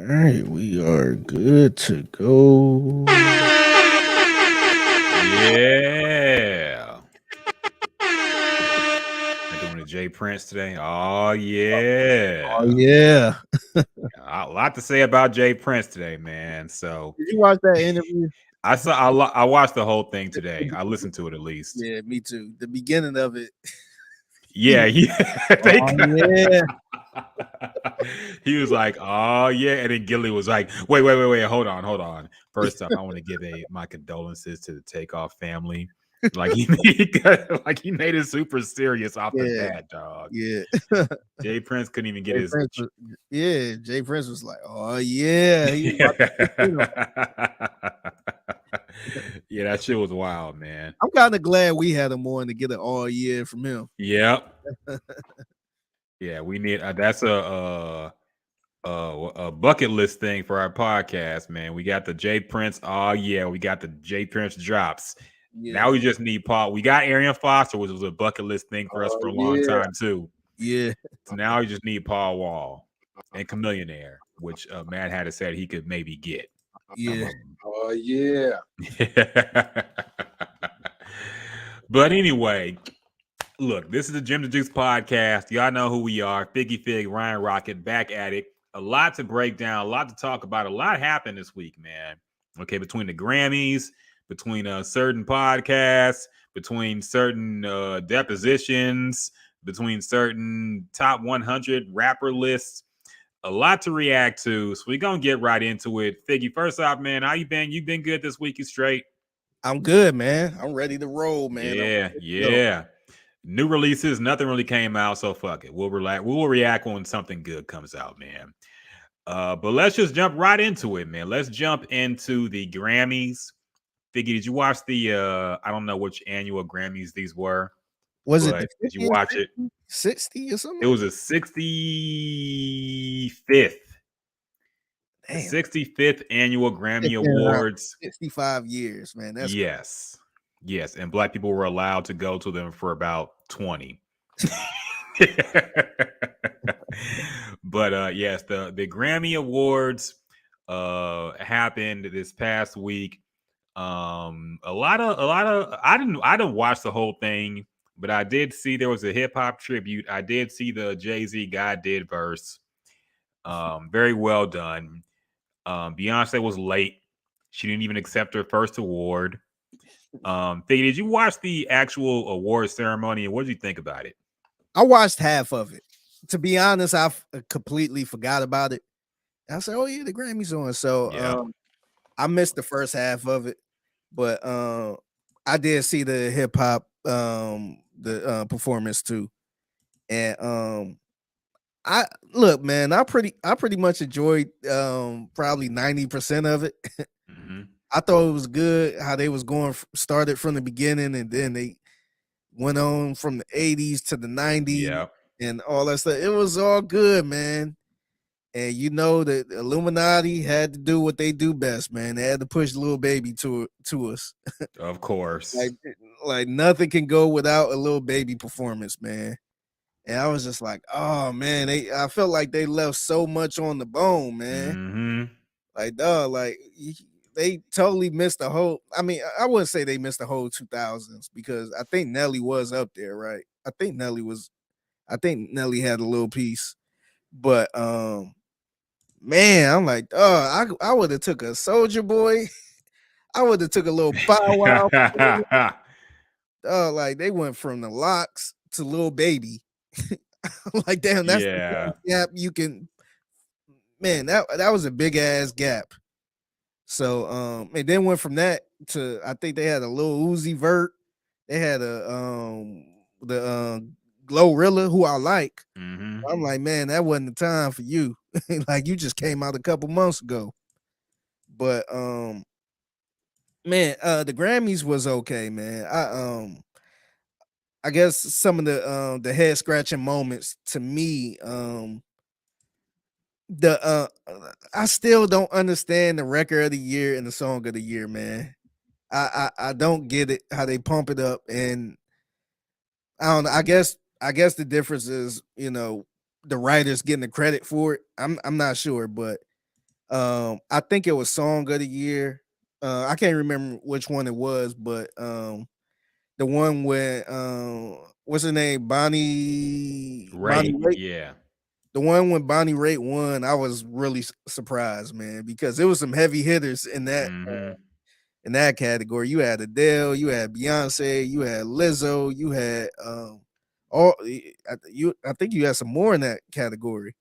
right, we are good to go. Yeah. We're doing a Jay Prince today. Oh Oh yeah. yeah. A lot to say about Jay Prince today, man. So Did you watch that interview? I watched the whole thing today. I listened to it at least. Yeah, me too. The beginning of it. He Yeah, was, yeah. oh yeah. He was like, "Oh yeah," and then Gilly was like, "Wait, hold on. First off, I want to give my condolences to the Takeoff family. Like he like he made it super serious off the Yeah, bat, dog. yeah. Jay Prince couldn't even get Jay his. Prince was, yeah, Jay Prince was like, oh yeah, he was about to Yeah. get him. Yeah, that shit was wild, man. I'm kind of glad we had him on to get an all year from him. Yep. Yeah, we need that's a bucket list thing for our podcast, man. We got the Jay Prince. Oh yeah, we got the Jay Prince drops. Yeah. Now we just need Paul. We got Arian Foster, which was a bucket list thing for us Oh for a long yeah. time too. Yeah. So now we just need Paul Wall and Chameleonaire, which Matt had said he could maybe get. Yeah. Oh yeah. But anyway, look, this is the Jim the Juice podcast. Y'all know who we are. Figgy Fig, Ryan Rocket, back at it. A lot to break down, a lot to talk about. A lot happened this week, man. Okay, between the Grammys, between certain podcasts, between certain depositions, between certain top 100 rapper lists. A lot to react to. So we're going to get right into it. Figgy, first off, man, how you been? You been good this week? You straight? I'm good, man. I'm ready to roll, man. Yeah. New releases, nothing really came out, so fuck it. We'll relax. We will react when something good comes out, man. But let's just jump right into it, man. Let's jump into the Grammys. Figgy, did you watch the I don't know which annual Grammys these were, Was it the but did you 50th, watch it? 60 or It something? was a 65th. The Damn, 65th annual it's Grammy been around Awards. 65 years, man. That's Yes. Yes. And black people were allowed to go to them for about 20. But yes, the Grammy Awards happened this past week. A lot of I didn't watch the whole thing, but I did see there was a hip hop tribute. I did see the Jay-Z God Did verse. Very well done. Beyonce was late. She didn't even accept her first award. Figgy, did you watch the actual award ceremony and what did you think about it? I watched half of it. To be honest, I completely forgot about it. I said, "Oh yeah, the Grammys on." So Yeah. I missed the first half of it, but I did see the hip hop the performance too. And I look, man, I pretty much enjoyed probably 90% of it. Mm-hmm. I thought it was good how they was going started from the beginning and then they went on from the 80s to the 90s Yeah. and all that stuff. It was all good, man. And you know that the Illuminati had to do what they do best, man. They had to push little baby to us. Of course. Like like nothing can go without a little baby performance, man. And I was just like, oh man, I felt like they left so much on the bone, man. Mm-hmm. Like, dog, like they totally missed the whole. I mean, I wouldn't say they missed the whole 2000s because I think Nelly was up there, right? I think Nelly had a little piece, but man, I'm like, oh, I would have took a Soldier Boy. I would have took a little Bow Wow. Oh, like they went from the Locks to Little Baby. Like, damn, that's the Yeah. gap you can. Man, that was a big ass gap. So and then went from that to I think they had a little Uzi Vert. They had a the Glorilla who I like. Mm-hmm. I'm like, man, that wasn't the time for you. Like you just came out a couple months ago. But man, the Grammys was okay, man. I guess some of the head scratching moments to me, the I still don't understand the record of the year and the song of the year, man. I don't get it how they pump it up, and I don't know. I guess the difference is the writers getting the credit for it. I'm not sure, but I think it was Song of the Year. I can't remember which one it was, but the one with what's her name? Bonnie Raitt, Raitt. yeah. The one when Bonnie Raitt won, I was really surprised, man, because it was some heavy hitters Mm-hmm. in that category. You had Adele, you had Beyonce, you had Lizzo, you had all I think you had some more in that category.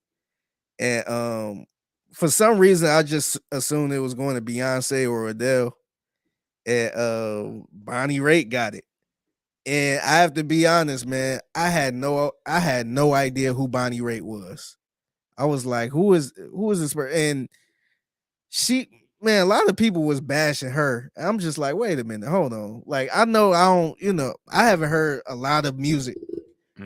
And for some reason I just assumed it was going to Beyonce or Adele. And Bonnie Raitt got it. And I have to be honest, man, I had no idea who Bonnie Raitt was. I was like, who is this person? And she, man, a lot of people was bashing her. I'm just like, wait a minute, hold on. Like, I know I don't, I haven't heard a lot of music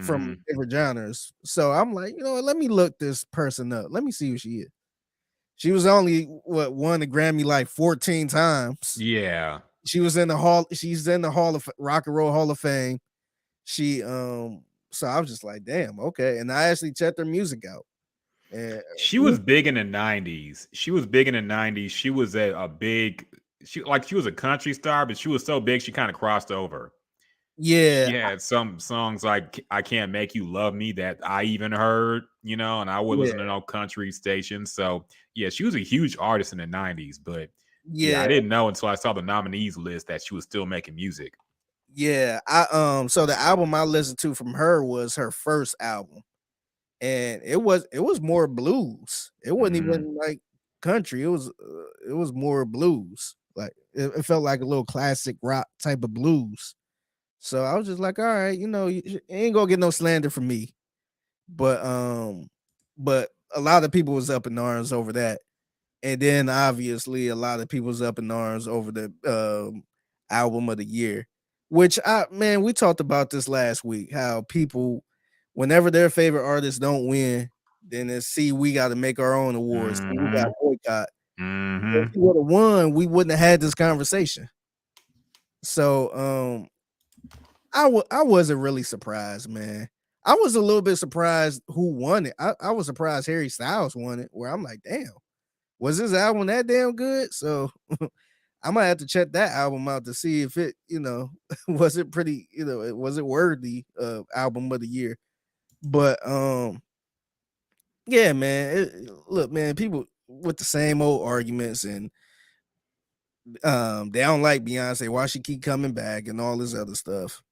from Mm-hmm. different genres. So I'm like, what, let me look this person up. Let me see who she is. She was only won the Grammy like 14 times. Yeah. She's in the Hall of Rock and Roll Hall of Fame. She so I was just like, damn, okay. And I actually checked her music out. And She was big in the 90s. She was big in the 90s. She was a big she was a country star, but she was so big she kind of crossed over. yeah, She had some songs like I Can't Make You Love Me that I even heard, and I would yeah, listen to no country stations. So yeah, she was a huge artist in the 90s, but yeah, I yeah, didn't know until I saw the nominees list that she was still making music. yeah. I so the album I listened to from her was her first album. And it was more blues. It wasn't Hmm. even like country. It was more blues. Like it felt like a little classic rock type of blues. So I was just like, all right, you ain't gonna get no slander from me. But but a lot of people was up in arms over that. And then obviously a lot of people was up in arms over the album of the year. Which we talked about this last week, how people whenever their favorite artists don't win, then it's see we gotta make our own awards. See, we got Hmm. boycott. If Hmm. he would have won, we wouldn't have had this conversation. So I wasn't really surprised, man. I was a little bit surprised who won it. I was surprised Harry Styles won it, where I'm like, damn, was this album that damn good? So I might have to check that album out to see if it, was it pretty, was it worthy of album of the year. But yeah, man. Look, man, people with the same old arguments and they don't like Beyonce. Why she keep coming back and all this other stuff.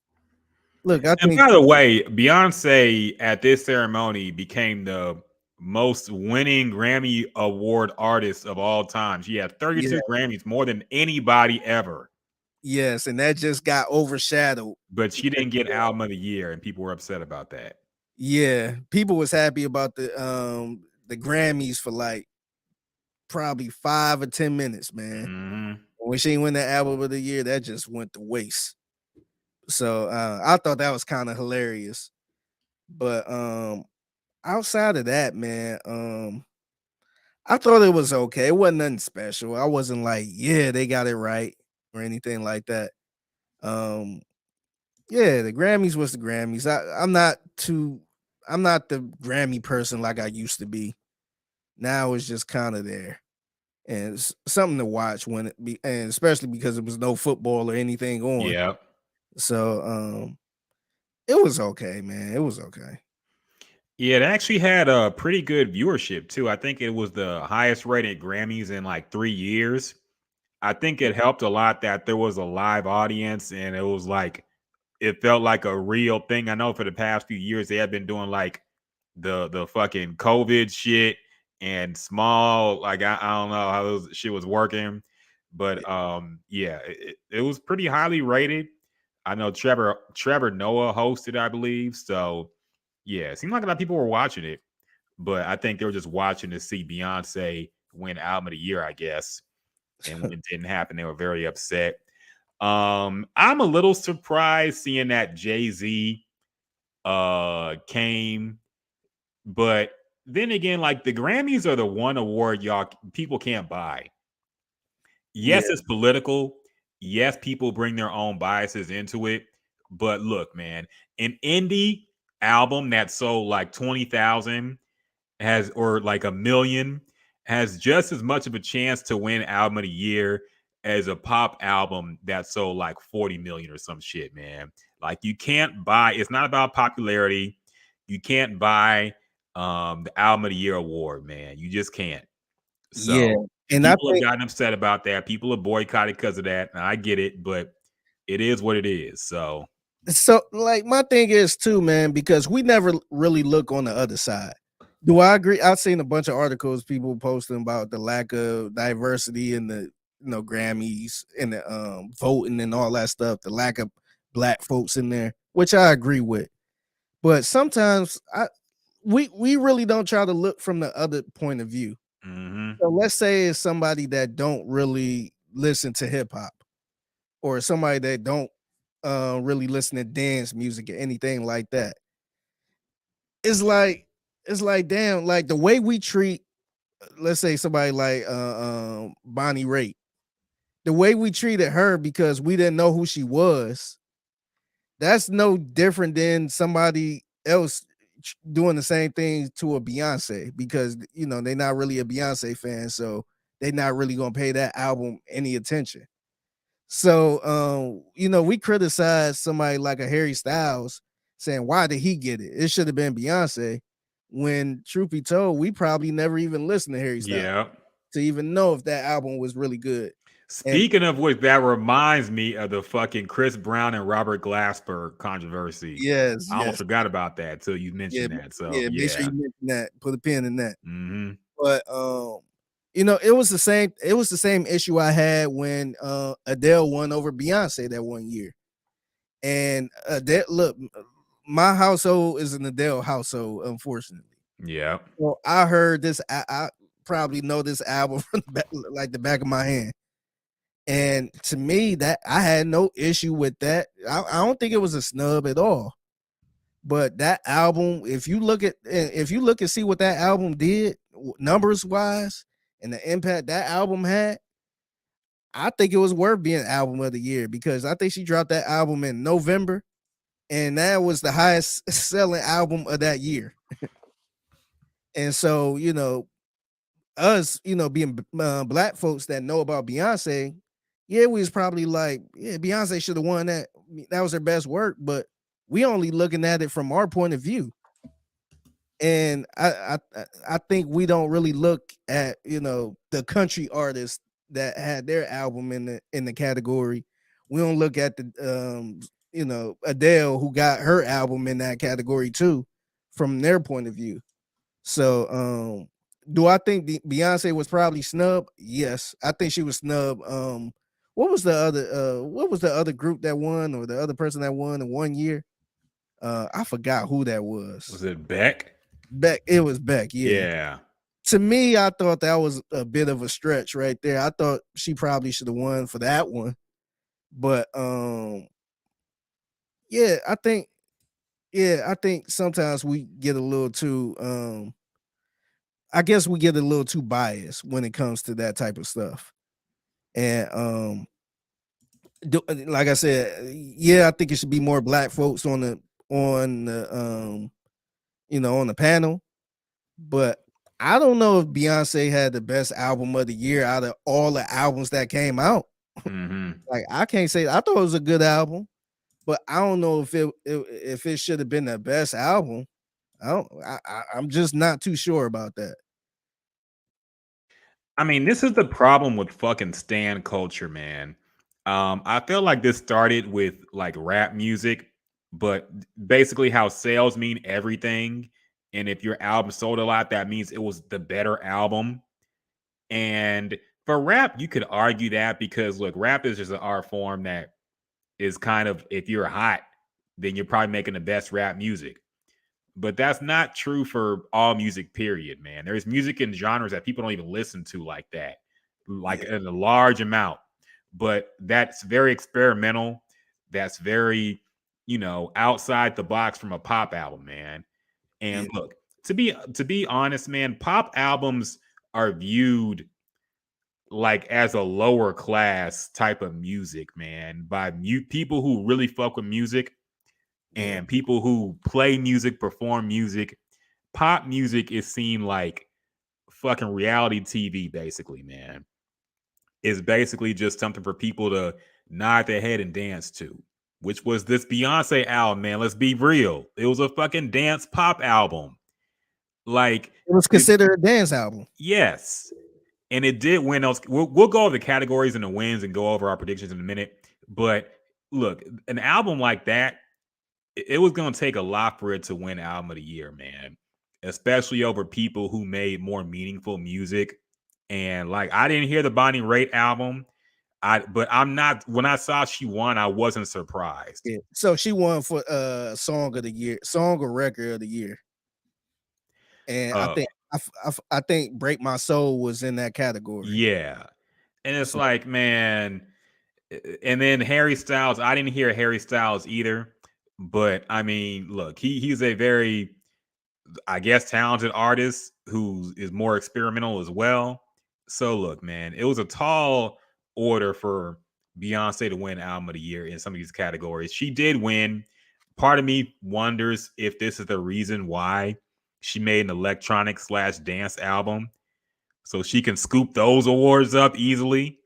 Look, I And think by the way, Beyonce at this ceremony became the most winning Grammy Award artist of all time. She had yeah, 32 Grammys, more than anybody ever. yes, and that just got overshadowed But she because didn't get Album of the Year, and people were upset about that. yeah, people was happy about the Grammys for like probably 5 or 10 minutes, man. Hmm. When she win that album of the year, that just went to waste. So I thought that was kind of hilarious. But outside of that, man, I thought it was okay. It wasn't nothing special. I wasn't like, yeah, they got it right or anything like that. Um, yeah, the Grammys was the Grammys. I'm not the Grammy person like I used to be. Now it's just kind of there. And it's something to watch when it be, and especially because it was no football or anything on. Yeah. So it was okay, man. It was okay. Yeah, it actually had a pretty good viewership too. I think it was the highest rated Grammys in like 3 years. I think it helped a lot that there was a live audience and it was like it felt like a real thing. I know for the past few years they have been doing like the fucking COVID shit and small. Like I don't know how those shit was working, but yeah, it was pretty highly rated. I know Trevor Noah hosted, I believe. So yeah, it seemed like a lot of people were watching it, but I think they were just watching to see Beyonce win Album of the Year, I guess. And when it didn't happen, they were very upset. I'm a little surprised seeing that Jay-Z came, but then again, like the Grammys are the one award y'all people can't buy. Yeah, Yes, it's political. Yes, people bring their own biases into it. But look, man, an indie album that sold like 20,000 has or like a million has just as much of a chance to win album of the year as a pop album that sold like 40 million or some shit, man. Like you can't buy, it's not about popularity. You can't buy the album of the year award, man. You just can't. Yeah, So, and and I people have think gotten upset about that. People are boycotted because of that. And I get it, but it is what it is. So, so. Like my thing is too, man, because we never really look on the other side. Do I agree? I've seen a bunch of articles people posting about the lack of diversity in the Grammys and the voting and all that stuff. The lack of black folks in there, which I agree with. But sometimes we really don't try to look from the other point of view. mm-hmm. So let's say it's somebody that don't really listen to hip hop, or somebody that don't really listen to dance music or anything like that. It's like damn, like the way we treat, let's say somebody like Bonnie Raitt, the way we treated her because we didn't know who she was, that's no different than somebody else doing the same thing to a Beyonce, because they're not really a Beyonce fan, so they're not really gonna pay that album any attention. So we criticize somebody like a Harry Styles, saying why did he get it? It should have been Beyonce. When truth be told, we probably never even listened to Harry Styles Yeah. to even know if that album was really good. And Speaking of which, that reminds me of the fucking Chris Brown and Robert Glasper controversy. yes, I almost yes, forgot about that until you yeah, mentioned that. So yeah. Make sure yeah. you mention that. Put a pin in that. Mm-hmm. But it was the same. It was the same issue I had when Adele won over Beyonce that one year. And Adele, look, my household is an Adele household, unfortunately. Yeah. Well, I heard this. I probably know this album from the back, like the back of my hand. And to me, that I had no issue with that. I don't think it was a snub at all. But that album, if you look and see what that album did numbers wise and the impact that album had, I think it was worth being album of the year, because I think she dropped that album in November, and that was the highest selling album of that year. And so, us, being black folks that know about Beyonce, yeah, we was probably like, yeah, Beyonce should have won that. That was her best work, but we only looking at it from our point of view. And I think we don't really look at the country artists that had their album in the category. We don't look at the Adele, who got her album in that category too, from their point of view. So do I think Beyonce was probably snubbed? Yes, I think she was snubbed. What was the other group that won, or the other person that won in 1 year? I forgot who that was. Was it Beck? Beck. It was Beck. Yeah. Yeah. To me, I thought that was a bit of a stretch right there. I thought she probably should have won for that one. But yeah, I think sometimes we get a little too I guess we get a little too biased when it comes to that type of stuff. And like I said, yeah, I think it should be more black folks on the panel. But I don't know if Beyonce had the best album of the year out of all the albums that came out. Mm-hmm. Like, I can't say, I thought it was a good album, but I don't know if it should have been the best album. I'm just not too sure about that. I mean, this is the problem with fucking stan culture, man. I feel like this started with like rap music, but basically how sales mean everything. And if your album sold a lot, that means it was the better album. And for rap, you could argue that because look, rap is just an art form that is kind of, if you're hot, then you're probably making the best rap music. But that's not true for all music, period, man. There's music and genres that people don't even listen to like that, like Yeah, in a large amount. But that's very experimental. That's very, outside the box from a pop album, man. yeah, And look, to be honest, man, pop albums are viewed like as a lower class type of music, man, by people who really fuck with music yeah, and people who play music, perform music. Pop music is seen like fucking reality TV, basically, man. It's basically just something for people to nod their head and dance to, which was this Beyonce album, man. Let's be real. It was a fucking dance pop album. Like, It was it, considered a dance album. yes. And it did win those. We'll go over the categories and the wins and go over our predictions in a minute. But look, an album like that, it was going to take a lot for it to win album of the year, man. Especially over people who made more meaningful music. And like, I didn't hear the Bonnie Raitt album. But I'm not. When I saw she won, I wasn't surprised. Yeah. So she won for song of the year, song or record of the year. And Uh, I think Break My Soul was in that category. yeah, and it's So, like, man. And then Harry Styles, I didn't hear Harry Styles either. But I mean, look, he's a very, I guess, talented artist who is more experimental as well. So look, man, it was a tall order for Beyonce to win album of the year in some of these categories. She did win. Part of me wonders if this is the reason why she made an electronic / dance album, so she can scoop those awards up easily.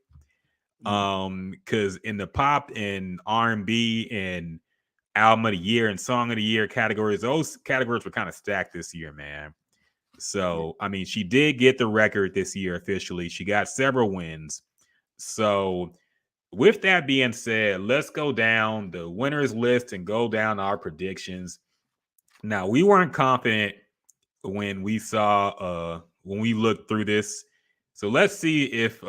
Because in the pop and R&B and album of the year and song of the year categories, those categories were kind of stacked this year, man. yeah. So I mean, she did get the record this year officially. She got several wins. So with that being said, let's go down the winners list and go down our predictions. Now, we weren't confident when we looked through this. So let's see if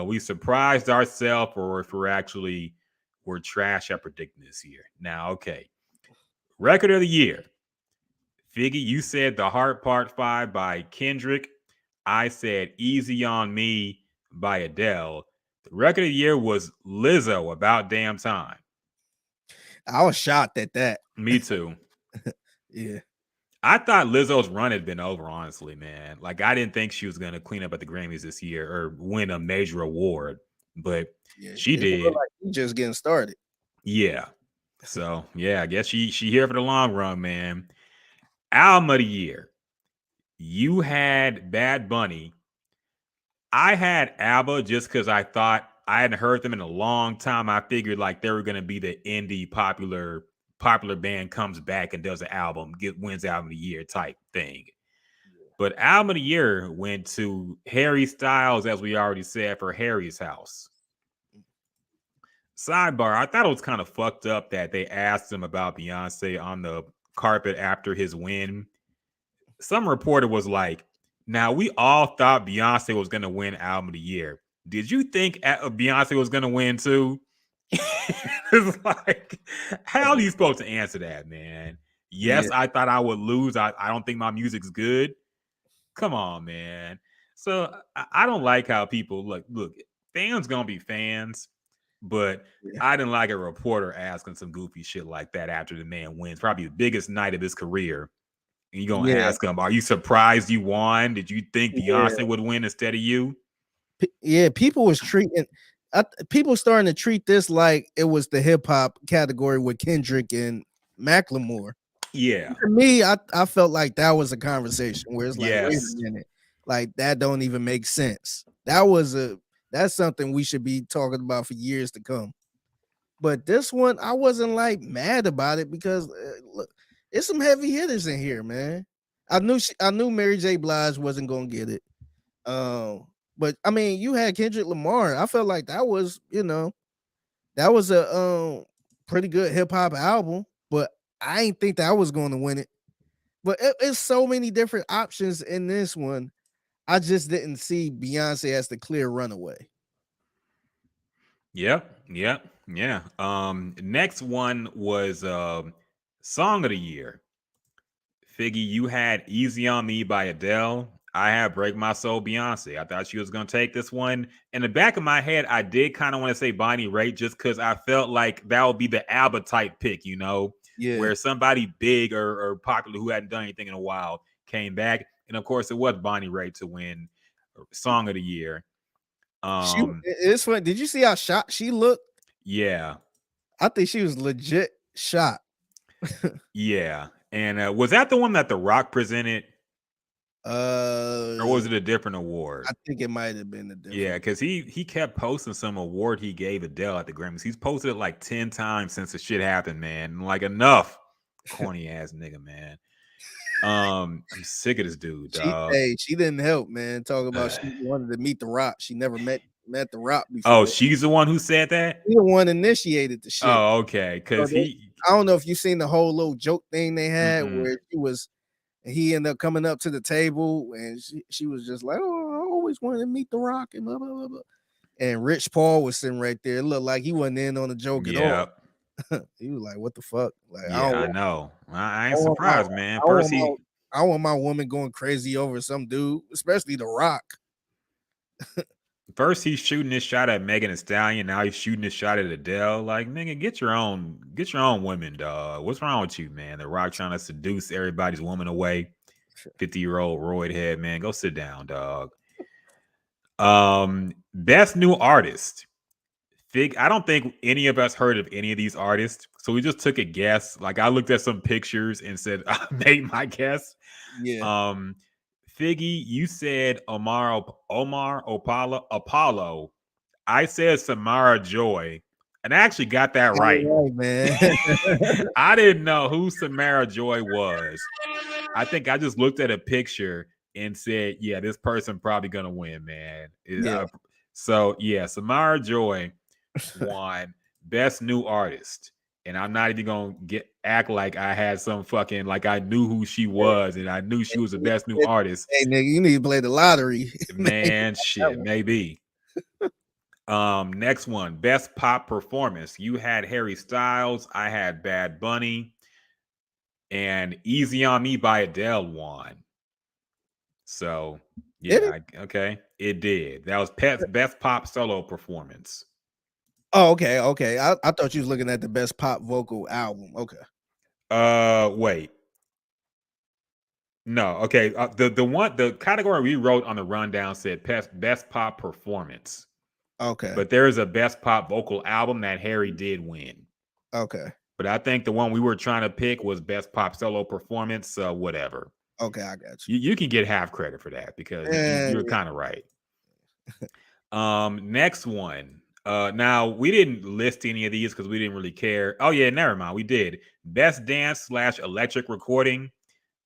we surprised ourselves or if we're trash at predicting this year. Now, okay. Record of the year. Figgy, you said The Heart Part 5 by Kendrick. I said Easy on Me by Adele. The record of the year was Lizzo, About Damn Time. I was shocked at that. Me too. Yeah. I thought Lizzo's run had been over, honestly, man. Like, I didn't think she was going to clean up at the Grammys this year or win a major award, but Yeah. she It looked did. like he just getting started. Yeah. So, yeah, I guess she here for the long run, man. Album of the year. You had Bad Bunny. I had ABBA just because I thought I hadn't heard them in a long time. I figured like they were going to be the indie popular band comes back and does an album, wins album of the year type thing. But album of the year went to Harry Styles, as we already said, for Harry's House. Sidebar, I thought it was kind of fucked up that they asked him about Beyonce on the carpet after his win. Some reporter was like, now we all thought Beyonce was going to win album of the year. Did you think Beyonce was going to win too? It's like, how are you supposed to answer that, man? Yes, Yeah. I thought I would lose. I don't think my music's good. Come on, man. So I don't like how people look, fans gonna be fans, but Yeah. I didn't like a reporter asking some goofy shit like that after the man wins, probably the biggest night of his career. And you're gonna Yeah. ask him, are you surprised you won? Did you think Yeah. Beyonce would win instead of you? Yeah. People was treating people starting to treat this like it was the hip hop category with Kendrick and Macklemore. Yeah. To me, I felt like that was a conversation where it's like, wait a Yes. minute, like that don't even make sense. That's something we should be talking about for years to come. But this one, I wasn't like mad about it because look, it's some heavy hitters in here, man. I knew Mary J. Blige wasn't gonna get it. But I mean, you had Kendrick Lamar. I felt like that was, that was a pretty good hip hop album, but I ain't think that I was going to win it. But it's so many different options in this one. I just didn't see Beyonce as the clear runaway. Yep. Yeah. Next one was Song of the Year. Figgy, you had Easy on Me by Adele. I had Break My Soul Beyonce. I thought she was going to take this one. In the back of my head, I did kind of want to say Bonnie Raitt just because I felt like that would be the ABBA type pick, Yeah. where somebody big or popular who hadn't done anything in a while came back. And of course, it was Bonnie Raitt to win Song of the Year. It's funny. Did you see how shocked she looked? Yeah. I think she was legit shocked. Yeah. And was that the one that The Rock presented? or was Uh, it a different award? I think it might have been a Yeah, different. because he kept posting some award he gave Adele at the Grammys. He's posted it like 10 times since the shit happened, man. Like enough, corny ass nigga, man. I'm sick of this dude, dog. She didn't help, man. Talk about she wanted to meet The Rock. She never met The Rock Oh, before. she's the one who said that. He the one initiated the shit. Oh, okay, So because they, he. I don't know if you seen the whole little joke thing they had Mm-mm. where he ended up coming up to the table and she was just like, "Oh, I always wanted to meet The Rock," and blah blah blah blah. And Rich Paul was sitting right there. It looked like he wasn't in on the joke at all. Yeah, He was like, "What the fuck?" Like, yeah, I know. I I ain't don't want my, surprised, man. I don't First want my, he I don't want my woman going crazy over some dude, especially The Rock. First, he's shooting his shot at Megan Thee Stallion. Now he's shooting his shot at Adele. Like, nigga, get your own women, dog. What's wrong with you, man? The Rock trying to seduce everybody's woman away. 50-year-old roid head, man. Go sit down, dog. Best new artist. I don't think any of us heard of any of these artists, so we just took a guess. Like, I looked at some pictures and said, I made my guess. Yeah, Um, Figgy, you said Omar Apollo. I said Samara Joy, and I actually got that right. all right, man. I didn't know who Samara Joy was. I think I just looked at a picture and said, "Yeah, this person probably gonna win, man." Yeah, So yeah, Samara Joy won Best New Artist, and I'm not even gonna act like I had some fucking like I knew who she was and I knew she was the best new artist. hey nigga, you need to play the lottery. Man, That shit, one. maybe. Next one, best pop performance. You had Harry Styles, I had Bad Bunny, and Easy on Me by Adele won. So Did it? yeah, okay, it did. That was Pet's best pop solo performance. Oh, okay, okay. I thought you was looking at the best pop vocal album. Okay, Wait, no, okay. The category we wrote on the rundown said best pop performance, okay, but there is a best pop vocal album that Harry did win. okay, But I think the one we were trying to pick was best pop solo performance. So whatever. okay. I got You can get half credit for that because you. you're kind of right. Next one. Now we didn't list any of these because we didn't really care. Oh yeah, never mind. We did best dance / electric recording.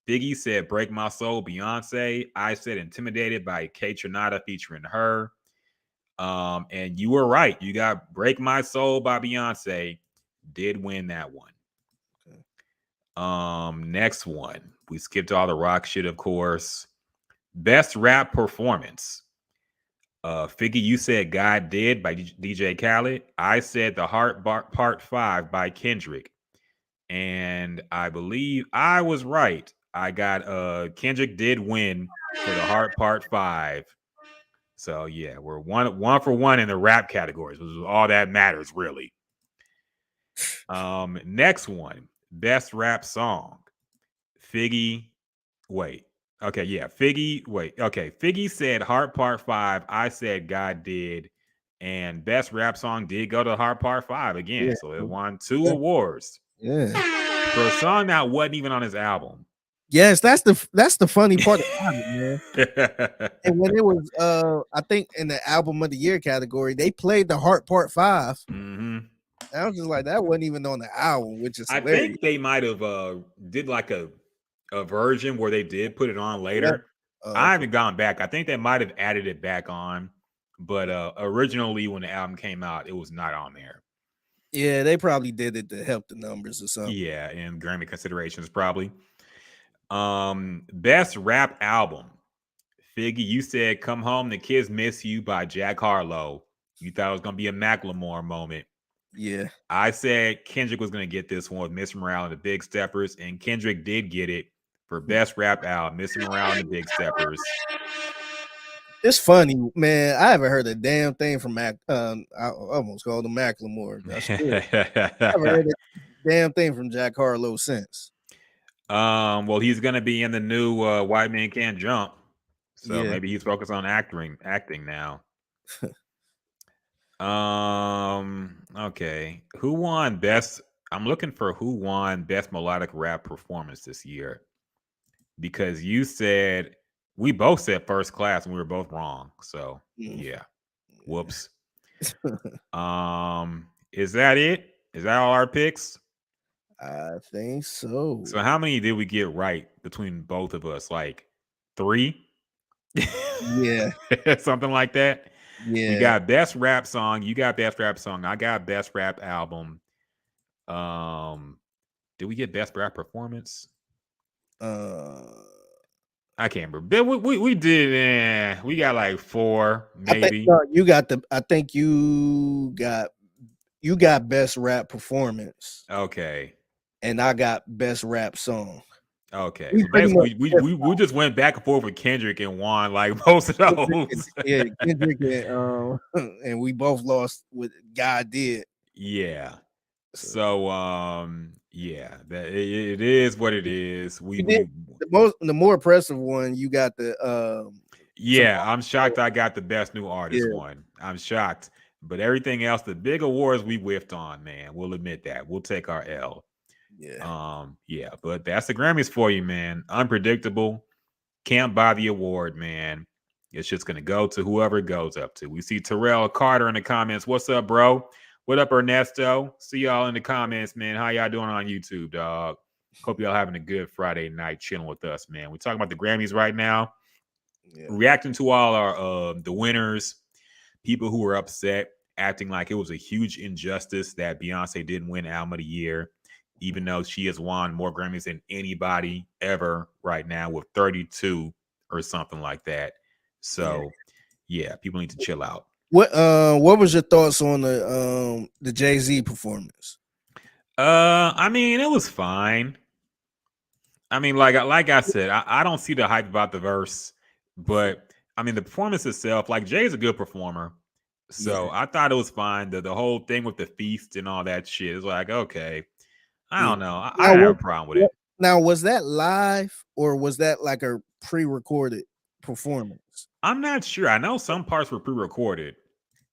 Figgy said "Break My Soul," Beyonce. I said "Intimidated" by Kate Trinata featuring her. And you were right. You got "Break My Soul" by Beyonce. Did win that one. Next one. We skipped all the rock shit, of course. Best rap performance. Figgy, you said "God Did" by DJ Khaled. I said "The Heart Part 5" by Kendrick. And I believe I was right. I got Kendrick did win for "The Heart Part 5." So yeah, we're one for one in the rap categories, which is all that matters, really. Next one, best rap song. Figgy, wait. Okay, yeah. Figgy, wait. Okay, Figgy said "Heart Part 5." I said "God Did." And best rap song did go to "Heart Part 5" again. Yeah, So it won 2 awards yeah. for a song that wasn't even on his album. Yes, that's the funny part about it, man. And when it was, I think in the album of the year category, they played the Heart Part 5. Mm-hmm. And I was just like, that wasn't even on the album, which is I hilarious. think they might have did like a version where they did put it on Yeah. later. Oh, I okay. haven't gone back. I think they might have added it back on, but originally when the album came out, it was not on there. Yeah, they probably did it to help the numbers or something. Yeah, and Grammy considerations probably. Best rap album. Figgy, you said "Come Home, the Kids Miss You" by Jack Harlow. You thought it was gonna be a Macklemore moment. Yeah. I said Kendrick was gonna get this one with Mr. Morale and the Big Steppers, and Kendrick did get it for best rap album, Mr. Morale and the Big Steppers. It's funny, man. I haven't heard a damn thing from I almost called him Macklemore. I swear. I haven't heard a damn thing from Jack Harlow since. Well, he's gonna be in the new White Man Can't Jump, so Yeah. maybe he's focused on acting now. Okay. Who won best? I'm looking for who won best melodic rap performance this year because you said We both said first class and we were both wrong. So Mm, yeah. yeah. Whoops. Is that it? Is that all our picks? I think So so. how many did we get right between both of us? Like 3? Yeah, Something like that. We yeah. got best rap song. You got best rap song. I got best rap album. Um, did we get best rap performance? Uh, I can't remember. But we did. We got like 4 I think maybe. you got the. I think you got best rap performance, Okay. and I got best rap song. Okay. We So pretty much basically, we just went back and forth with Kendrick and won like most of those. yeah, Kendrick and we both lost with God did. Yeah. So So yeah, that it is what it is. you did the more impressive one. You got the yeah, I'm shocked I got the best new artist yeah, one. I'm shocked. But everything else, the big awards we whiffed on, man. We'll admit that. We'll take our L. yeah, Yeah, but that's the Grammys for you, man. Unpredictable. Can't buy the award, man. It's just gonna go to whoever it goes up to. We see Terrell Carter in the comments. What's up, bro? What up, Ernesto? See y'all in the comments, man. How y'all doing on YouTube, dog? Hope y'all having a good Friday night chilling with us, man. We're talking about the Grammys right now, yeah. reacting to all our the winners, people who were upset, acting like it was a huge injustice that Beyonce didn't win Album of the Year, even though she has won more Grammys than anybody ever right now with 32 or something like that. Yeah. So yeah, people need to chill out. What was your thoughts on the Jay-Z performance? I mean, it was fine. I mean, like I said, I don't see the hype about the verse, but I mean the performance itself, like Jay's a good performer. Yeah. So I thought it was fine. The whole thing with the feast and all that shit is like, okay. I Yeah. don't know. I Now didn't have was a problem with it. now was that live or was that like a pre-recorded performance? I'm not sure. I know some parts were pre-recorded.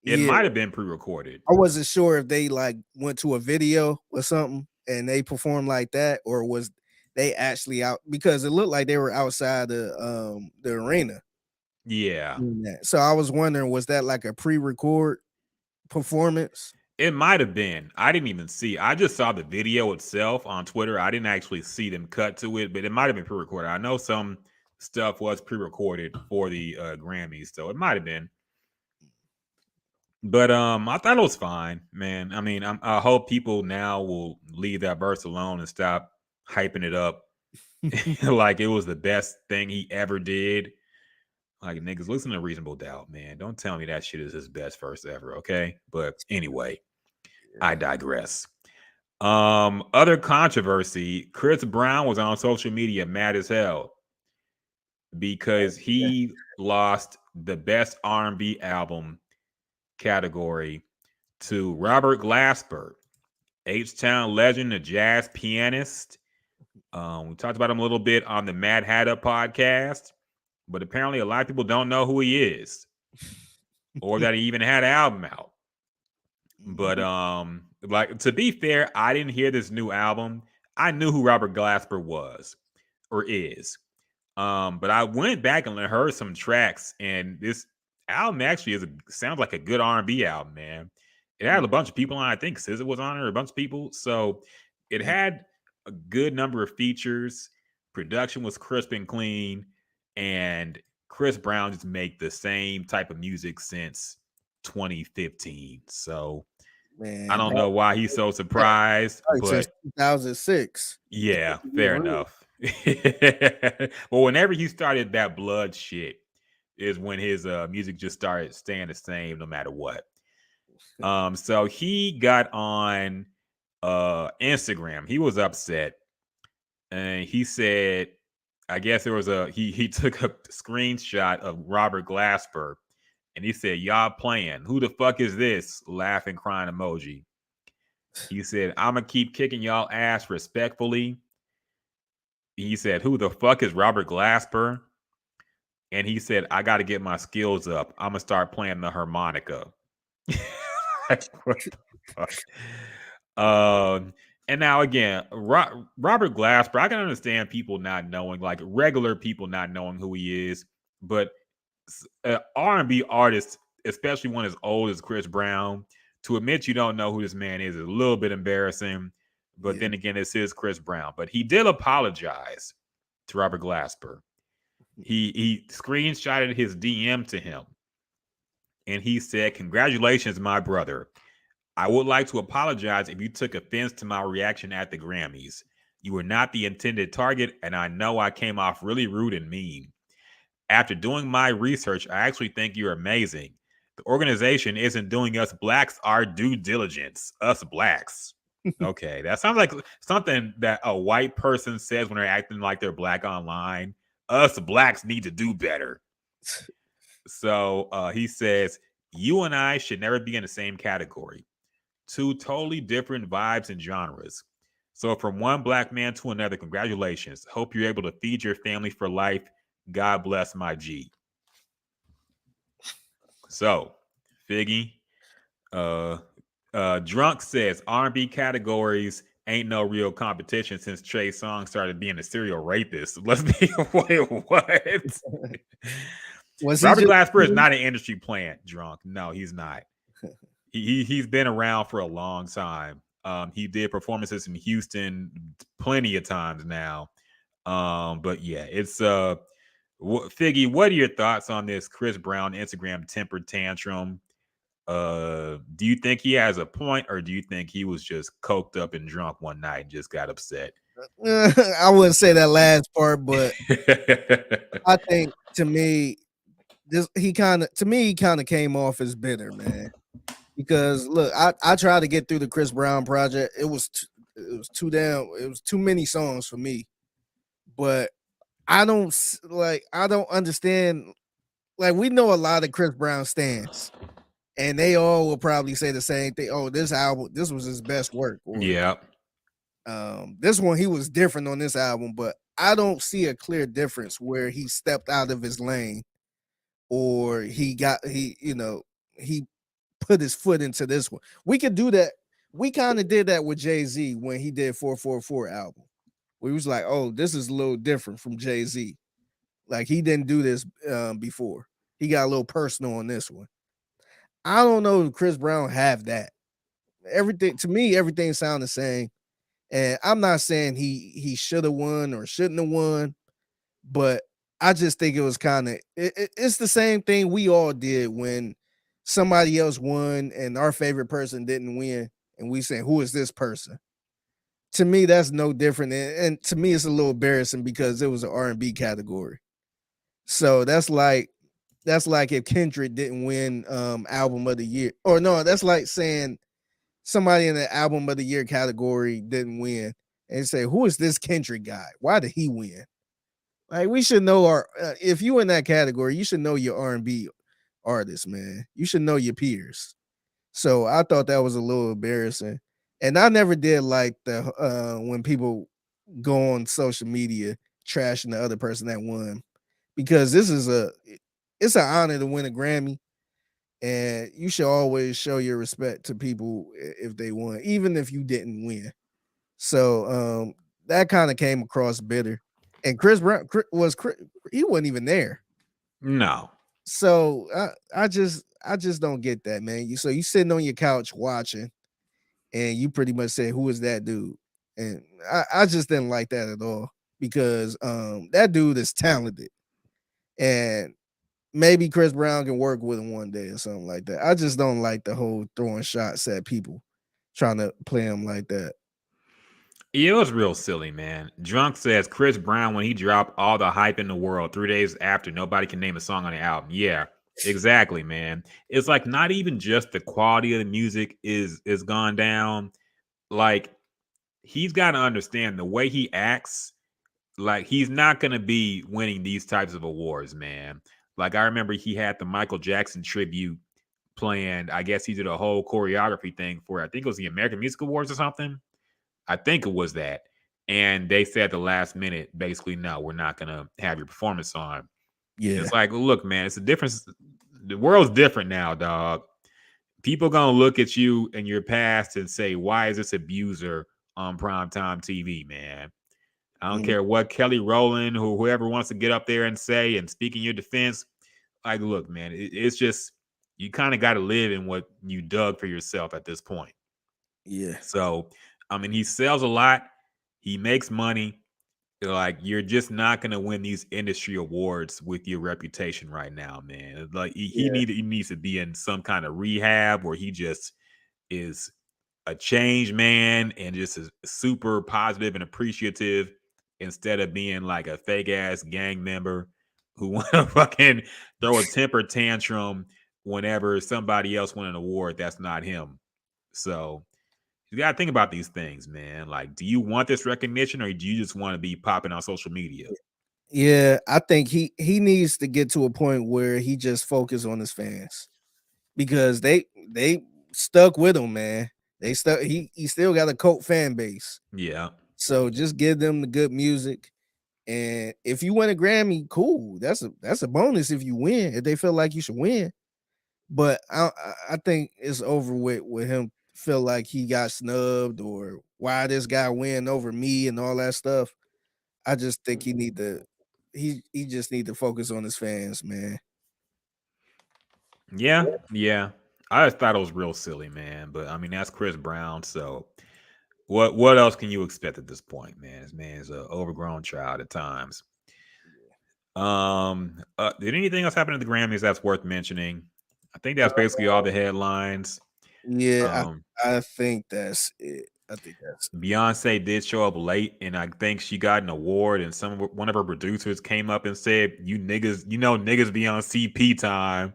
It Yeah. might have been pre-recorded. I wasn't sure if they like went to a video or something and they performed like that, or was they actually out because it looked like they were outside the arena Yeah. doing that. So I was wondering, was that like a pre-record performance? It might have been. I didn't even see. I just saw the video itself on Twitter. I didn't actually see them cut to it, but it might have been pre-recorded. I know some stuff was pre-recorded for the Grammys, so it might have been. But I thought it was fine, man. I mean, I hope people now will leave that verse alone and stop hyping it up like it was the best thing he ever did. Like niggas, listen to Reasonable Doubt, man. Don't tell me that shit is his best verse ever, okay? But anyway, I digress. Other controversy, Chris Brown was on social media mad as hell because Yeah. he lost the best R&B album category to Robert Glasper, H-Town legend, a jazz pianist. We talked about him a little bit on the Mad Hatter podcast, but apparently a lot of people don't know who he is or that he even had an album out. But Mhm. like to be fair, I didn't hear this new album. I knew who Robert Glasper was or is. But I went back and heard some tracks, and this album actually sounds like a good R&B album, man. It had a bunch of people on. I think SZA was on it, or a bunch of people. So it Yeah. had a good number of features. Production was crisp and clean, and Chris Brown just make the same type of music since 2015. So I Man, don't know why he's so that surprised, like since but 2006. yeah, To be fair real. enough. Well, whenever he started that blood shit is when his music just started staying the same no matter what. So he got on Instagram. He was upset and he said, I guess there was he took a screenshot of Robert Glasper and he said, "Y'all playing. Who the fuck is this?" Laughing, crying emoji. He said, "I'ma keep kicking y'all ass respectfully." He said, "Who the fuck is Robert Glasper?" And he said, "I got to get my skills up. I'm gonna start playing the harmonica." Like, what the fuck? And now again, Robert Glasper, I can understand people not knowing, like regular people not knowing who he is, but R&B artist, especially one as old as Chris Brown, to admit you don't know who this man is a little bit embarrassing. But Yeah. then again, this is Chris Brown. But he did apologize to Robert Glasper. He screenshotted his DM to him, and he said, "Congratulations, my brother. I would like to apologize if you took offense to my reaction at the Grammys. You were not the intended target, and I know I came off really rude and mean. After doing my research, I actually think you're amazing. The organization isn't doing us blacks our due diligence. Us blacks." Okay, that sounds like something that a white person says when they're acting like they're black online. Us blacks need to do better. So he says, "You and I should never be in the same category. Two totally different vibes and genres. So from one black man to another, congratulations. Hope you're able to feed your family for life. God bless my G." So, Figgy, uh, Drunk says R&B categories ain't no real competition since Trey Songz started being a serial rapist. Let's be wait, what? Was he Robert just Glasper is not an industry plant. Drunk, no, he's not. He's been around for a long time. He did performances in Houston plenty of times now. But yeah, it's Figgy, what are your thoughts on this Chris Brown Instagram temper tantrum? Do you think he has a point, or do you think he was just coked up and drunk one night and just got upset? I wouldn't say that last part, but I think to me, he kind of came off as bitter, man. Because look, I tried to get through the Chris Brown project. It was too many songs for me. But I don't understand. Like, we know a lot of Chris Brown stans, and they all will probably say the same thing. Oh, this was his best work, or Yeah. this one he was different on this album. But I don't see a clear difference where he stepped out of his lane, or he put his foot into this one. We could do that. We kind of did that with Jay-Z when he did 444 album. We was like, oh, this is a little different from Jay-Z. Like, he didn't do this before. He got a little personal on this one. I don't know if Chris Brown have that. Everything to me, everything sound the same. And I'm not saying he should have won or shouldn't have won, but I just think it was it's the same thing we all did when somebody else won and our favorite person didn't win, and we saying, who is this person? To me, that's no different. And to me, it's a little embarrassing because it was an R&B category. So that's like if Kendrick didn't win album of the year. Or no, that's like saying somebody in the album of the year category didn't win and say, who is this Kendrick guy? Why did he win? Like, we should know if you in that category, you should know your R&B artists, man. You should know your peers. So I thought that was a little embarrassing. And I never did like the when people go on social media trashing the other person that won, because it's an honor to win a Grammy, and you should always show your respect to people if they won, even if you didn't win. So that kind of came across bitter. And Chris Brown he wasn't even there. No. So I just don't get that, man. You sitting on your couch watching, and you pretty much say, who is that dude? And I just didn't like that at all, because that dude is talented, and maybe Chris Brown can work with him one day or something like that. I just don't like the whole throwing shots at people, trying to play him like that. It was real silly, man. Drunk says Chris Brown, when he dropped all the hype in the world 3 days after, nobody can name a song on the album. Yeah, exactly, man. It's like not even just the quality of the music is gone down. Like, he's got to understand the way he acts. Like, he's not gonna be winning these types of awards, man. Like, I remember he had the Michael Jackson tribute planned. I guess he did a whole choreography thing for it. I think it was the American Music Awards or something. I think it was that. And they said at the last minute, basically, no, we're not going to have your performance on. Yeah. It's like, look, man, it's a difference. The world's different now, dog. People going to look at you and your past and say, why is this abuser on primetime TV, man. I don't Mm, care what Kelly Rowland or whoever wants to get up there and say and speak in your defense. Like, look, man, it's just you kind of got to live in what you dug for yourself at this point. yeah, So, I mean, he sells a lot, he makes money. Like, you're just not gonna win these industry awards with your reputation right now, man. Like, yeah, he needs to be in some kind of rehab where he just is a changed man and just is super positive and appreciative instead of being like a fake ass gang member who want to fucking throw a temper tantrum whenever somebody else won an award that's not him. So you got to think about these things, man. Like, do you want this recognition or do you just want to be popping on social media? yeah. I think he needs to get to a point where he just focus on his fans because they stuck with him, man. They stuck. He still got a cult fan base, Yeah. so just give them the good music. And if you win a Grammy, cool. That's a bonus if you win. If they feel like you should win, but I think it's over with him. Feel like he got snubbed or why this guy win over me and all that stuff. I just think he just need to focus on his fans, man. Yeah. Yeah. I just thought it was real silly, man. But I mean, that's Chris Brown. So what else can you expect at this point, man? This man's an overgrown child at times. Did anything else happen at the Grammys that's worth mentioning? I think that's basically all the headlines. Yeah, Um, I think that's it. I think that's it. Beyonce did show up late, and I think she got an award. And one of her producers came up and said, "You niggas, niggas be on CP time."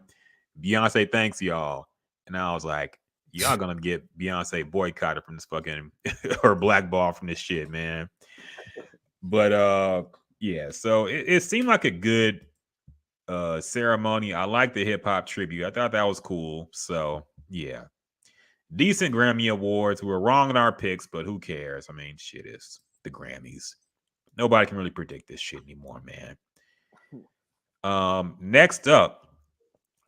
Beyonce thanks y'all, and I was like, "Y'all gonna get Beyonce boycotted from this fucking or blackball from this shit, man." But yeah. So it seemed like a good ceremony. I like the hip hop tribute. I thought that was cool. So yeah, decent Grammy awards. We were wrong in our picks, but who cares? I mean, shit is the Grammys. Nobody can really predict this shit anymore, man. Next up,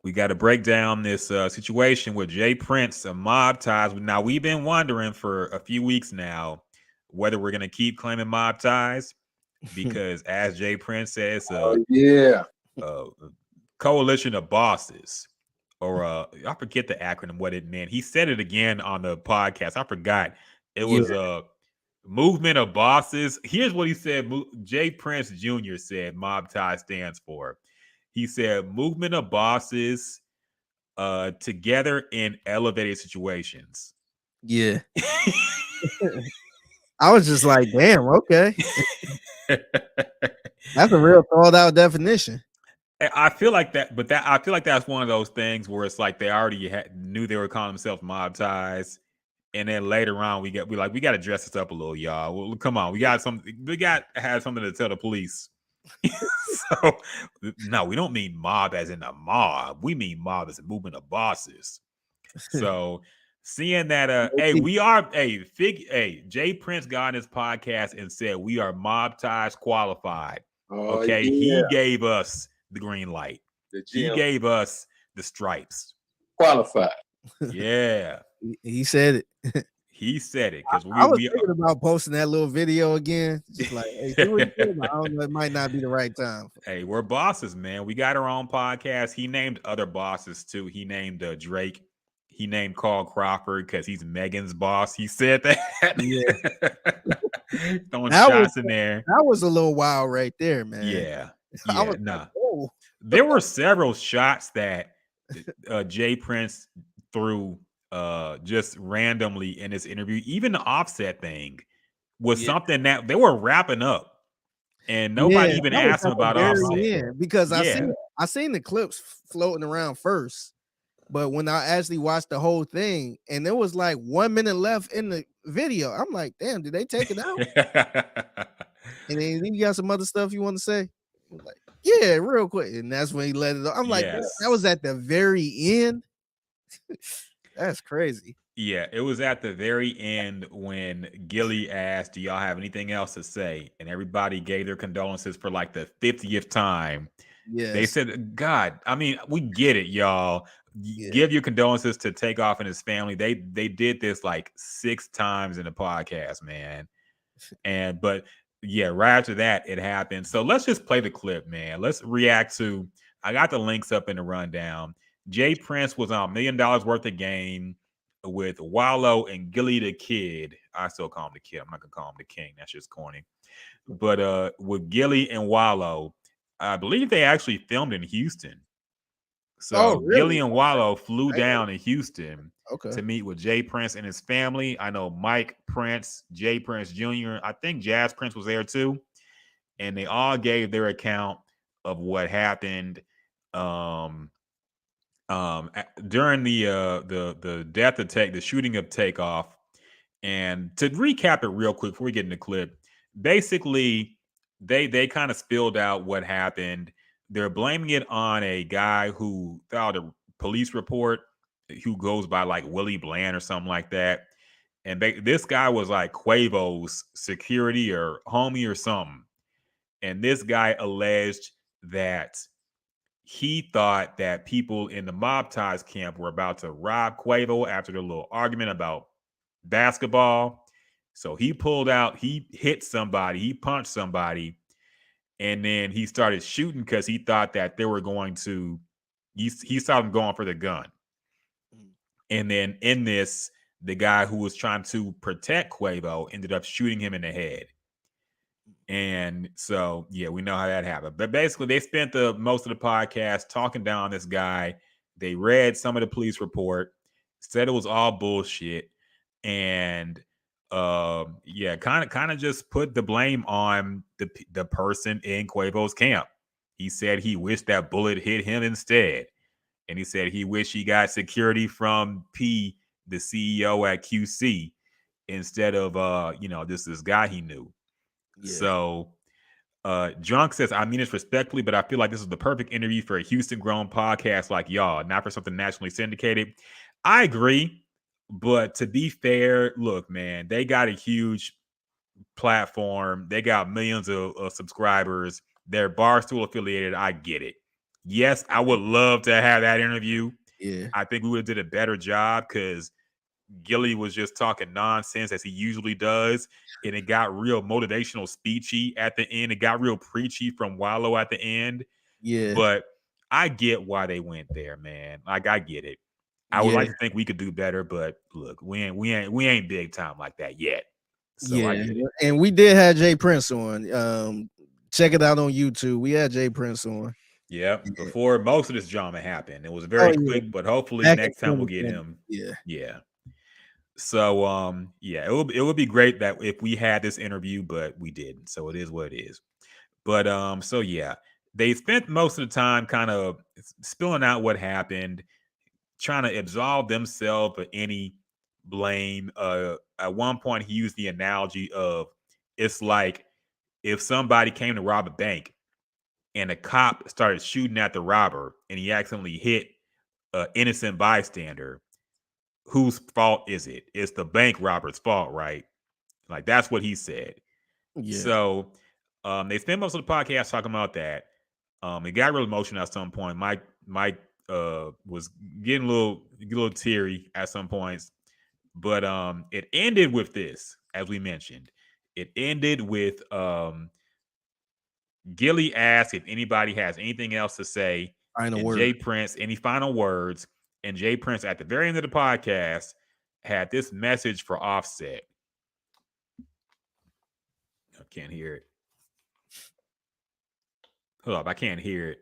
we got to break down this situation with Jay Prince of Mob Ties. Now we've been wondering for a few weeks now whether we're gonna keep claiming mob ties because, as Jay Prince says, Yeah. a coalition of bosses, or I forget the acronym what it meant. He said it again on the podcast. I forgot. It Yeah, was a movement of bosses. Here's what he said. Jay Prince Jr. said mob tie stands for. He said movement of bosses together in elevated situations. yeah. I was just like, damn, okay. That's a real thought out definition. I feel like that, but I feel like that's one of those things where it's like they already knew they were calling themselves mob ties, and then later on we got to dress this up a little, y'all. Well, come on, we got to have something to tell the police. So no, we don't mean mob as in a mob. We mean mob as a movement of bosses. So seeing that, Jay Prince got on his podcast and said we are mob ties qualified. Oh, Okay, yeah. he gave us the green light. The He gym gave us the stripes. qualified. Yeah, He said it. he said it because I was thinking about posting that little video again. Just like, hey, see what he said, but I don't know, it might not be the right time. Hey, we're bosses, man. We got our own podcast. He named other bosses too. He named Drake. He named Carl Crawford because he's Megan's boss. He said that. Yeah. Throwing That was shots in there. that was a little wild right there, man. Yeah. I was Nah. like, oh. There were several shots that Jay Prince threw just randomly in this interview. Even the Offset thing was something that they were wrapping up. And nobody even that was asked him at the about very Offset. end, because Yeah. I seen the clips floating around first, but when I actually watched the whole thing, and there was like 1 minute left in the video, I'm like, damn, did they take it out? And then you got some other stuff you want to say? I'm like, yeah, real quick. And that's when he let it. I'm like, Yes. that was at the very end. That's crazy. Yeah, it was at the very end when Gilly asked, "Do y'all have anything else to say?" And everybody gave their condolences for like the 50th time. They Yes. said, "God, I mean, we get it, y'all. Yeah. give your condolences to Takeoff and his family. They did this like 6 times in the podcast, man. But yeah, right after that it happened. So let's just play the clip, man. Let's react to. I got the links up in the rundown. Jay Prince was on $1 million worth of game with Wallow and Gilly the Kid. I still call him the Kid. I'm not gonna call him the King. That's just corny. But with Gilly and Wallow, I believe they actually filmed in Houston. Oh, So Gilly really? and Wallow flew I down to Houston Okay. to meet with Jay Prince and his family. I know Mike Prince, Jay Prince Jr., I think Jazz Prince was there too. And they all gave their account of what happened um, during the death of the shooting of Takeoff. And to recap it real quick before we get in the clip, basically they kind of spilled out what happened. They're blaming it on a guy who filed a police report who goes by like Willie Bland or something like that. And this guy was like Quavo's security or homie or something. And this guy alleged that he thought that people in the Mob Ties camp were about to rob Quavo after their little argument about basketball. So he pulled out, he hit somebody, he punched somebody, and then he started shooting because he thought that they were going to, he saw them going for the gun. And then in this, the guy who was trying to protect Quavo ended up shooting him in the head. And so, yeah, we know how that happened. But basically, they spent the most of the podcast talking down on this guy. They read some of the police report, said it was all bullshit, and yeah, kind of just put the blame on the person in Quavo's camp. He said he wished that bullet hit him instead, and he said he wished he got security from P, the CEO at QC, instead of this guy he knew. Yeah. So Drunk says, I mean this respectfully, but I feel like this is the perfect interview for a Houston grown podcast like y'all, not for something nationally syndicated. I agree. But to be fair, look, man, they got a huge platform. They got millions of subscribers. They're Barstool affiliated. I get it. Yes, I would love to have that interview. Yeah. I think we would have did a better job because Gilly was just talking nonsense as he usually does, and it got real motivational speechy at the end. It got real preachy from Wallow at the end. Yeah. But I get why they went there, man. Like I get it. I would Yeah. like to think we could do better, but look, we ain't big time like that yet. So I Yeah. get it. And we did have Jay Prince on. Check it out on YouTube. We had Jay Prince on. Yep. Yeah. Before most of this drama happened, it was Oh very yeah. quick, but hopefully Back in next time we'll get 2020. him. Yeah. Yeah. So yeah, it would be great that if we had this interview, but we didn't. So it is what it is. But so yeah, they spent most of the time kind of spilling out what happened, trying to absolve themselves of any blame. At one point he used the analogy of it's like if somebody came to rob a bank and a cop started shooting at the robber and he accidentally hit an innocent bystander, whose fault is it? It's the bank robber's fault, right? Like that's what he said. Yeah. So they spent most of the podcast talking about that. It got real emotional at some point. Mike was getting a little teary at some points, but it ended with this, as we mentioned. It ended with Gilly asked if anybody has anything else to say, Final and word. Jay Prince any final words, and Jay Prince at the very end of the podcast had this message for Offset. I can't hear it. Hold up, I can't hear it.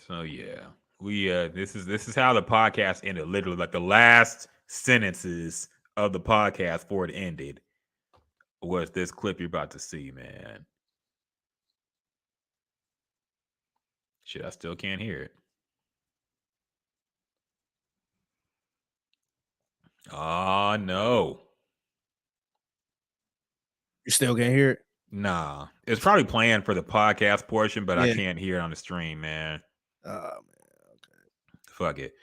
So yeah, we this is how the podcast ended. Literally, like the last sentences of the podcast before it ended was this clip you're about to see, man. Shit, I still can't hear it. Oh no. You still can't hear it? Nah. It's probably playing for the podcast portion, but I Yeah. can't hear it on the stream, man. Oh man. Fuck it.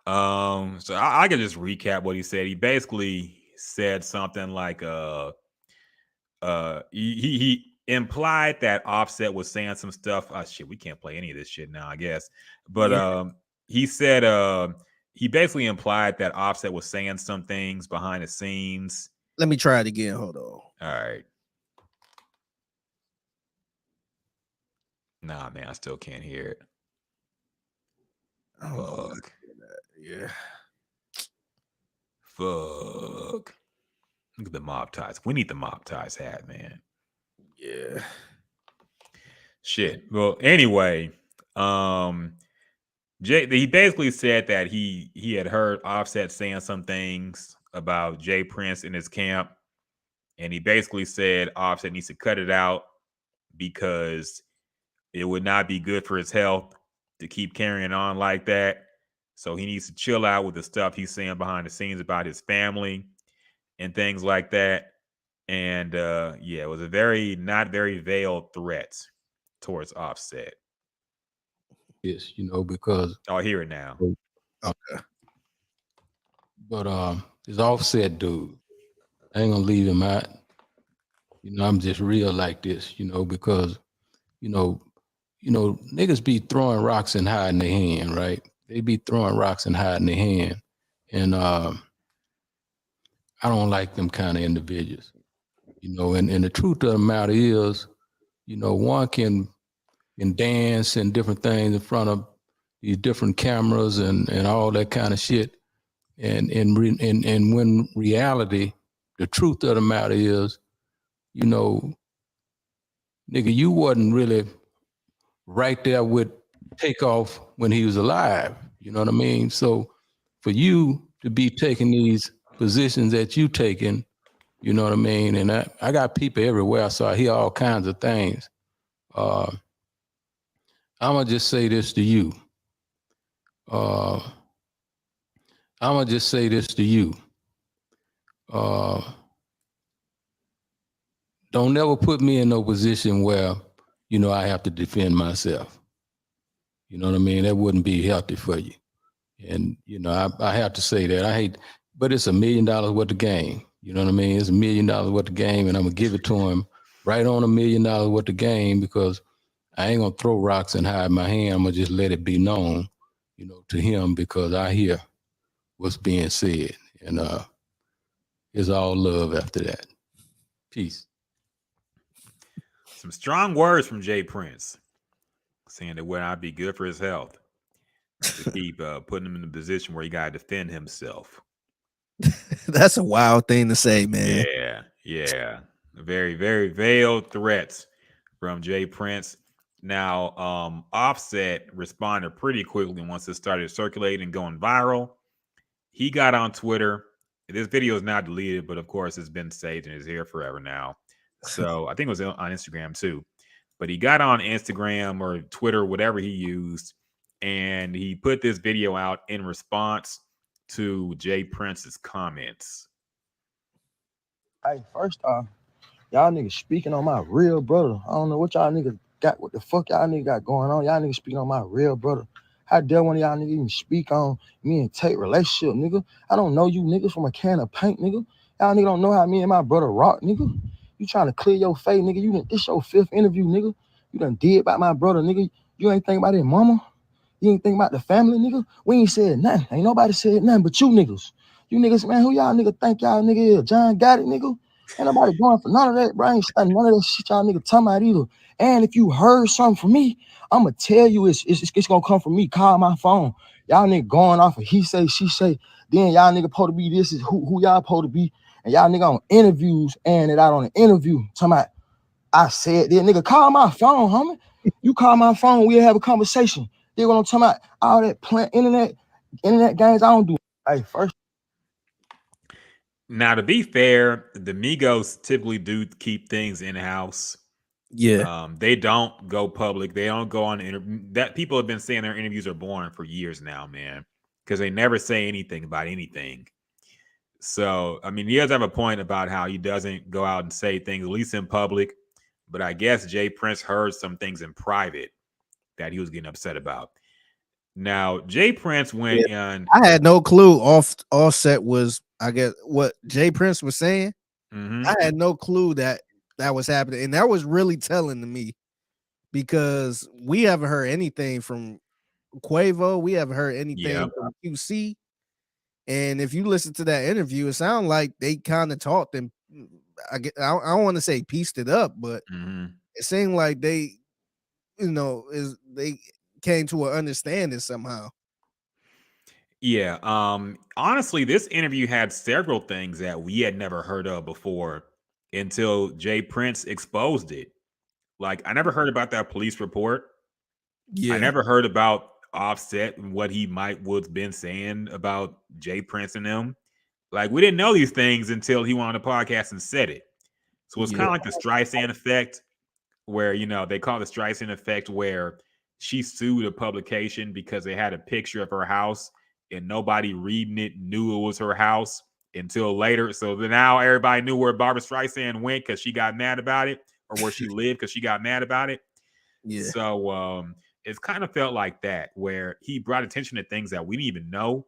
So I can just recap what he said. He basically said something like he implied that Offset was saying some stuff. Oh shit, we can't play any of this shit now, I guess. But Yeah. he said he basically implied that Offset was saying some things behind the scenes. Let me try it again. Hold on. All right. Nah, man, I still can't hear it. I don't know. Fuck. Yeah. Fuck. Look at the mob ties. We need the mob ties hat, man. Yeah. Shit. Well, anyway, he basically said that he had heard Offset saying some things about Jay Prince in his camp, and he basically said Offset needs to cut it out because it would not be good for his health to keep carrying on like that. So he needs to chill out with the stuff he's saying behind the scenes about his family and things like that. And yeah, it was a not very veiled threat towards Offset. Yes, because I'll hear it now. Okay. but this Offset dude, I ain't gonna leave him out. I'm just real like this, because niggas be throwing rocks and hiding their hand, right? They be throwing rocks and hiding their hand, and I don't like them kind of individuals, And the truth of the matter is, one can dance and different things in front of these different cameras and all that kind of shit. And when reality, the truth of the matter is, nigga, you wasn't really right there with Takeoff when he was alive. You know what I mean? So for you to be taking these positions that you taking, you know what I mean? And I got people everywhere, so I hear all kinds of things. I'm gonna just say this to you. I'm gonna just say this to you. Don't never put me in no position where, I have to defend myself. You know what I mean? That wouldn't be healthy for you. And, I have to say that. I hate, but it's $1 million worth of game. You know what I mean? It's $1 million worth of game, and I'm gonna give it to him right on $1 million worth of game because I ain't gonna throw rocks and hide my hand. I'm gonna just let it be known, to him because I hear what's being said. And it's all love after that. Peace. Some strong words from Jay Prince, saying it would not be good for his health to keep putting him in a position where he got to defend himself. That's a wild thing to say, man. Yeah. Very, very veiled threats from Jay Prince. Now, Offset responded pretty quickly once it started circulating and going viral. He got on Twitter. This video is now deleted, but of course it's been saved and is here forever now. So I think it was on Instagram too. But he got on Instagram or Twitter, whatever he used, and he put this video out in response to Jay Prince's comments. Hey, first off, y'all niggas speaking on my real brother. I don't know what y'all niggas got, what the fuck y'all niggas got going on. Y'all niggas speaking on my real brother. How dare one of y'all niggas even speak on me and Tate relationship, nigga? I don't know you niggas from a can of paint, nigga. Y'all niggas don't know how me and my brother rock, nigga. You trying to clear your face, nigga. This your 5th interview, nigga. You done did about my brother, nigga. You ain't think about his mama. You ain't think about the family, nigga. We ain't said nothing. Ain't nobody said nothing but you niggas. You niggas, man, who y'all nigga think y'all nigga is? John got it, nigga. Ain't nobody going for none of that, bro. I ain't studying none of that shit y'all nigga talking about either. And if you heard something from me, I'ma tell you it's gonna come from me. Call my phone. Y'all nigga going off of he say, she say. Then y'all nigga supposed to be this is who y'all supposed to be. And y'all nigga on interviews and it out on an interview. Talking about I said that nigga call my phone, homie. You call my phone, we'll have a conversation. They what I'm talking about. All that plant internet games, I don't do. Hey, first. Now, to be fair, the Migos typically do keep things in house. Yeah. They don't go public. They don't go on that. People have been saying their interviews are boring for years now, man, because they never say anything about anything. So, I mean, he does have a point about how he doesn't go out and say things, at least in public. But I guess Jay Prince heard some things in private that he was getting upset about. Now, Jay Prince Yeah. went on. I had no clue Offset was, I guess, what Jay Prince was saying. Mhm. I had no clue that that was happening, and that was really telling to me because we haven't heard anything from Quavo. We haven't heard Yeah. anything from QC. And if you listen to that interview, it sounded like they kind of talked and I don't want to say pieced it up, but Mhm. it seemed like they, is they came to an understanding somehow. Yeah. Honestly, this interview had several things that we had never heard of before until Jay Prince exposed it. Like, I never heard about that police report. I Yeah, never heard about Offset and what he might would been saying about Jay Prince and them. Like, we didn't know these things until he went on the podcast and said it. So it's yeah, kind of like the Streisand effect, where they call it the Streisand effect, where she sued a publication because they had a picture of her house and nobody reading it knew it was her house until later. So then now everybody knew where Barbara Streisand went because she got mad about it, or where she lived because she got mad about it. yeah, So it's kind of felt like that, where he brought attention to things that we didn't even know,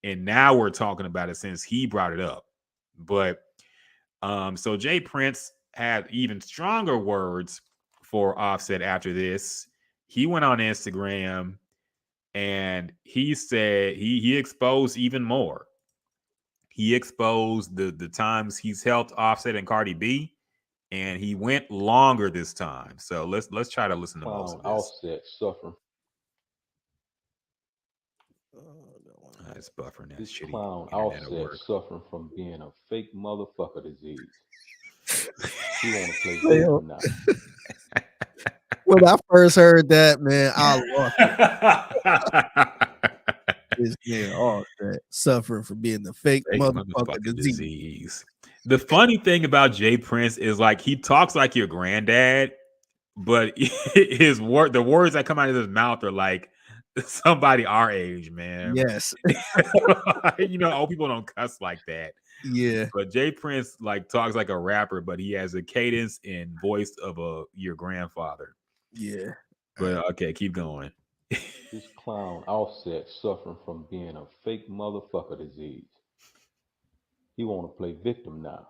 and now we're talking about it since he brought it up. But so Jay Prince had even stronger words for Offset after this. He went on Instagram and he said he exposed even more. He exposed the times he's helped Offset and Cardi B, and he went longer this time. So let's try to listen to most Clown of this. Offset suffering. It's buffering that This shitty clown internet at Offset work. suffering from being a fake motherfucker disease. He want to play Well, victim now. when I first heard that, man, I lost this man Offset suffering from being the fake Fake motherfucker motherfucking disease. disease. The funny thing about Jay Prince is like he talks like your granddad, but the words that come out of his mouth are like somebody our age, man. Yes, Old people don't cuss like that. yeah, But Jay Prince like talks like a rapper, but he has a cadence and voice of your grandfather. yeah. All right. But okay, keep going. This clown Offset suffering from being a fake motherfucker disease. He want to play victim now,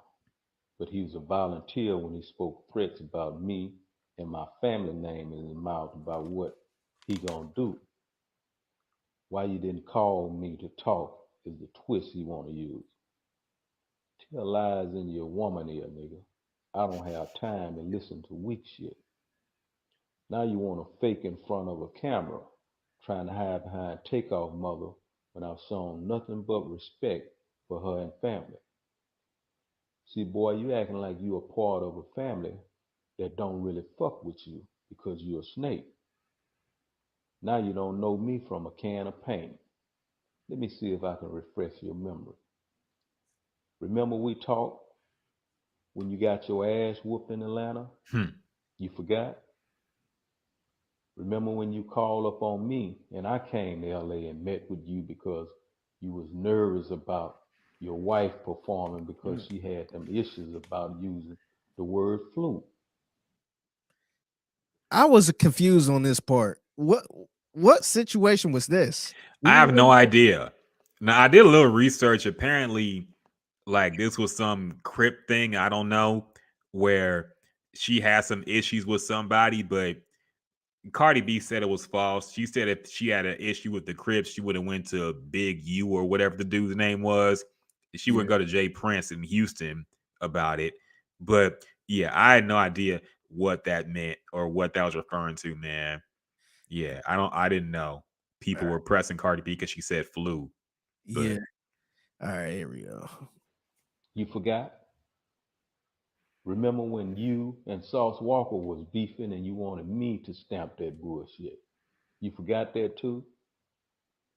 but he was a volunteer when he spoke threats about me and my family name in his mouth about what he gonna do. Why you didn't call me to talk is the twist he want to use. Tell lies in your woman ear, nigga. I don't have time to listen to weak shit. Now you want to fake in front of a camera, trying to hide behind takeoff mother when I've shown nothing but respect for her and family. See, boy, you acting like you a part of a family that don't really fuck with you because you're a snake. Now you don't know me from a can of paint. Let me see if I can refresh your memory. Remember we talked when you got your ass whooped in Atlanta? Hmm. You forgot? Remember when you called up on me and I came to LA and met with you because you was nervous about your wife performing because she had them issues about using the word flu. I was confused on this part. What situation was this? Do I you have no remember? idea. Now I did a little research. Apparently, like this was some crypt thing. I don't know, where she had some issues with somebody, but Cardi B said it was false. She said if she had an issue with the Crips, she would have went to Big U or whatever the dude's name was. She Yeah, wouldn't go to Jay Prince in Houston about it. But yeah, I had no idea what that meant or what that was referring to, man. Yeah, I didn't know. all People right. were pressing Cardi B because she said flu. Yeah. But All right, here we go. You forgot? Remember when you and Sauce Walker was beefing and you wanted me to stamp that bullshit? You forgot that too?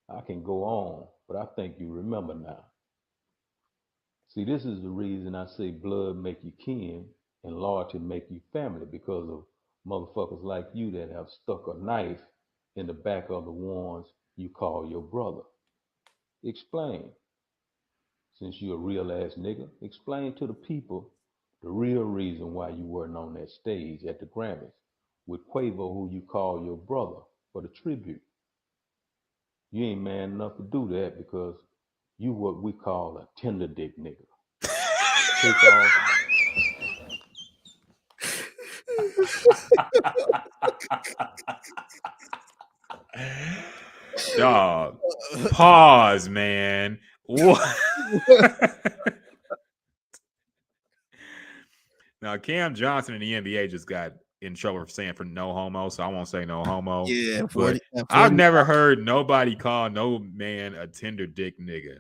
I can go on, but I think you remember now. See, this is the reason I say blood make you kin and loyalty make you family because of motherfuckers like you that have stuck a knife in the back of the ones you call your brother. Explain. Since you a real ass nigga, explain to the people the real reason why you weren't on that stage at the Grammys with Quavo, who you call your brother, for the tribute. You ain't man enough to do that because you what we call a tender dick nigga. Take off. Dog. Pause, man. What? Now, Cam Johnson in the NBA just got in trouble for saying for no homo, so I won't say no homo. Yeah, But 40, I've 40. never heard nobody call no man a tender dick nigga.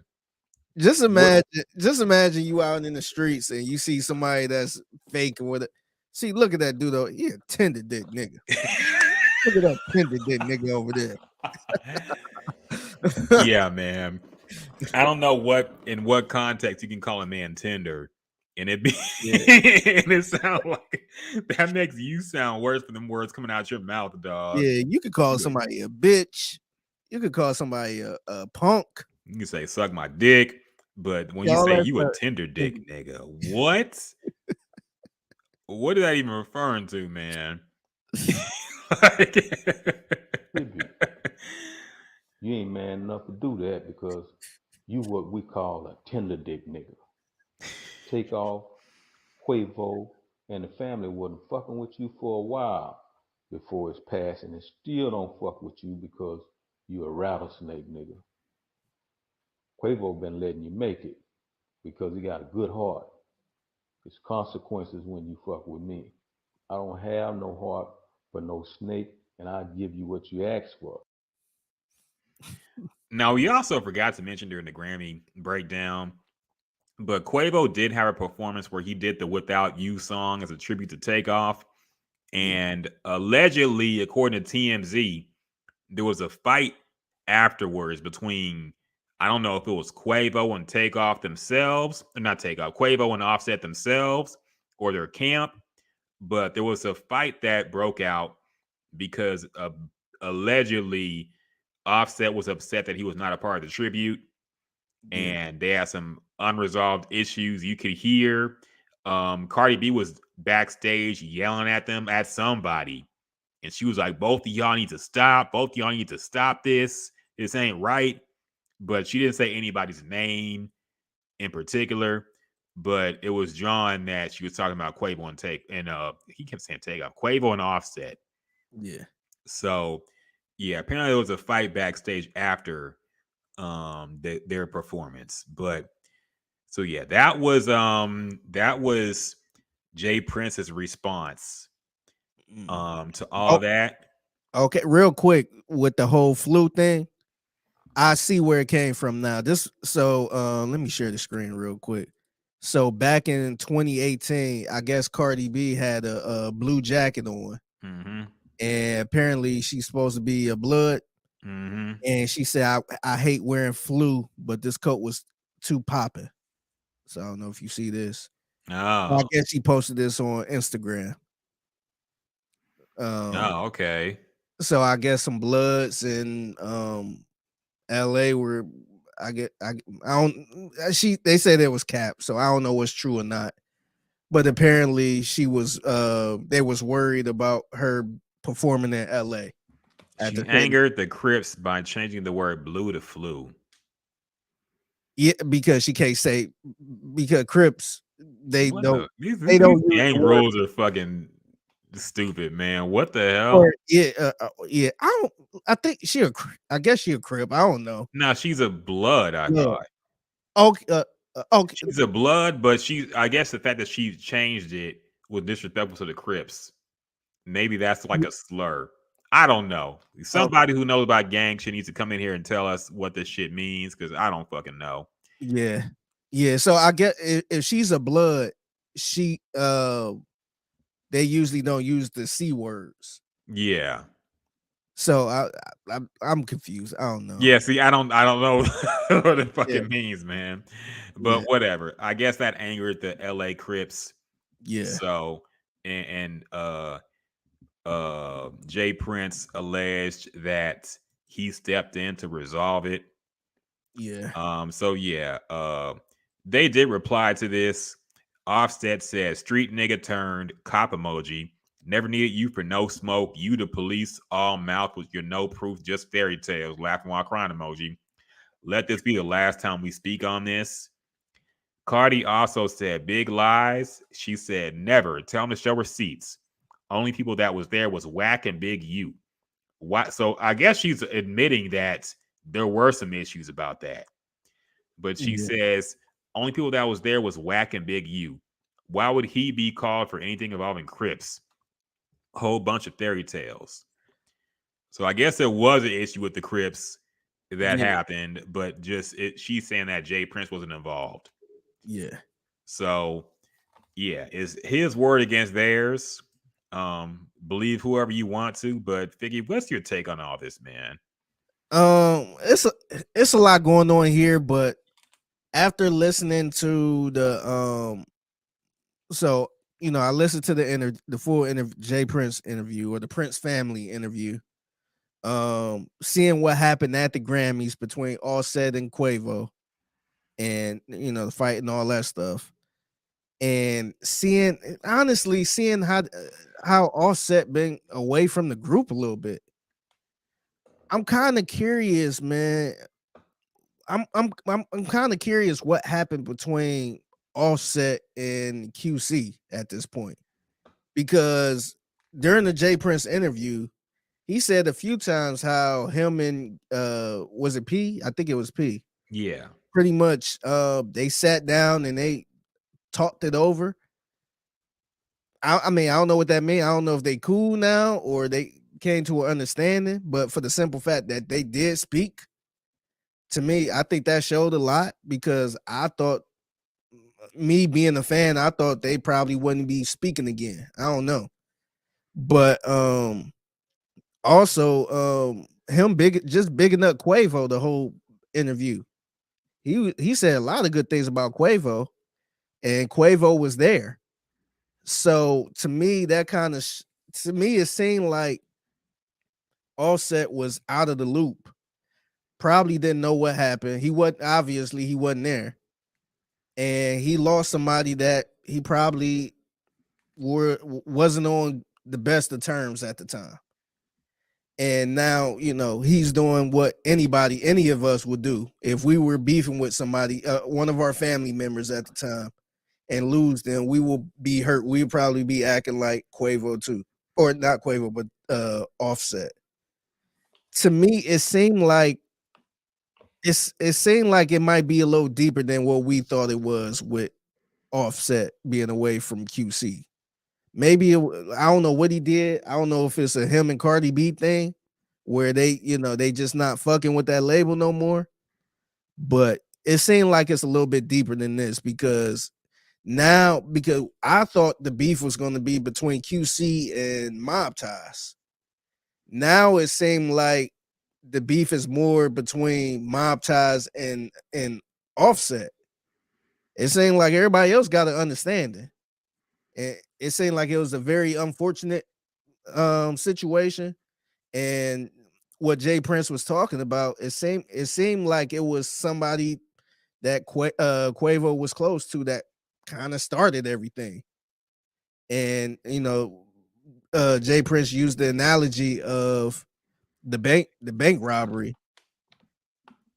Just imagine you out in the streets and you see somebody that's fake with it. See, look at that dude though. He a tender dick nigga. Look at that tender dick nigga over there. Yeah, man. I don't know in what context you can call a man tender, and it be Yeah. and it sound like that makes you sound worse for them words coming out your mouth, dog. Yeah, you could call somebody a bitch. You could call somebody a punk. You can say suck my dick, but when you All say that you a stuff. tender dick nigga, what? What is that even referring to, man? You ain't man enough to do that because you what we call a tender dick nigga. Take off, Quavo, and the family wasn't fucking with you for a while before it's passing and still don't fuck with you because you a rattlesnake nigga. Quavo been letting you make it because he got a good heart. It's consequences when you fuck with me. I don't have no heart for no snake, and I give you what you ask for. Now, we also forgot to mention during the Grammy breakdown, but Quavo did have a performance where he did the Without You song as a tribute to Takeoff. And allegedly, according to TMZ, there was a fight afterwards between, I don't know if it was Quavo and Takeoff themselves, or not Takeoff, Quavo and Offset themselves, or their camp. But there was a fight that broke out because allegedly Offset was upset that he was not a part of the tribute, and they had some unresolved issues. You could hear Cardi B was backstage yelling at them, at somebody, and she was like, both of y'all need to stop. Both of y'all need to stop this. This ain't right. But she didn't say anybody's name in particular. But it was John that she was talking about Quavo and he kept saying Takeoff, Quavo and Offset. Yeah. So yeah, apparently there was a fight backstage after their performance. But so yeah, that was Jay Prince's response to all that. Okay, real quick with the whole flu thing, I see where it came from now. Let me share the screen real quick. So back in 2018, I guess Cardi B had a blue jacket on, and apparently she's supposed to be a blood. And she said, I hate wearing flu, but this coat was too popping. So I don't know if you see this. I guess he posted this on Instagram. Okay. So I guess some bloods in LA were they said it was cap, so I don't know what's true or not. But apparently she was they was worried about her performing in LA. She angered the Crips by changing the word blue to flu. Yeah, because she can't say, because Crips these don't gang rules are fucking stupid, man. What the hell? Or, yeah. I think I guess she a Crip. I don't know. No, she's a blood. I thought. Okay. Okay. She's a blood, but I guess the fact that she changed it was disrespectful to the Crips. Maybe that's like a slur. I don't know. Somebody who knows about gang shit needs to come in here and tell us what this shit means, because I don't fucking know. Yeah. So I guess if she's a blood, she they usually don't use the C words. Yeah. So I'm confused. I don't know. Yeah, see, I don't know what it fucking means, man. But whatever. I guess that angered the LA Crips. Yeah. So and Jay Prince alleged that he stepped in to resolve it. Yeah. So yeah, they did reply to this. Offset said street nigga turned cop emoji. Never needed you for no smoke. You the police, all mouth with your no proof, just fairy tales. Laughing while crying emoji. Let this be the last time we speak on this. Cardi also said big lies. She said never. Tell them to show receipts. Only people that was there was Whack and Big U. Why? So I guess she's admitting that there were some issues about that. But she says only people that was there was Whack and Big U. Why would he be called for anything involving Crips? A whole bunch of fairy tales. So I guess there was an issue with the Crips that happened, but she's saying that Jay Prince wasn't involved. Yeah. So yeah, is his word against theirs. Believe whoever you want to, but Figgy, what's your take on all this, man? It's a lot going on here, but after listening to the so I listened to the full Jay Prince interview, or the Prince family interview. Seeing what happened at the Grammys between Offset and Quavo, and the fight and all that stuff, and honestly seeing how Offset been away from the group a little bit. I'm kind of curious, man. I'm kind of curious what happened between Offset and QC at this point, because during the Jay Prince interview, he said a few times how him and was it P? I think it was P. Yeah. Pretty much they sat down and they talked it over. I mean, I don't know what that means. I don't know if they cool now or they came to an understanding, but for the simple fact that they did speak, to me, I think that showed a lot, because I thought, me being a fan, I thought they probably wouldn't be speaking again. I don't know. But also him bigging up Quavo the whole interview. He said a lot of good things about Quavo, and Quavo was there. So to me, that kind of to me it seemed like Offset was out of the loop. Probably didn't know what happened. He wasn't there, and he lost somebody that he probably wasn't on the best of terms at the time. And now, he's doing what any of us would do if we were beefing with somebody, one of our family members at the time, and lose them. We will be hurt. We'll probably be acting like Quavo too, or not Quavo, but Offset. To me, it seemed like it might be a little deeper than what we thought it was, with Offset being away from QC. Maybe I don't know what he did. I don't know if it's a him and Cardi B thing, where they just not fucking with that label no more. But it seemed like it's a little bit deeper than this, because I thought the beef was going to be between QC and Mob Ties. Now it seemed like the beef is more between Mob Ties and Offset. It seemed like everybody else got an understanding. It seemed like it was a very unfortunate situation. And what Jay Prince was talking about, it seemed like it was somebody that Quavo was close to that kind of started everything. And Jay Prince used the analogy of the bank robbery.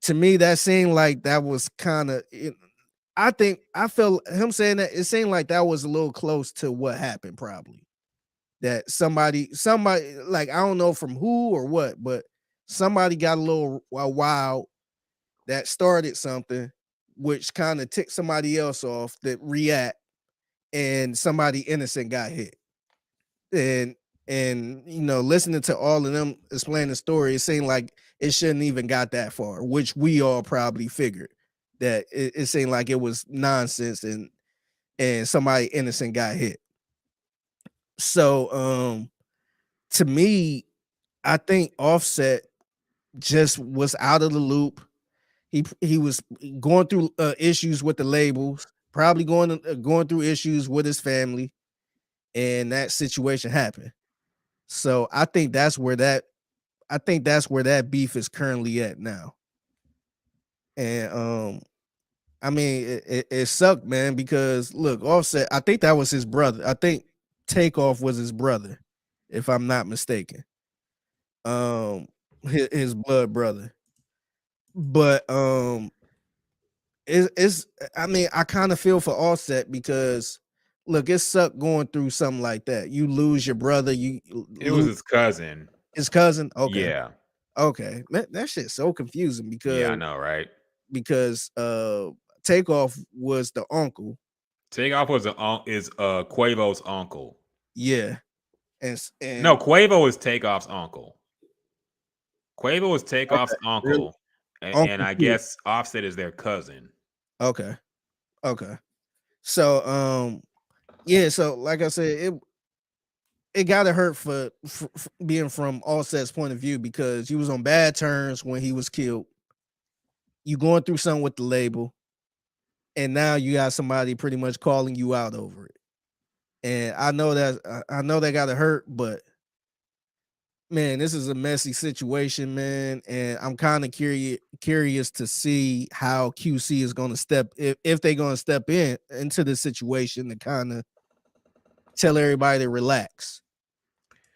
To me, that seemed like that was kind of, I felt him saying that, it seemed like that was a little close to what happened, probably. That somebody, like, I don't know from who or what, but somebody got a little wild that started something, which kind of ticked somebody else off that react, and somebody innocent got hit. And listening to all of them explain the story, it seemed like it shouldn't even got that far, which we all probably figured that it seemed like it was nonsense, and somebody innocent got hit. So to me, I think Offset just was out of the loop. He was going through issues with the labels, probably going through issues with his family, and that situation happened. So I think that's where that beef is currently at now. And I mean, it sucked, man, because look, Offset, I think that was his brother. I think Takeoff was his brother, if I'm not mistaken. His blood brother. But it's I mean, I kind of feel for Offset because look, it sucked going through something like that. You lose your brother, you It was lose his cousin. his cousin. Okay. Yeah. Okay. Man, that shit's so confusing Yeah, I because know, right? Takeoff was the uncle. Takeoff was is Quavo's uncle. Yeah. No, And Quavo is Takeoff's uncle. Quavo is Takeoff's okay, really? uncle, and Uncle I Q. guess Offset is their cousin. Okay. Okay. So yeah, so like I said, it gotta hurt for being from Offset's point of view because you was on bad terms when he was killed. You going through something with the label, and now you got somebody pretty much calling you out over it. And I know that gotta hurt, but man, this is a messy situation, man. And I'm kind of curious to see how QC is going to step if they're going to step into this situation to kind of tell everybody to relax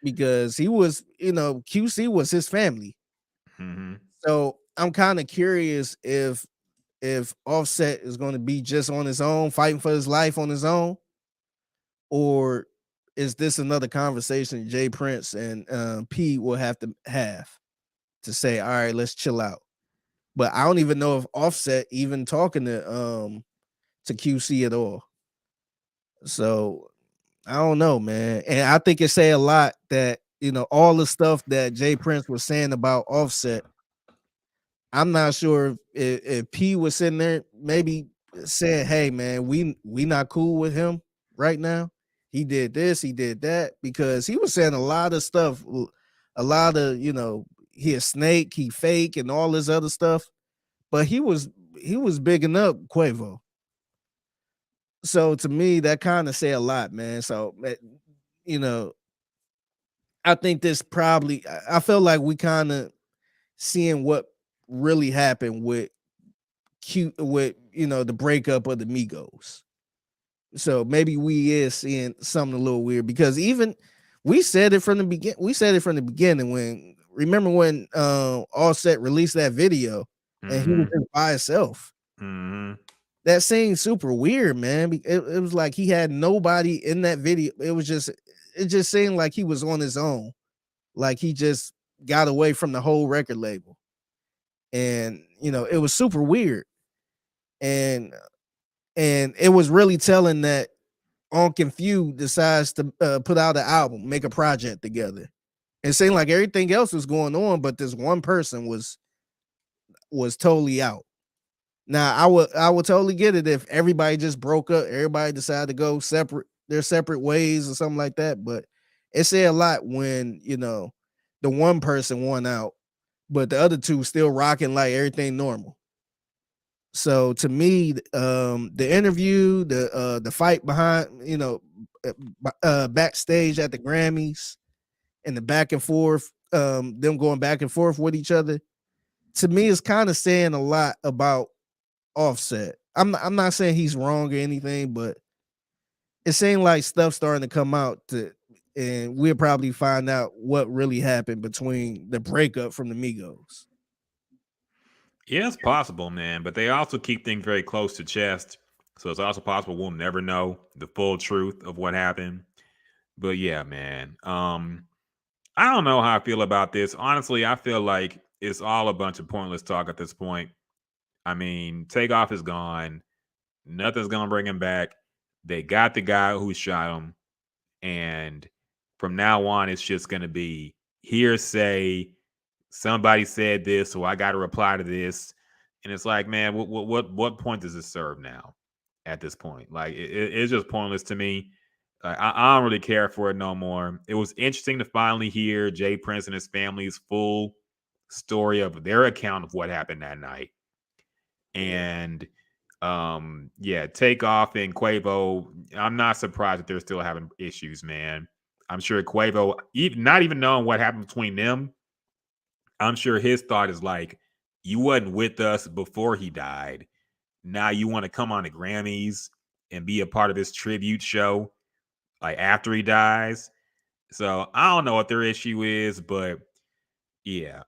because he was, QC was his family. Mm-hmm. So I'm kind of curious if Offset is going to be just on his own, fighting for his life on his own, or is this another conversation Jay Prince and P will have to say, all right, let's chill out. But I don't even know if Offset even talking to QC at all. So I don't know, man. And I think it say a lot that all the stuff that Jay Prince was saying about Offset. I'm not sure if P was sitting there maybe saying, "Hey, man, we not cool with him right now. He did this, he did that," because he was saying a lot of stuff, a lot of he a snake, he fake, and all this other stuff. But he was bigging up Quavo. So to me, that kind of say a lot, man. So you know, I think this probably I feel like we kind of seeing what really happened with the breakup of the Migos. So maybe we is seeing something a little weird because even we said it from the beginning. We said it from the beginning when remember when Offset released that video and he was Mm-hmm. just by himself. Mm-hmm. That seemed super weird, man. It was like he had nobody in that video. It just seemed like he was on his own, like he just got away from the whole record label, and it was super weird, and it was really telling that On Few decides to put out an album, make a project together. It seemed like everything else was going on, but this one person was totally out. Now I would totally get it if everybody just broke up, everybody decided to go their separate ways or something like that. But it said a lot when the one person won out, but the other two still rocking like everything normal. So to me, the interview, the fight behind, backstage at the Grammys, and the back and forth, them going back and forth with each other, to me is kind of saying a lot about Offset. I'm not saying he's wrong or anything, but it seemed like stuff starting to come out and we'll probably find out what really happened between the breakup from the Migos. Yeah, it's possible, man. But they also keep things very close to chest. So it's also possible we'll never know the full truth of what happened. But yeah, man. I don't know how I feel about this. Honestly, I feel like it's all a bunch of pointless talk at this point. I mean, Takeoff is gone. Nothing's gonna bring him back. They got the guy who shot him. And from now on, it's just gonna be hearsay. Somebody said this, so I got to reply to this, and it's like, man, what point does it serve now? At this point, like it's just pointless to me. I don't really care for it no more. It was interesting to finally hear Jay Prince and his family's full story of their account of what happened that night, and yeah, Takeoff and Quavo. I'm not surprised that they're still having issues, man. I'm sure Quavo, not even knowing what happened between them, I'm sure his thought is like, you wasn't with us before he died. Now you want to come on the Grammys and be a part of this tribute show. like after he dies. So I don't know what their issue is, but yeah,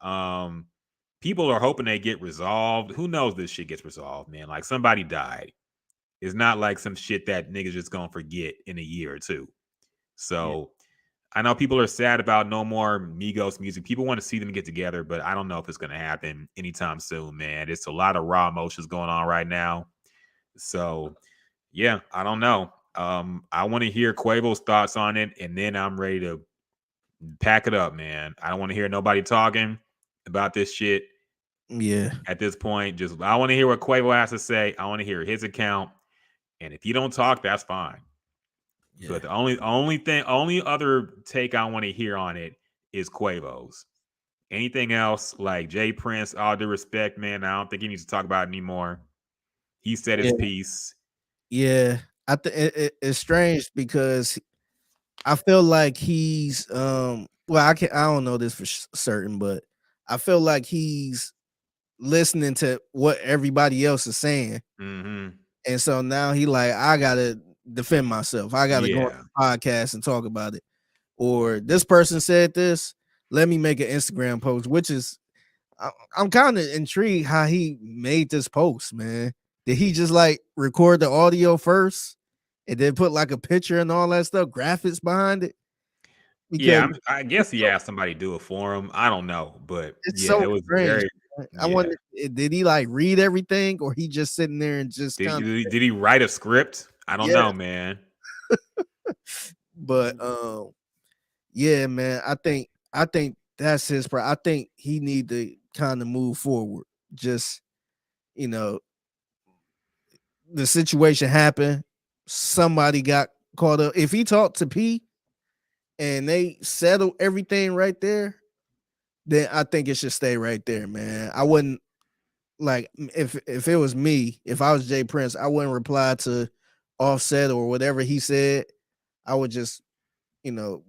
people are hoping they get resolved. Who knows this shit gets resolved, man? Like somebody died. It's not like some shit that niggas just gonna forget in a year or two. Yeah, So I know people are sad about no more Migos music. People want to see them get together, but I don't know if it's gonna happen anytime soon, man. It's a lot of raw emotions going on right now. So yeah, I don't know. I want to hear Quavo's thoughts on it, and then I'm ready to pack it up, man. I don't want to hear nobody talking about this shit yeah, at this point. Just I want to hear what Quavo has to say. I want to hear his account, and if you don't talk, that's fine. yeah. But the only other take I want to hear on it is Quavo's. Anything else, like Jay Prince, all due respect, man, I don't think he needs to talk about it anymore. He said his Yeah, piece. yeah. It's strange because I feel like he's well, I don't know this for certain, but I feel like he's listening to what everybody else is saying. Mm-hmm. And so now he like, I gotta defend myself. I gotta go on Yeah. the podcast and talk about it. Or this person said this. Let me make an Instagram post, which is I'm kind of intrigued how he made this post, man. Did he just like record the audio first and then put like a picture and all that stuff, graphics behind it? Because Yeah, I guess it's he so, asked somebody to do it for him. I don't know, but it's yeah, so it was strange. very I yeah. wonder, did he like read everything or he just sitting there and just Did kind of, he, did he write a script? I don't yeah, know, man. but yeah, man, I think that's his I think he need to kind of move forward. Just, you know, the situation happened. Somebody got caught up. If he talked to P and they settled everything right there, then I think it should stay right there, man. I wouldn't like if it was me, if I was Jay Prince, I wouldn't reply to Offset or whatever he said. I would just, you know,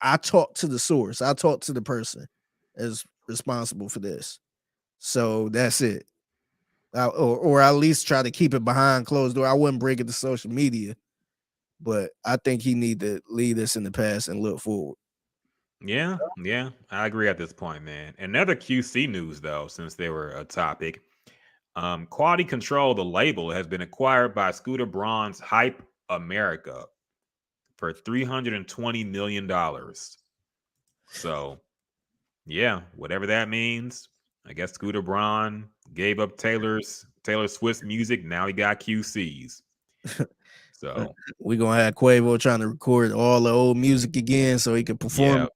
I talked to the source. I talked to the person as responsible for this. So that's it. Or at least try to keep it behind closed door. I wouldn't bring it to social media, but I think he need to leave this in the past and look forward. Yeah, yeah, I agree at this point, man. Another QC news though, since they were a topic. Quality Control, the label, has been acquired by Scooter Braun's Hype America for $320 million. So yeah, whatever that means. I guess Scooter Braun gave up Taylor Swift's music. Now he got QCs. So We're gonna have Quavo trying to record all the old music again so he can perform.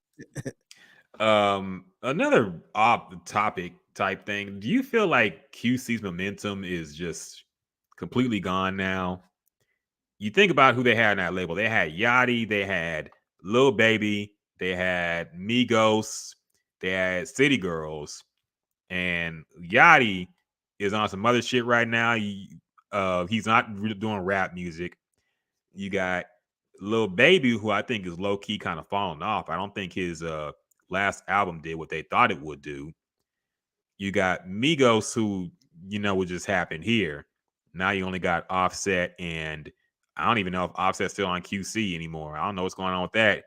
yeah. Another off topic type thing. Do you feel like QC's momentum is just completely gone now? You think about who they had in that label. They had Yachty, they had Lil Baby, they had Migos, they had City Girls, and Yachty is on some other shit right now. He's not really doing rap music. You got Lil Baby, who I think is low key kind of falling off. I don't think his last album did what they thought it would do. You got Migos, who what just happened here. Now you only got Offset, and I don't even know if Offset's still on QC anymore. I don't know what's going on with that.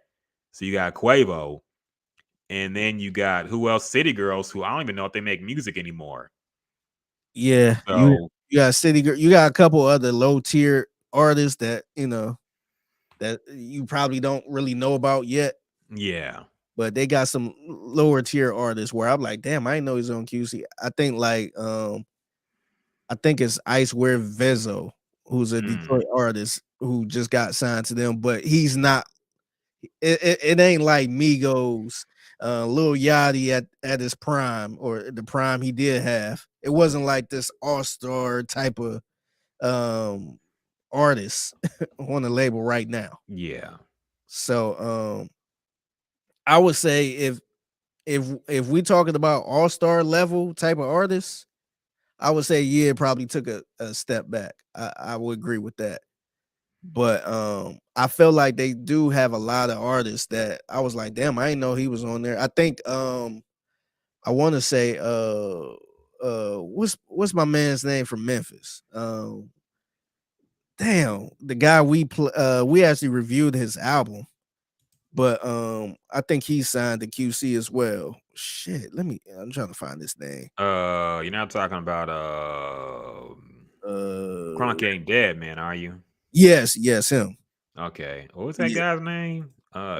So you got Quavo, and then you got who else? City Girls, who I don't even know if they make music anymore. Yeah, So you got City Girl, you got a couple other low tier artists that that you probably don't really know about yet, yeah, but they got some lower tier artists where I'm like, damn, I didn't know he's on QC. I think it's Icewear Vezo, who's a mm, Detroit artist who just got signed to them, but he's not. It ain't like Migos, Lil Yachty at his prime or the prime he did have. It wasn't like this all star type of um artist on the label right now. yeah, So I would say if we talking about all star level type of artists, I would say yeah, it probably took a step back. I would agree with that. But I feel like they do have a lot of artists that I was like, damn, I didn't know he was on there. I think I want to say what's my man's name from Memphis? damn, the guy we actually reviewed his album, but I think he signed to QC as well. Shit, I'm trying to find this name. You're not talking about Crunk ain't dead, man, are you? Yes, him. Okay. What was that Yeah. guy's name?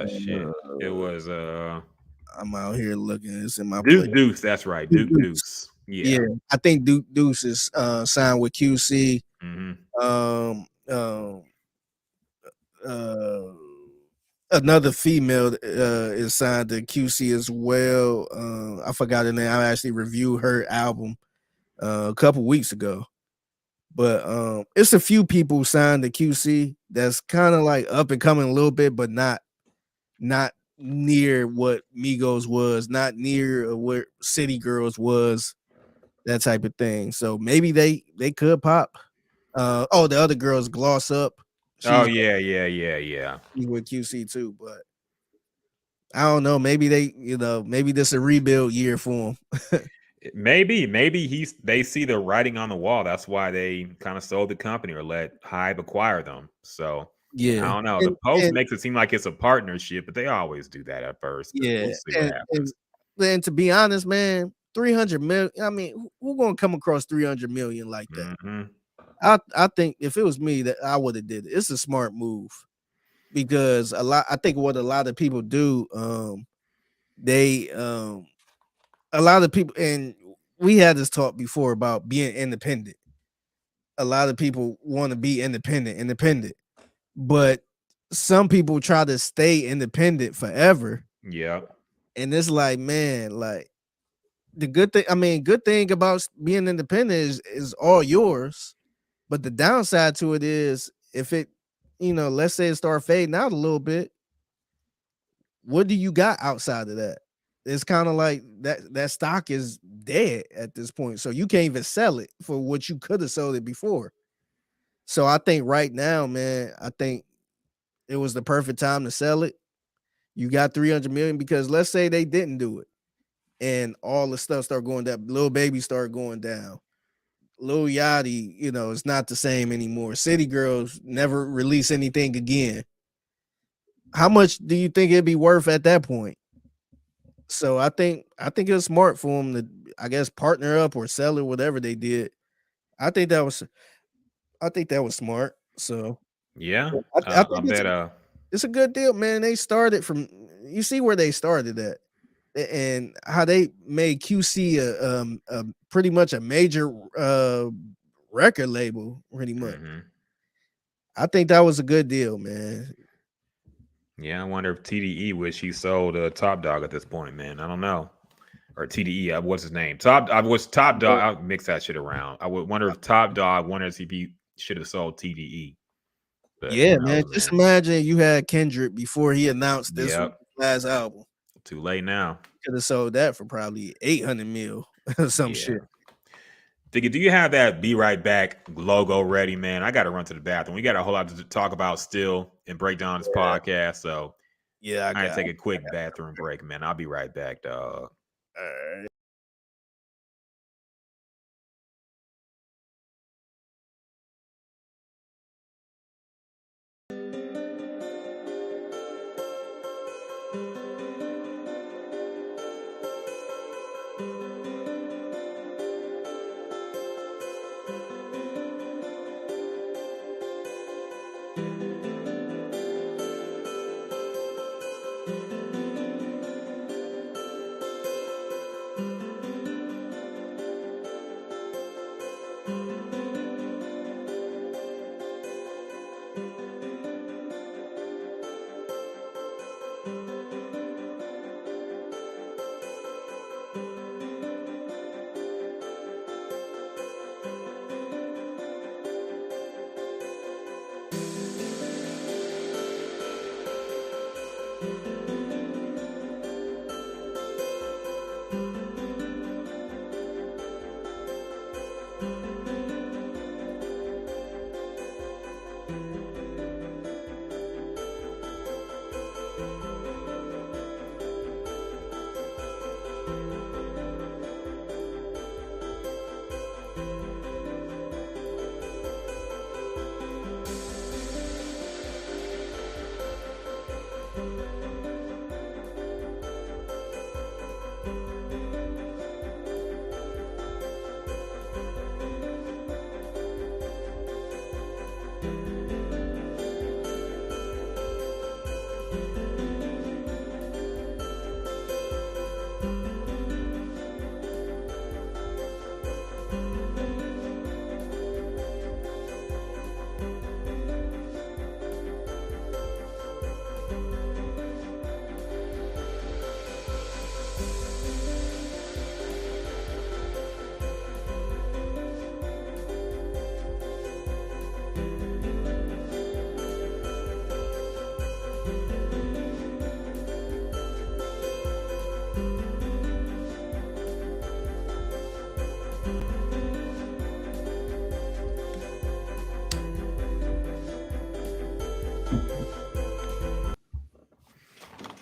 Shit. It was I'm out here looking. It's in my Duke play. Deuce. That's right, Duke Deuce. Yeah, Yeah. I think Duke Deuce is signed with QC. Mm-hmm. Another female is signed to QC as well. I forgot her name. I actually reviewed her album a couple weeks ago. But it's a few people signed to QC that's kind of like up and coming a little bit, but not near what Migos was, not near what City Girls was, that type of thing. So maybe they could pop. The other girl's Gloss Up. Oh She's yeah. with QC too, but I don't know. Maybe maybe this a rebuild year for him. Maybe they see the writing on the wall. That's why they kind of sold the company or let Hive acquire them. So Yeah, I don't know. The post makes it seem like it's a partnership, but they always do that at first. Yeah, We'll see what happens. And to be honest, man, 300 million. I mean, who gonna come across 300 million like that? Mm-hmm. I think if it was me, that I would have did it. It's a smart move because I think what a lot of people do, a lot of people, and we had this talk before about being independent. A lot of people want to be independent, but some people try to stay independent forever. Yeah. And it's like, man, like the good thing about being independent is all yours. But the downside to it is if it, let's say it start fading out a little bit, what do you got outside of that? It's kind of like that stock is dead at this point. So you can't even sell it for what you could have sold it before. So I think right now, man, I think it was the perfect time to sell it. You got 300 million because let's say they didn't do it and all the stuff start going down. Lil Baby started going down. Lil Yachty, it's not the same anymore. City Girls never release anything again. How much do you think it'd be worth at that point? So I think it's smart for them to, I guess, partner up or sell it, whatever they did. I think that was smart. So Yeah. I I think bet it's a good deal, man. They started from, you see where they started at and how they made QC a pretty much a major record label, pretty much. Mm-hmm. I think that was a good deal, man. Yeah, I wonder if TDE wish he sold Top Dog at this point, man. I don't know. Or TDE, what's his name? Top Dog. I'll mix that shit around. I would wonder if Top Dog wonders if he should have sold TDE. But Yeah, man. Just imagine you had Kendrick before he announced this last album. Too late now. Could have sold that for probably 800 mil or some shit. Figgy, do you have that Be Right Back logo ready, man? I got to run to the bathroom. We got a whole lot to talk about still and break down this podcast. So yeah, I gotta take a quick bathroom break, man. I'll be right back, dog. All right.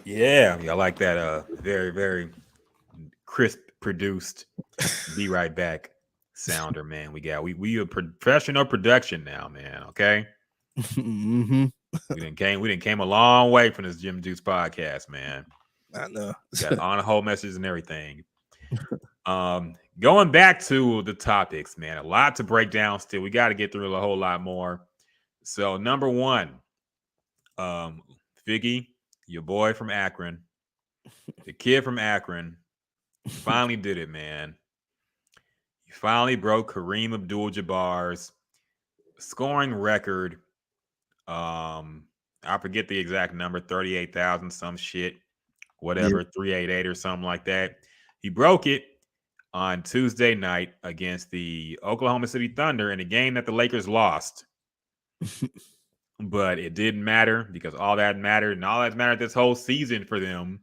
Yeah, I like that. Very, very crisp produced. Be right back, sounder man. We a professional production now, man. Okay, Mm-hmm. we didn't came a long way from this Jim Juice podcast, man. I know. Got on the whole message and everything. Going back to the topics, man, a lot to break down still. We got to get through a whole lot more. So, number one, Figgy, your boy from Akron, the kid from Akron, finally did it, man. He finally broke Kareem Abdul-Jabbar's scoring record. I forget the exact number, 38,000 some shit, Yeah. whatever, 388 or something like that. He broke it on Tuesday night against the Oklahoma City Thunder in a game that the Lakers lost. But it didn't matter because all that mattered and all that's mattered this whole season for them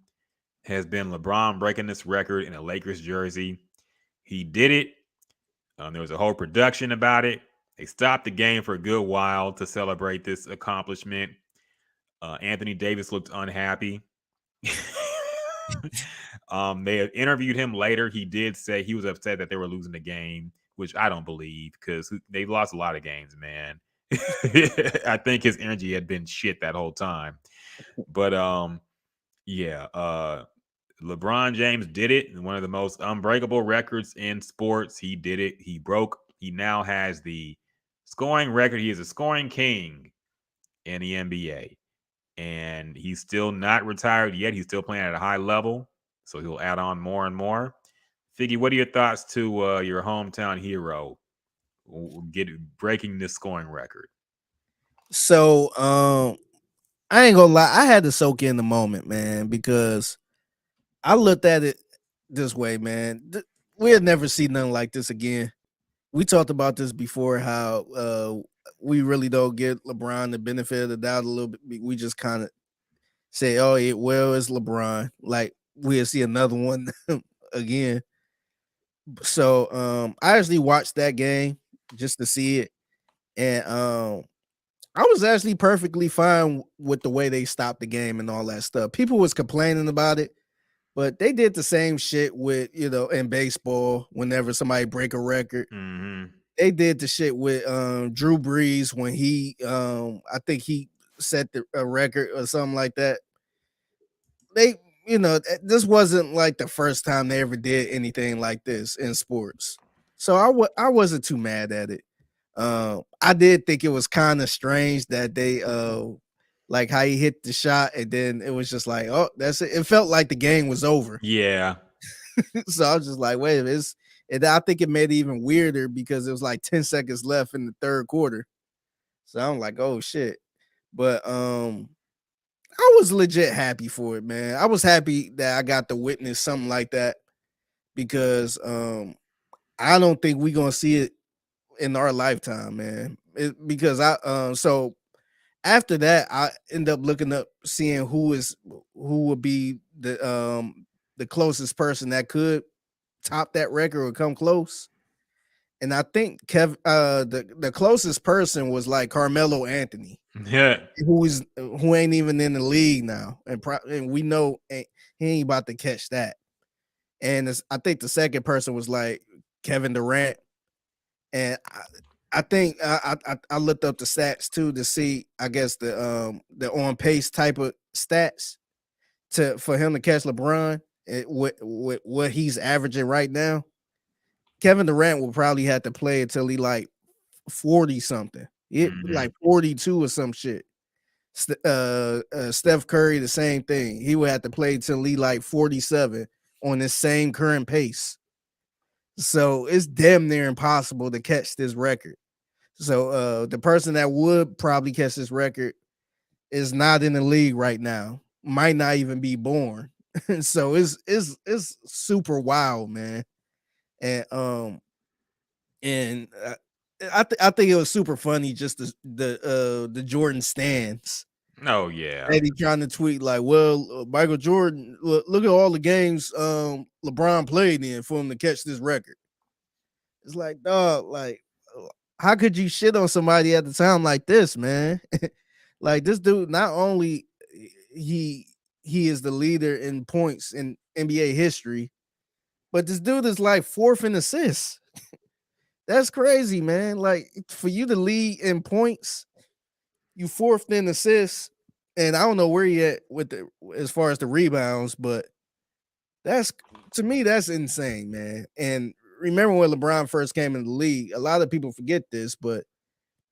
has been LeBron breaking this record in a Lakers jersey. He did it. There was a whole production about it. They stopped the game for a good while to celebrate this accomplishment. Anthony Davis looked unhappy. They had interviewed him later. He did say he was upset that they were losing the game, which I don't believe because they lost a lot of games, man. I think his energy had been shit that whole time. But yeah, LeBron James did it. One of the most unbreakable records in sports. He did it. He now has the scoring record. He is a scoring king in the NBA. And he's still not retired yet. He's still playing at a high level. So he'll add on more and more. Figgy, what are your thoughts to your hometown hero breaking this scoring record? So I ain't gonna lie, I had to soak in the moment, man, because I looked at it this way, man. We'll never see nothing like this again. We talked about this before, how we really don't get LeBron the benefit of the doubt a little bit. We just kind of say, oh, it's LeBron. Like we'll see another one again. So I actually watched that game just to see it. And I was actually perfectly fine with the way they stopped the game and all that stuff. People was complaining about it, but they did the same shit with, in baseball, whenever somebody break a record. Mm-hmm. They did the shit with Drew Brees when he I think he set a record or something like that. They, this wasn't like the first time they ever did anything like this in sports. So I wasn't too mad at it. I did think it was kind of strange that they like how he hit the shot and then it was just like, oh, that's it. It felt like the game was over. Yeah. So I was just like, wait a minute. And I think it made it even weirder because it was like 10 seconds left in the third quarter. So I'm like, oh shit. But I was legit happy for it, man. I was happy that I got to witness something like that because I don't think we're gonna see it in our lifetime, man. Because so after that, I end up looking up seeing who would be the closest person that could top that record or come close. And I think the closest person was like Carmelo Anthony. Yeah. Who ain't even in the league now, and we know he ain't about to catch that. And I think the second person was like Kevin Durant, and I think I looked up the stats too to see, I guess the on pace type of stats for him to catch LeBron with what he's averaging right now. Kevin Durant will probably have to play until he like 40 something, like 42 or some shit. Steph Curry, the same thing. He would have to play till he like 47 on this same current pace. So it's damn near impossible to catch this record. So the person that would probably catch this record is not in the league right now. Might not even be born. So it's super wild, man. And I think it was super funny just the Jordan stands. Oh yeah. And he trying to tweet like, well, Michael Jordan, look at all the games LeBron played in for him to catch this record. It's like, dog, like, how could you shit on somebody at the time like this, man? Like this dude, not only he he is the leader in points in NBA history, but this dude is like 4th in assists. That's crazy, man. Like for you to lead in points, you 4th in assists, and I don't know where he at with the as far as the rebounds, but that's to me that's insane, man. And remember when LeBron first came in the league, a lot of people forget this, but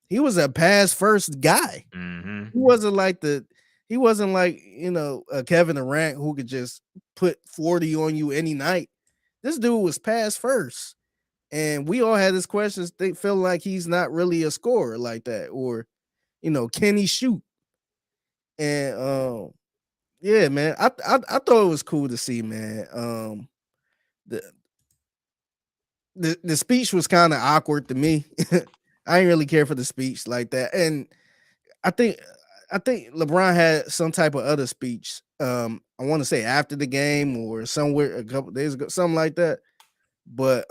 he was a pass first guy. Mm-hmm. He wasn't like, Kevin Durant who could just put 40 on you any night. This dude was pass first. And we all had this questions. They feel like he's not really a scorer like that, or can he shoot? And yeah, man, I thought it was cool to see, man. The the speech was kind of awkward to me. I didn't really care for the speech like that, and I think I think LeBron had some type of other speech. I want to say after the game or somewhere a couple days ago, something like that. But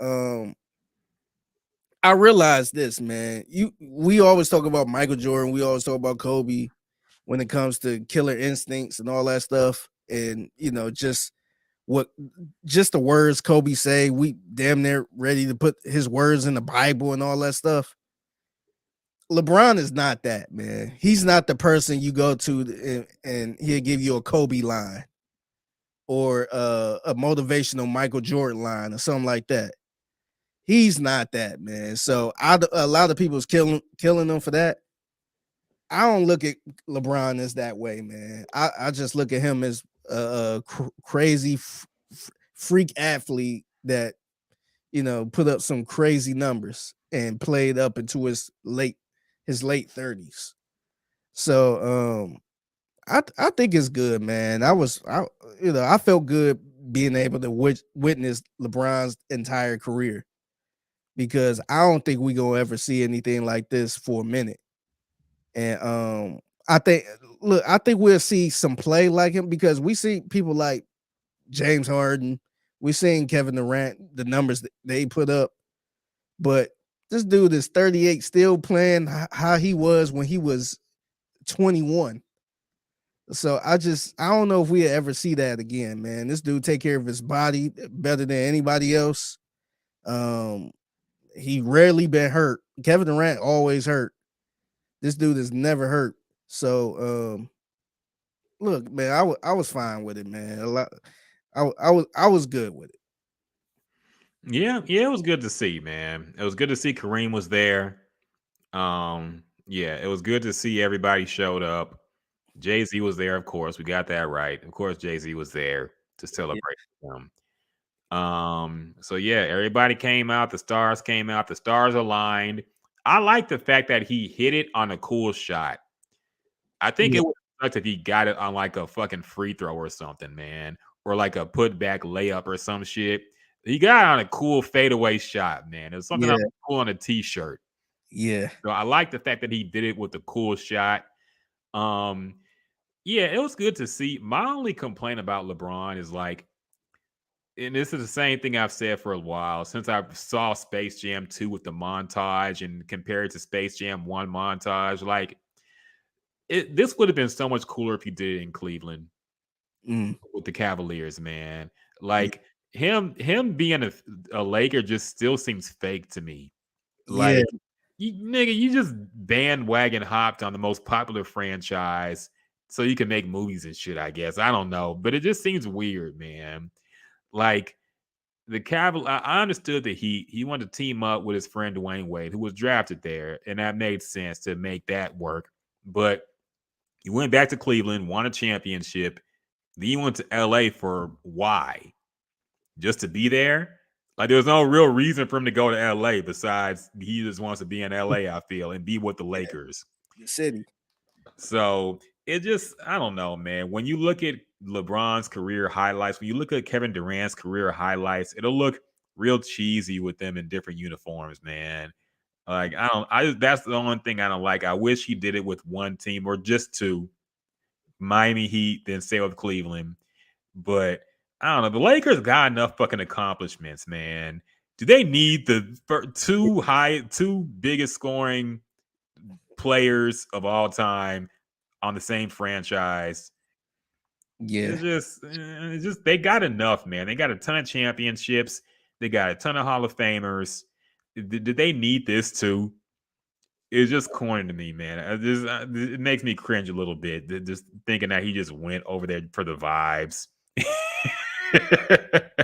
I realized this, man. We always talk about Michael Jordan, we always talk about Kobe when it comes to killer instincts and all that stuff, and just the words Kobe say, we damn near ready to put his words in the Bible and all that stuff. LeBron is not that, man. He's not the person you go to and he'll give you a Kobe line or a motivational Michael Jordan line or something like that. He's not that, man. So a lot of people's killing him for that. I don't look at LeBron as that way, man. I just look at him as a crazy freak athlete that put up some crazy numbers and played up into his late 30s. So I think it's good, man. I felt good being able to witness LeBron's entire career, because I don't think we gonna ever see anything like this for a minute. And I think we'll see some play like him, because we see people like James Harden, we seen Kevin Durant, the numbers that they put up, but this dude is 38, still playing how he was when he was 21. So I don't know if we ever see that again, man. This dude take care of his body better than anybody else. He rarely been hurt. Kevin Durant always hurt. This dude is never hurt. So look, man, I was fine with it, man. I was good with it. Yeah, it was good to see, man. It was good to see Kareem was there. Yeah, it was good to see everybody showed up. Jay-Z was there, of course. We got that right. Of course, Jay-Z was there to celebrate him. So yeah, everybody came out, the stars came out, the stars aligned. I like the fact that he hit it on a cool shot. I think Yeah. it would suck if he got it on like a fucking free throw or something, man, or like a putback layup or some shit. He got it on a cool fadeaway shot, man. It was something Yeah. that was cool on a t-shirt. Yeah. So I like the fact that he did it with a cool shot. Yeah, it was good to see. My only complaint about LeBron is like, and this is the same thing I've said for a while since I saw Space Jam 2 with the montage and compared to Space Jam 1 montage. Like, this would have been so much cooler if he did it in Cleveland with the Cavaliers, man. Like him being a Laker just still seems fake to me. Yeah. Like, you just bandwagon hopped on the most popular franchise so you can make movies and shit, I guess. I don't know, but it just seems weird, man. Like, the Cavaliers, I understood that he wanted to team up with his friend Dwayne Wade, who was drafted there, and that made sense to make that work. But he went back to Cleveland, won a championship. Then he went to LA for why? Just to be there? Like, there's no real reason for him to go to LA besides he just wants to be in LA, I feel, and be with the Lakers. The city. So it just, I don't know, man. When you look at LeBron's career highlights, when you look at Kevin Durant's career highlights, it'll look real cheesy with them in different uniforms, man. Like, that's the only thing I don't like. I wish he did it with one team or just two. Miami Heat, then stay with Cleveland. But I don't know. The Lakers got enough fucking accomplishments, man. Do they need the two biggest scoring players of all time on the same franchise? Yeah. It's just they got enough, man. They got a ton of championships. They got a ton of Hall of Famers. Did they need this too? It's just corny to me, man. It makes me cringe a little bit. Just thinking that he just went over there for the vibes.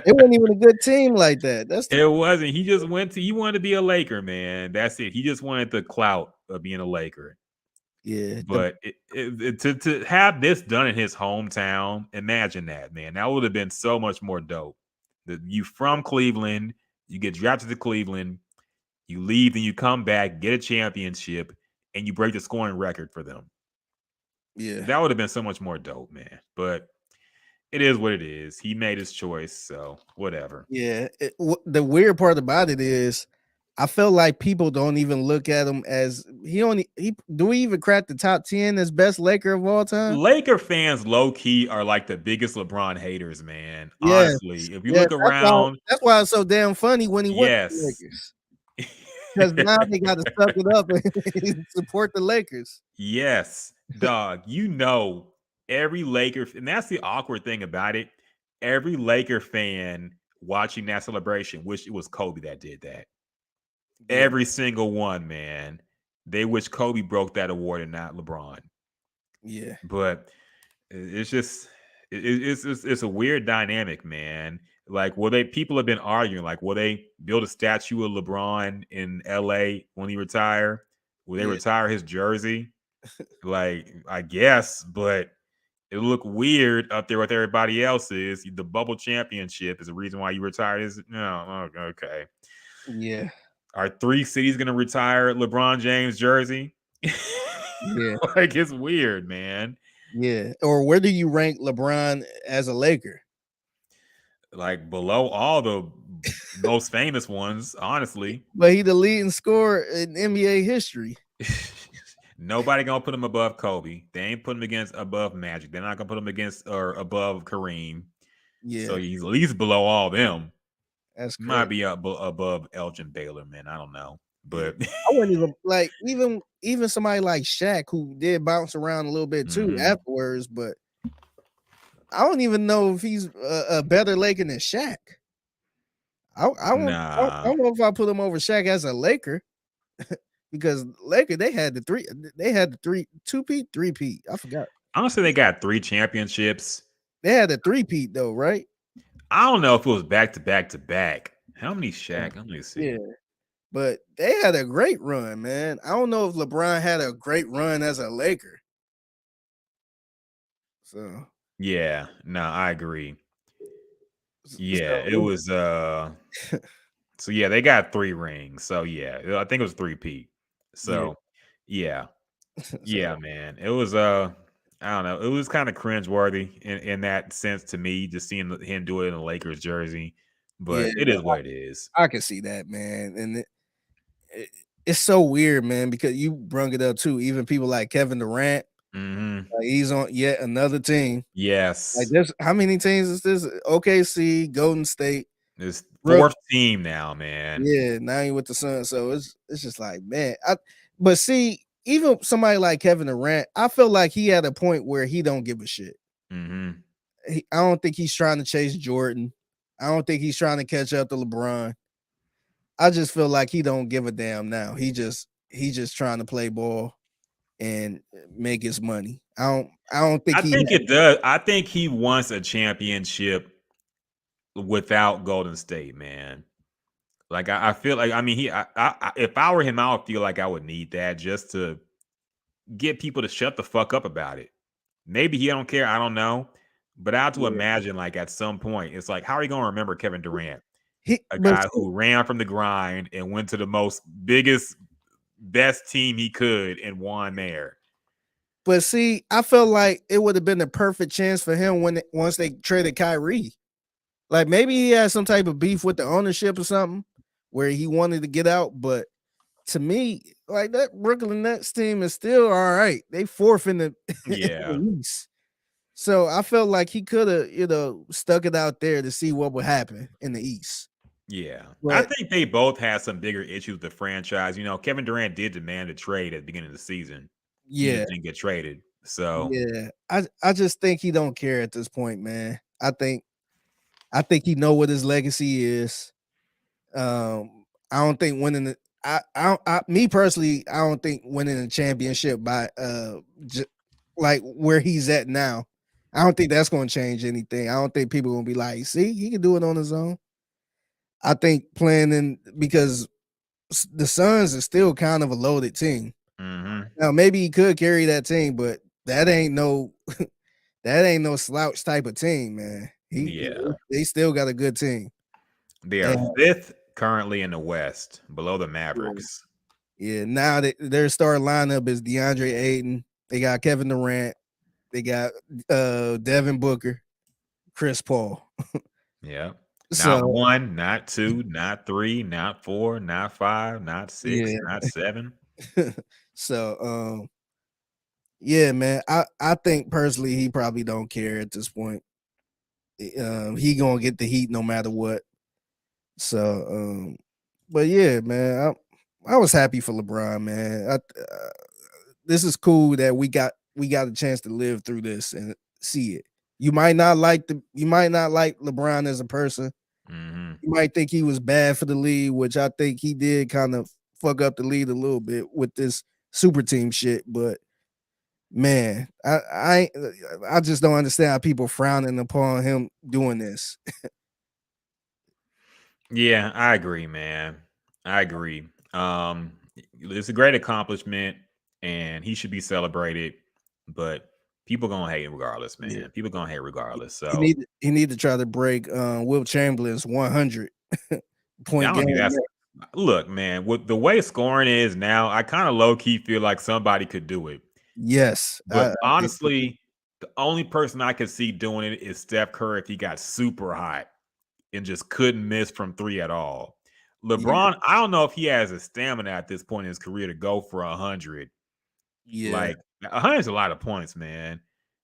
It wasn't even a good team like that. It wasn't. He just he wanted to be a Laker, man. That's it. He just wanted the clout of being a Laker. yeah. But to have this done in his hometown, imagine that, man. That would have been so much more dope. You from Cleveland, you get drafted to Cleveland, you leave, and you come back, get a championship, and you break the scoring record for them. Yeah. That would have been so much more dope, man. But it is what it is. He made his choice, so whatever. Yeah. The weird part about it is I feel like people don't even look at him as do we even crack the top 10 as best Laker of all time? Laker fans low key are like the biggest LeBron haters, man. Yes. Honestly, if you look around, that's why it's so damn funny when he went to the yes. Lakers. Because now they got to suck it up and support the Lakers. Yes, dog. You know, every Laker, and that's the awkward thing about it. Every Laker fan watching that celebration wish it was Kobe that did that. Yeah. Every single one, man. They wish Kobe broke that award and not LeBron. Yeah. But it's just it's a weird dynamic, man. Like, people have been arguing, like, will they build a statue of LeBron in LA when he retire? Will they retire his jersey? Like, I guess, but it'll look weird up there with everybody else is. The bubble championship is the reason why you retired. No, okay. Yeah. Are 3 cities gonna retire LeBron James jersey? Yeah. Like, it's weird, man. Yeah. Or where do you rank LeBron as a Laker? Like, below all the most famous ones, honestly. But he the leading scorer in NBA history. Nobody gonna put him above Kobe. They ain't put him above Magic. They're not gonna put him against or above Kareem. Yeah. So he's at least below all them. That's crazy. Might be above Elgin Baylor, man. I don't know. But I wouldn't even like even somebody like Shaq, who did bounce around a little bit too afterwards, but I don't even know if he's a better Laker than Shaq. I don't know if I put him over Shaq as a Laker. Because Laker, they had the 2-peat, 3-peat. I forgot. Honestly, they got 3 championships. They had a 3-peat though, right? I don't know if it was back to back to back. How many Shaq? Let me see. Yeah. But they had a great run, man. I don't know if LeBron had a great run as a Laker. So yeah, no, I agree. Yeah, it was so yeah, they got 3 rings. So yeah, I think it was 3-peat. So yeah. Yeah, man. It was I don't know. It was kind of cringeworthy in that sense to me, just seeing him do it in a Lakers jersey. But it is what it is. I can see that, man. And it's so weird, man, because you brung it up too. Even people like Kevin Durant, like he's on yet another team. Yes. Like this, how many teams is this? OKC, Golden State. This 4th team now, man. Yeah, now he with the Suns. So it's just like, man. But see, even somebody like Kevin Durant, I feel like he at a point where he don't give a shit. Mm-hmm. I don't think he's trying to chase Jordan. I don't think he's trying to catch up to LeBron. I just feel like he don't give a damn now. He just trying to play ball and make his money. I don't think I think it does. I think he wants a championship without Golden State, man. Like, I feel like, I mean, if I were him, I would feel like I would need that just to get people to shut the fuck up about it. Maybe he don't care. I don't know. But I have to imagine, like, at some point, it's like, how are you going to remember Kevin Durant? A guy who ran from the grind and went to the best team he could and won there. But see, I felt like it would have been the perfect chance for him once they traded Kyrie. Like, maybe he had some type of beef with the ownership or something where he wanted to get out. But to me, like, that Brooklyn Nets team is still all right. They 4th in the East. So I felt like he could have, stuck it out there to see what would happen in the East. Yeah. But I think they both had some bigger issues with the franchise. Kevin Durant did demand a trade at the beginning of the season. He just didn't get traded. So Yeah, I just think he don't care at this point, man. I think he know what his legacy is. I don't think winning the me personally, I don't think winning a championship by like where he's at now. I don't think that's going to change anything. I don't think people going to be like, see, he can do it on his own. I think playing in because the Suns are still kind of a loaded team. Now maybe he could carry that team, but that ain't no that ain't no slouch type of team, man. They still got a good team. They are And, 5th currently in the West, below the Mavericks. yeah, now their starting lineup is DeAndre Ayton. They got Kevin Durant. They got Devin Booker, Chris Paul. Yeah. Not So 1, not 2, not 3, not 4, not 5, not 6, yeah. not 7. So yeah, man. I think personally he probably don't care at this point. He gonna get the heat no matter what. So but yeah, man, I was happy for LeBron, man. This is cool that we got a chance to live through this and see it. You might not like LeBron as a person. You might think he was bad for the league, which I think he did kind of fuck up the league a little bit with this super team shit. But man, I just don't understand how people frowning upon him doing this. Yeah, I agree, man. I agree. It's a great accomplishment and he should be celebrated, but people gonna hate regardless, Yeah. man. People gonna hate regardless. He So need to try to break Will Chamberlain's 100 point I don't game. think that's look, man, with the way scoring is now, I kind of low key feel like somebody could do it. Yes, But I think so. honestly, the only person I could see doing it is Steph Curry if he got super hot and just couldn't miss from 3 at all. Yeah, LeBron, I don't know if he has the stamina at this point in his career to go for 100. yeah, Like 100 is a lot of points, man.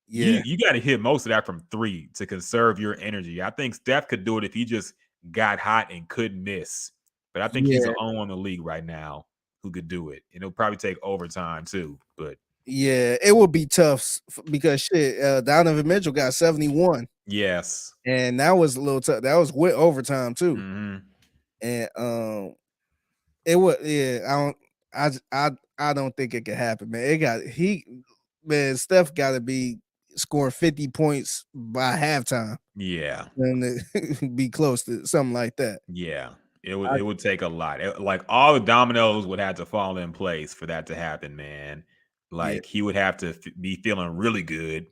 yeah, You got to hit most of that from 3 to conserve your energy. I think Steph could do it if he just got hot and couldn't miss. But I think he's the yeah, only one in the league right now who could do it. And it'll probably take overtime too. But yeah. It would be tough because shit, Donovan Mitchell got 71, yes. and that was a little tough. That was with overtime too, Mm-hmm. and it would. Yeah, I don't think it could happen, man. Man. Steph got to be scoring 50 points by halftime, Yeah. and be close to something like that. Yeah. It I, would take a lot. Like all the dominoes would have to fall in place for that to happen, man. yeah, Like he would have to be feeling really good.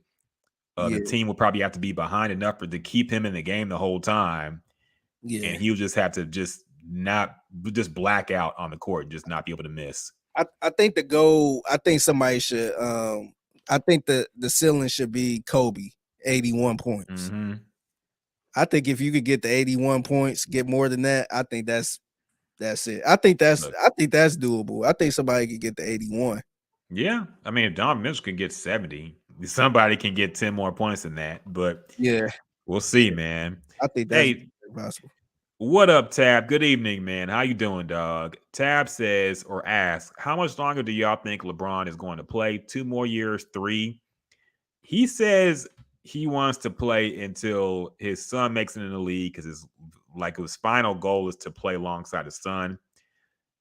The yeah, team would probably have to be behind enough to keep him in the game the whole time, and yeah. he would just have to just black out on the court, just not be able to miss. I think the goal. I think somebody should. I think the ceiling should be Kobe, 81 points. Mm-hmm. I think if you could get the 81 points, get more than that, I think that's it. I think that's doable. I think somebody could get the 81. Yeah, I mean, if Don Mitchell can get 70, somebody can get 10 more points than that. But Yeah, we'll see, man. I think that's Hey, possible. what up, Tab? Good evening, man. How you doing, dog? Tab says or asks, how much longer do y'all think LeBron is going to play? 2 more years, 3? He says he wants to play until his son makes it in the league because his final goal is to play alongside his son.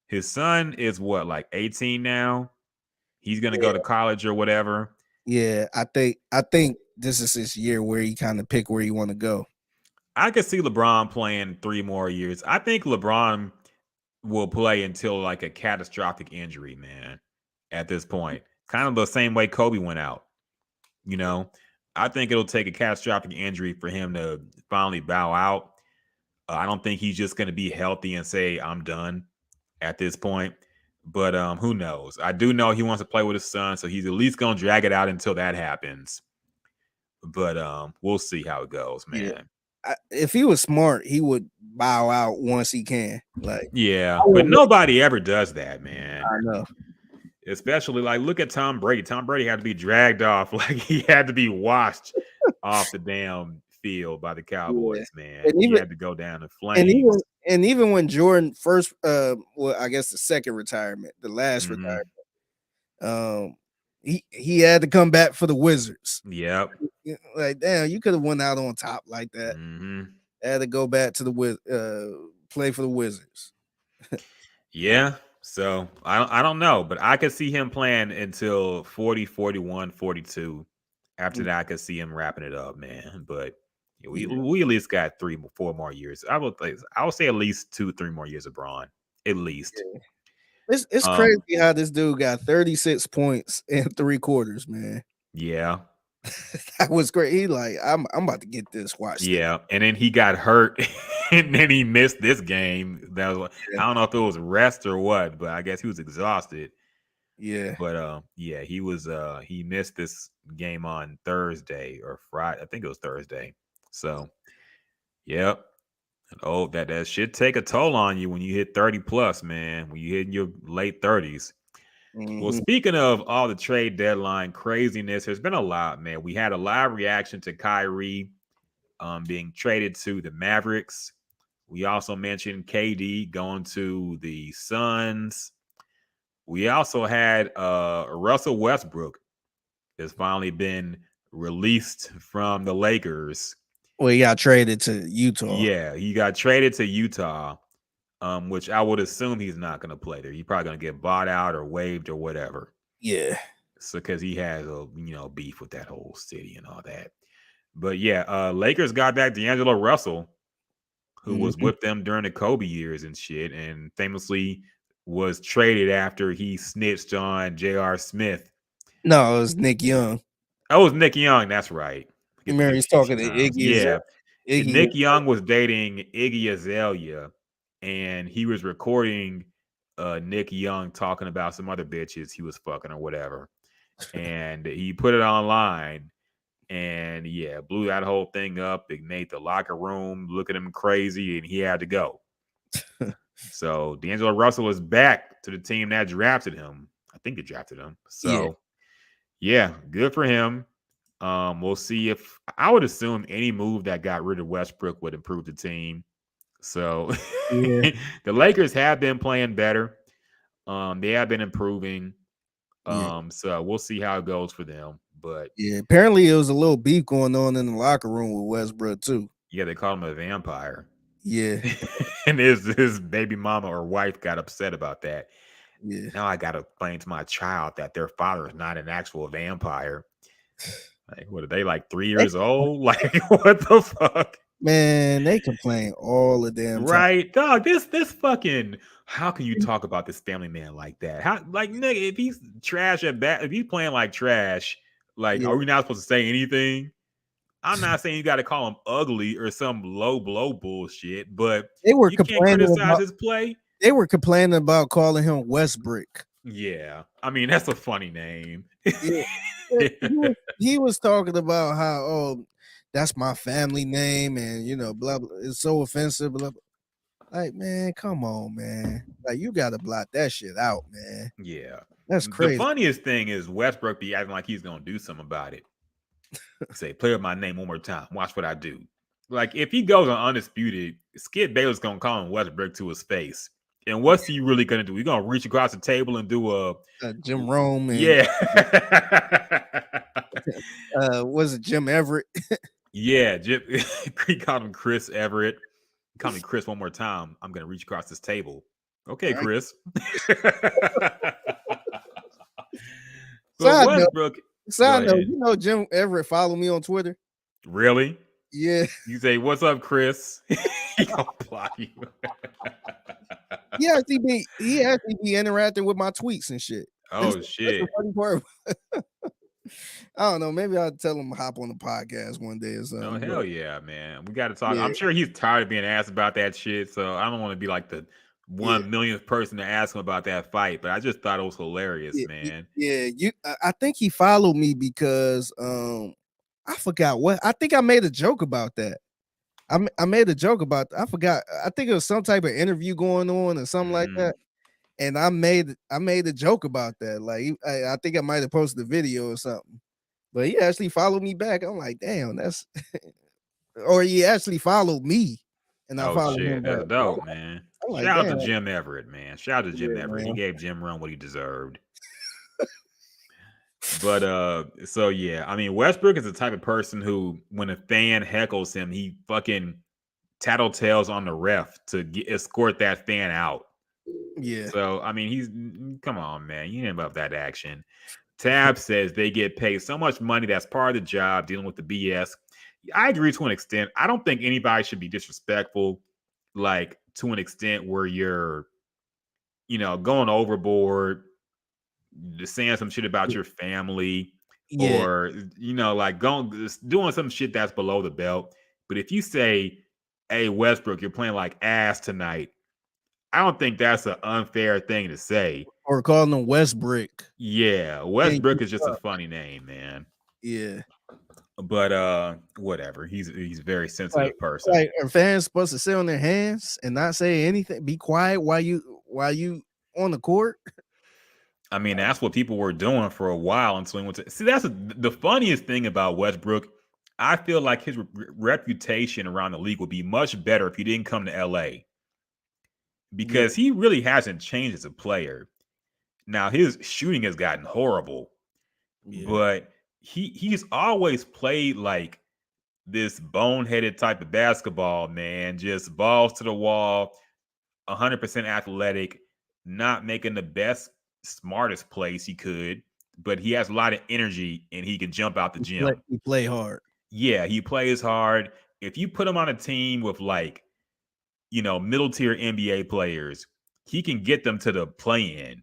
His son is what, like 18 now? He's gonna go to college or whatever. Yeah, I think this is his year where he kind of pick where he want to go. I could see LeBron playing 3 more years. I think LeBron will play until like a catastrophic injury, man. At this point, kind of the same way Kobe went out. You know, I think it'll take a catastrophic injury for him to finally bow out. I don't think he's just going to be healthy and say I'm done at this point. But who knows? I do know he wants to play with his son, so he's at least going to drag it out until that happens. But we'll see how it goes, Yeah. man. If he was smart, he would bow out once he can. Like, Yeah, but nobody ever does that, man. I know. Especially like look at Tom Brady. Tom Brady had to be dragged off, like he had to be washed off the damn field by the Cowboys, man. And He even had to go down in flames. even when Jordan first well, I guess the second retirement, the last Mhm. retirement, he had to come back for the Wizards. Yep. Like, damn, you could have went out on top like that. Had to go back to the play for the Wizards. Yeah. So I don't know, but I could see him playing until 40, 41, 42. After that, I could see him wrapping it up, man. But we at least got 4 more years. I would say at least 2-3 more years of Braun. At least. Yeah. It's crazy how this dude got 36 points in 3 quarters, man. Yeah. That was great. He like, I'm about to get this. Watch. Yeah, and then he got hurt, and then he missed this game. That was I don't know if it was rest or what, but I guess he was exhausted. Yeah, but yeah, he missed this game on Thursday or Friday. I think it was Thursday. So, yep. Oh, that should take a toll on you when you hit 30 plus, man. When you hit in your late 30s. Well, speaking of all the trade deadline craziness, there's been a lot, man. We had a live reaction to Kyrie being traded to the Mavericks. We also mentioned KD going to the Suns. We also had Russell Westbrook has finally been released from the Lakers. Well, he got traded to Utah. Yeah, he got traded to Utah, which I would assume he's not going to play there. He's probably going to get bought out or waived or whatever. Yeah. So because he has a beef with that whole city and all that. But yeah, Lakers got back D'Angelo Russell, who was with them during the Kobe years and shit, and famously was traded after he snitched on J.R. Smith. No, it was Nick Young. Oh, it was Nick Young. That's right. Remember, he's talking to Iggy. Yeah. Nick Young was dating Iggy Azalea, and he was recording Nick Young talking about some other bitches he was fucking or whatever. And he put it online. And yeah, blew that whole thing up. It made the locker room look at him crazy, and he had to go. So D'Angelo Russell is back to the team that drafted him. I think they drafted him. So yeah, good for him. We'll see if I would assume any move that got rid of Westbrook would improve the team. So the Lakers have been playing better. They have been improving. So we'll see how it goes for them. But yeah, apparently it was a little beef going on in the locker room with Westbrook too. Yeah, they called him a vampire. Yeah. And his baby mama or wife got upset about that. Yeah. Now I gotta explain to my child that their father is not an actual vampire. Like, what are they, like 3 years old? Like, what the fuck? Man, they complain all the damn time. Right, dog. This fucking. How can you talk about this family man like that? How, like, nigga, if he's trash at bat, if he's playing like trash, like, are we not supposed to say anything? I'm not saying you got to call him ugly or some low blow bullshit, but you can't criticize his play. They were complaining about calling him Westbrook. Yeah, I mean that's a funny name. Yeah. He was talking about how that's my family name and blah blah. It's so offensive. Blah, blah. Like, man, come on, man. Like, you gotta blot that shit out, man. Yeah, that's crazy. The funniest thing is Westbrook be acting like he's gonna do something about it. Say, play with my name one more time. Watch what I do. Like, if he goes on Undisputed, Skip Bayless gonna call him Westbrook to his face. And what's he really gonna do? He's gonna reach across the table and do a Jim Rome. And, was it Jim Everett? Yeah, Jim. He called him Chris Everett. He called me Chris one more time. I'm gonna reach across this table. Okay, right. Chris. But Westbrook. Side note, Jim Everett followed me on Twitter. Really? Yeah. You say, "What's up, Chris?" He gonna block you. He actually be interacting with my tweets and shit. Oh shit! That's the funny part. I don't know. Maybe I'll tell him to hop on the podcast one day or something. Oh hell yeah, man! We got to talk. Yeah. I'm sure he's tired of being asked about that shit. So I don't want to be like the 1 millionth person to ask him about that fight. But I just thought it was hilarious, man. Yeah, I think he followed me because I forgot what. I think I made a joke about that. I made a joke about. I forgot. I think it was some type of interview going on or something like that. And I made a joke about that. Like, I think I might have posted a video or something. But he actually followed me back. I'm like, damn, that's or he actually followed me. And I followed him back. That's dope, man. Like, shout out to Jim Everett, man. Shout out to Jim Everett. Man. He gave Jim Run what he deserved. But so yeah, I mean Westbrook is the type of person who, when a fan heckles him, he fucking tattletales on the ref to escort that fan out. Yeah. So I mean, come on, man, you ain't above that action. Tab says they get paid so much money, that's part of the job, dealing with the BS. I agree to an extent. I don't think anybody should be disrespectful, like to an extent where you're, going overboard, saying some shit about your family, Yeah. or like doing some shit that's below the belt. But if you say, "Hey Westbrook, you're playing like ass tonight," I don't think that's an unfair thing to say. Or calling them Westbrick. Yeah, Westbrook is just a funny name, man. Yeah. But whatever. He's a very sensitive Like, person. are fans supposed to sit on their hands and not say anything? Be quiet while you on the court? I mean, that's what people were doing for a while until he went to. See, that's the funniest thing about Westbrook. I feel like his reputation around the league would be much better if he didn't come to LA, because he really hasn't changed as a player. Now his shooting has gotten horrible, but he's always played like this boneheaded type of basketball, man. Just balls to the wall, 100% athletic, not making the best, smartest plays he could, but he has a lot of energy and he can jump out the gym. He play hard. Yeah, he plays hard. If you put him on a team with middle tier NBA players, he can get them to the play-in.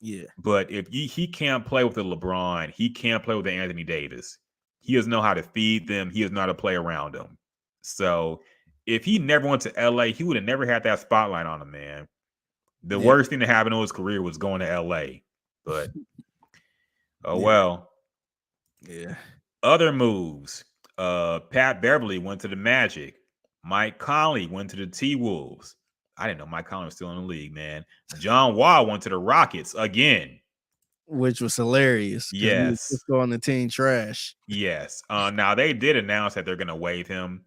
Yeah. But if he can't play with the LeBron, he can't play with the Anthony Davis. He doesn't know how to feed them. He doesn't know how to play around them. So if he never went to LA, he would have never had that spotlight on him, man. The worst thing that happened to his career was going to LA. But well. Yeah. Other moves. Pat Beverly went to the Magic. Mike Conley went to the T-Wolves. I didn't know Mike Conley was still in the league, man. John Wall went to the Rockets again. Which was hilarious. Yes. He was just on the team trash. Yes. Now they did announce that they're going to waive him,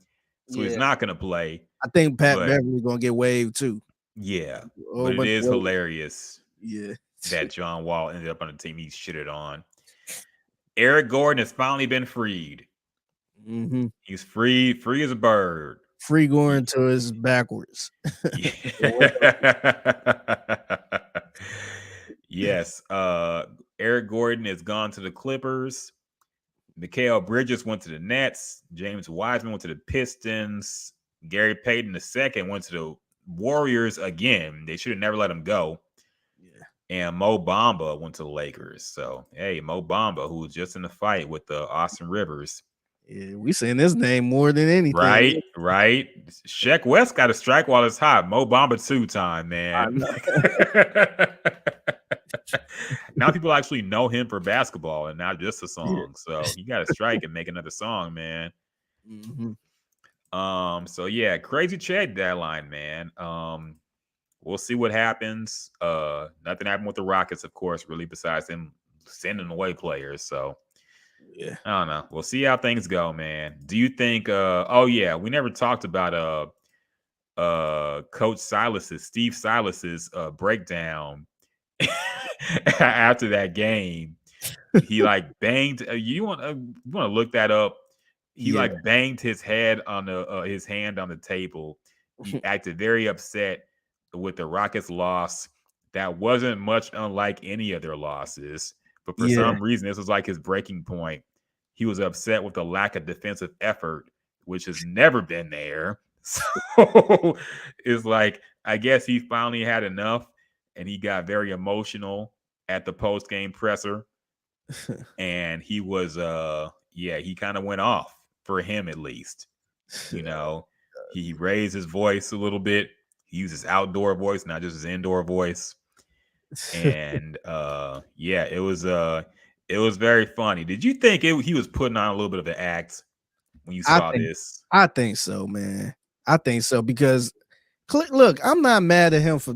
so he's not going to play. I think Pat Beverly's going to get waived too. Yeah, but it is hilarious. Yeah, that John Wall ended up on the team he shitted on. Eric Gordon has finally been freed. Mm-hmm. He's free as a bird. Free going to his backwards. Yes. Eric Gordon has gone to the Clippers. Mikal Bridges went to the Nets. James Wiseman went to the Pistons. Gary Payton II went to the Warriors again. They should have never let him go. Yeah. And Mo Bamba went to the Lakers. So, hey, Mo Bamba, who was just in the fight with Austin Rivers. Yeah, we saying his name more than anything. Right. Sheck West got a strike while it's hot. Mo Bamba 2-time, man. Now people actually know him for basketball and not just a song. So he got to strike and make another song, man. Mm-hmm. So yeah, crazy trade deadline, man. We'll see what happens. Nothing happened with the Rockets, of course, really, besides them sending away players. So yeah, I don't know. We'll see how things go, man. Do you think we never talked about Coach Steve Silas's breakdown after that game. He like banged you want to look that up. He like banged his head on his hand on the table. He acted very upset with the Rockets loss. That wasn't much unlike any of their losses, but for some reason this was like his breaking point. He was upset with the lack of defensive effort, which has never been there. So it's like, I guess he finally had enough and he got very emotional at the post-game presser. And he was he kind of went off, for him at least. He raised his voice a little bit. He used his outdoor voice, not just his indoor voice. And it was very funny. Did you think he was putting on a little bit of an act when you saw this? I think so, man. I think so because look, I'm not mad at him for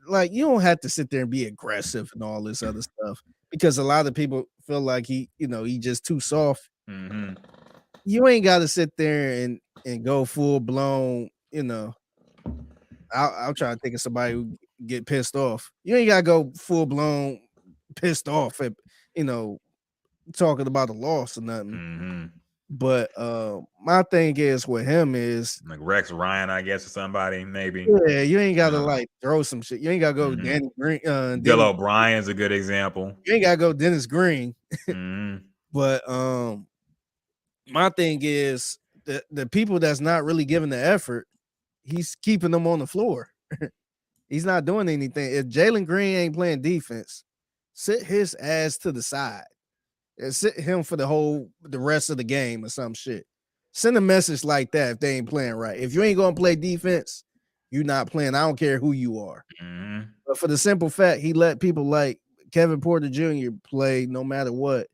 like you don't have to sit there and be aggressive and all this other stuff because a lot of people feel like he just too soft. Mm-hmm. You ain't got to sit there and go full blown. I'll try to think of somebody who get pissed off. You ain't got to go full blown pissed off at talking about a loss or nothing. Mm-hmm. But my thing is with him is like Rex Ryan, I guess, or somebody maybe. yeah, you ain't gotta like throw some shit. You ain't gotta go Danny Green. Bill O'Brien's a good example. You ain't gotta go Dennis Green. Mm-hmm. But my thing is the people that's not really giving the effort, he's keeping them on the floor. He's not doing anything. If Jalen Green ain't playing defense, sit his ass to the side and sit him for the rest of the game or some shit. Send a message like that if they ain't playing right. If you ain't gonna play defense, you're not playing. I don't care who you are. Mm-hmm. But for the simple fact, he let people like Kevin Porter Jr. play no matter what.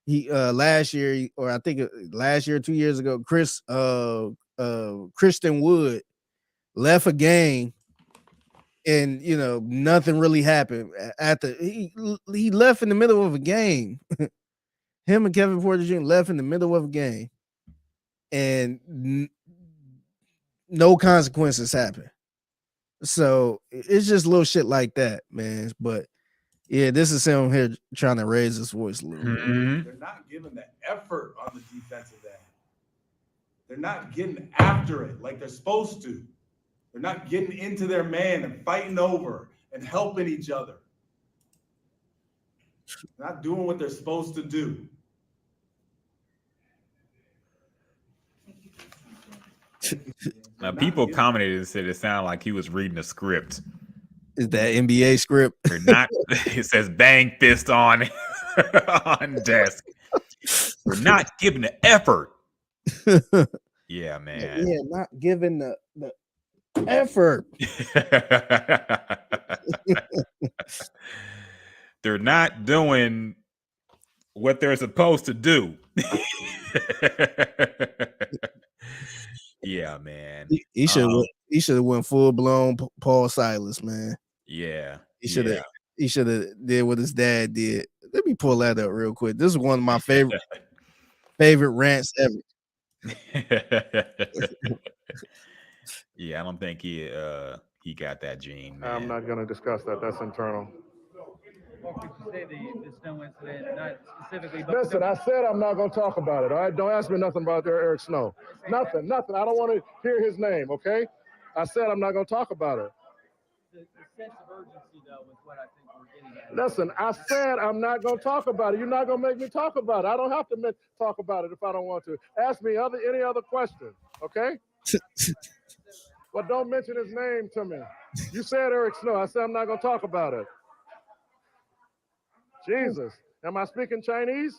He last year, or I think last year, 2 years ago, Christian Wood left a game, and nothing really happened. He left in the middle of a game. Him and Kevin Porter Jr. left in the middle of a game, and no consequences happened. So it's just little shit like that, man. But yeah, this is him here trying to raise his voice a little bit. They're not giving the effort on the defensive end. They're not getting after it like they're supposed to. They're not getting into their man and fighting over and helping each other. They're not doing what they're supposed to do. Now, people commented and said it sounded like he was reading a script. Is that NBA script? Or not? It says "bang fist on on desk." We're not giving the effort. Yeah, man. Yeah, not giving the effort. They're not doing what they're supposed to do. Yeah, man. He should have went full blown Paul Silas, man. Yeah. He should have did what his dad did. Let me pull that up real quick. This is one of my favorite rants ever. Yeah, I don't think he got that gene, man. I'm not going to discuss that. That's internal. What would you say the Snow incident, not specifically, but Listen, I said I'm not going to talk about it, all right? Don't ask me nothing about Eric Snow. Nothing. I don't want to hear his name, okay? I said I'm not going to talk about it. The sense of urgency, though, is what I think we're getting at. Listen, I said I'm not going to talk about it. You're not going to make me talk about it. I don't have to talk about it if I don't want to. Ask me any other question, okay? But don't mention his name to me. You said Eric Snow. I said I'm not going to talk about it. Jesus. Am I speaking Chinese?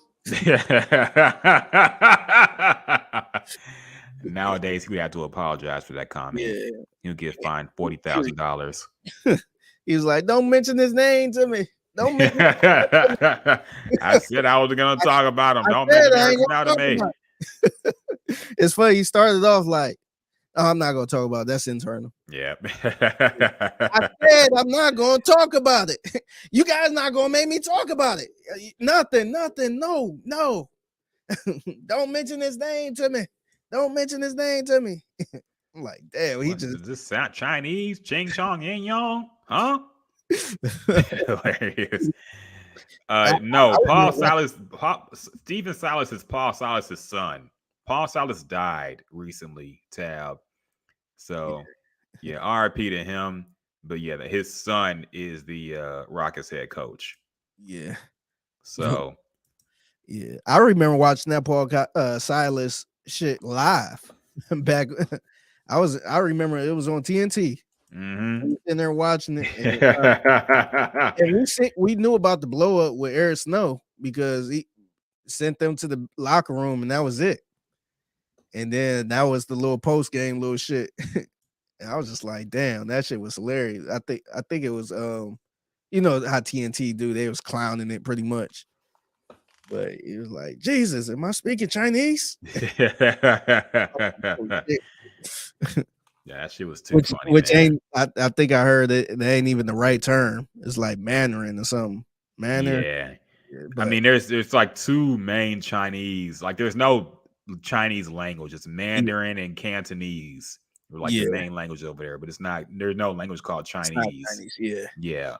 Nowadays, he would have to apologize for that comment. Yeah. He'll get fined $40,000. He's like, don't mention his name to me. Don't mention I said I was going to talk about him. Don't mention his name to me. It's funny. He started off like, oh, I'm not going to talk about it. That's internal. Yeah. I said I'm not going to talk about it. You guys not going to make me talk about it. Nothing. No. Don't mention his name to me. Don't mention his name to me. I'm like, damn, he just. Does this sound Chinese? Ching Chong Yin Yong? Huh? Hilarious. No, Stephen Silas is Paul Silas's son. Paul Silas died recently, Tab. So, yeah, RIP to him. But yeah, his son is the Rockets head coach. Yeah. So, yeah, I remember watching that Paul Silas shit live back. I remember it was on TNT. Mm-hmm. In there watching it, and we knew about the blow up with Eric Snow because he sent them to the locker room, and that was it. And then that was the little post game little shit. And I was just like, damn, that shit was hilarious. I think it was you know how TNT do, they was clowning it pretty much. But it was like, Jesus, am I speaking Chinese? Yeah, that shit was too funny. Which ain't, I think I heard it ain't even the right term. It's like Mandarin or something. Mandarin. Yeah. I mean, there's like two main Chinese. Like, there's no Chinese language. It's Mandarin and Cantonese. Like the main language over there, but it's not. There's no language called Chinese. Yeah. Yeah.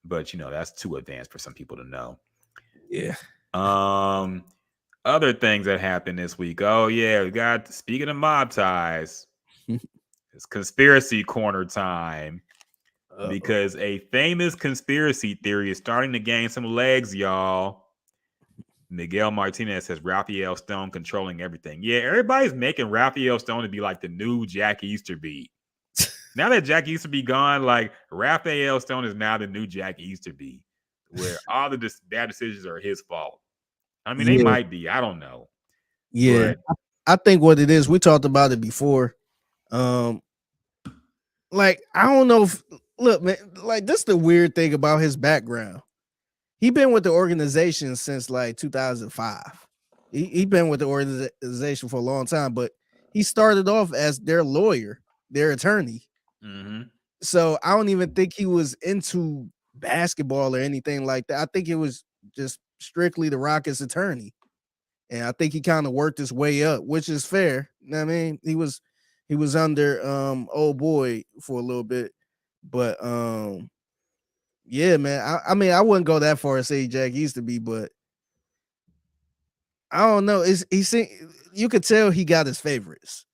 But that's too advanced for some people to know. Yeah. Other things that happened this week. Oh yeah, we got, speaking of mob ties, it's conspiracy corner time. Because a famous conspiracy theory is starting to gain some legs, y'all. Miguel Martinez says Raphael Stone controlling everything. Yeah, everybody's making Raphael Stone to be like the new Jack Easterby. Now that Jack Easterby gone, like Raphael Stone is now the new Jack Easterby, where all the bad decisions are his fault. I mean, they Yeah, might be. I don't know. yeah. But I think what it is, we talked about it before. Like I don't know if look, man, like this is the weird thing about his background. He been with the organization since like 2005. He been with the organization for a long time, but he started off as their lawyer, their attorney. mhm. So I don't even think he was into basketball or anything like that. I think it was just strictly the Rockets attorney. And I think he kind of worked his way up, which is fair. You know what I mean? He was under old boy for a little bit. But yeah, man. I mean, I wouldn't go that far as say Jack Easterby, but I don't know. You could tell he got his favorites.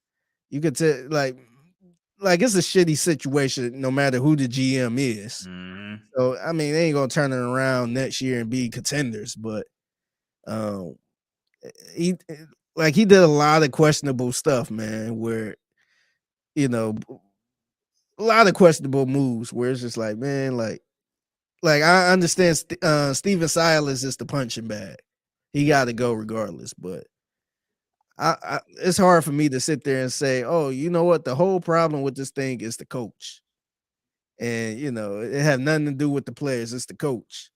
You could tell like it's a shitty situation no matter who the GM is. Mhm. So I mean, they ain't gonna turn it around next year and be contenders, but um he he did a lot of questionable stuff, man, where you know a lot of questionable moves where it's just like, man, like I understand Steven Silas is the punching bag. He got to go regardless, but it's hard for me to sit there and say, oh, you know what? The whole problem with this thing is the coach. And you know, it had nothing to do with the players, it's the coach.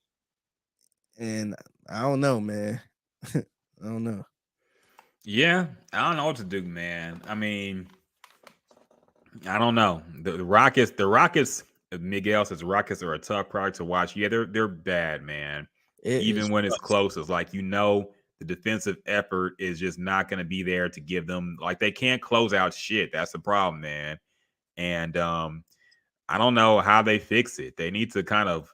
And I don't know, man. I don't know. Yeah, I don't know what to do, man. I mean, I don't know. The Rockets. Miguel says Rockets are a tough product to watch. Yeah, they're bad, man. It Even is when it's close, it's like the defensive effort is just not going to be there to give them, like, they can't close out shit. That's the problem, man. And I don't know how they fix it. They need to kind of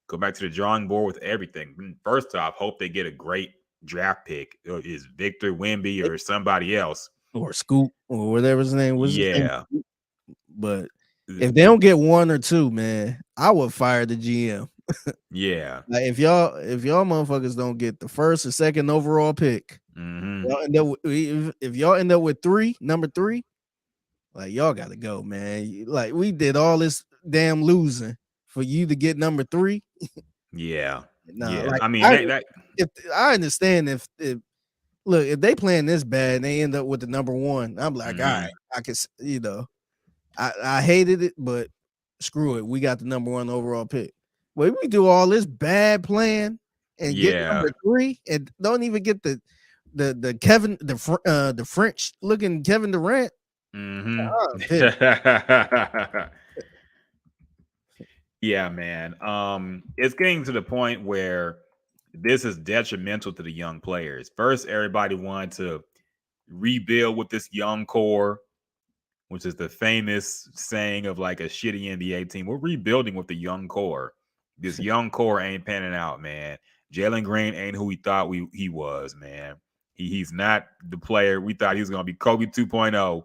go back to the drawing board with everything. First off, hope they get a great draft pick. Is Victor Wemby or somebody else? or Scoop or whatever his name was. Yeah. But if they don't get one or two, man, I would fire the GM. Yeah. Like if y'all motherfuckers don't get the first or second overall pick, Mm-hmm. if y'all end up with number three, like y'all gotta go, man. Like we did all this damn losing for you to get number three. Yeah. Nah, Yeah. like I mean, if I understand if look, if they playing this bad and they end up with the number one, I'm like, all right, I can, you know, I hated it, but screw it, we got the number one overall pick. Well, if we do all this bad playing and get number three and don't even get the Kevin the French looking Kevin Durant. Mm-hmm. Yeah, man. It's getting to the point where this is detrimental to the young players. First, everybody wanted to rebuild with this young core, which is the famous saying of like a shitty NBA team. We're rebuilding with the young core. This young core ain't panning out, man. Jalen Green ain't who we thought he was, man. He's not the player we thought he was going to be. Kobe 2.0.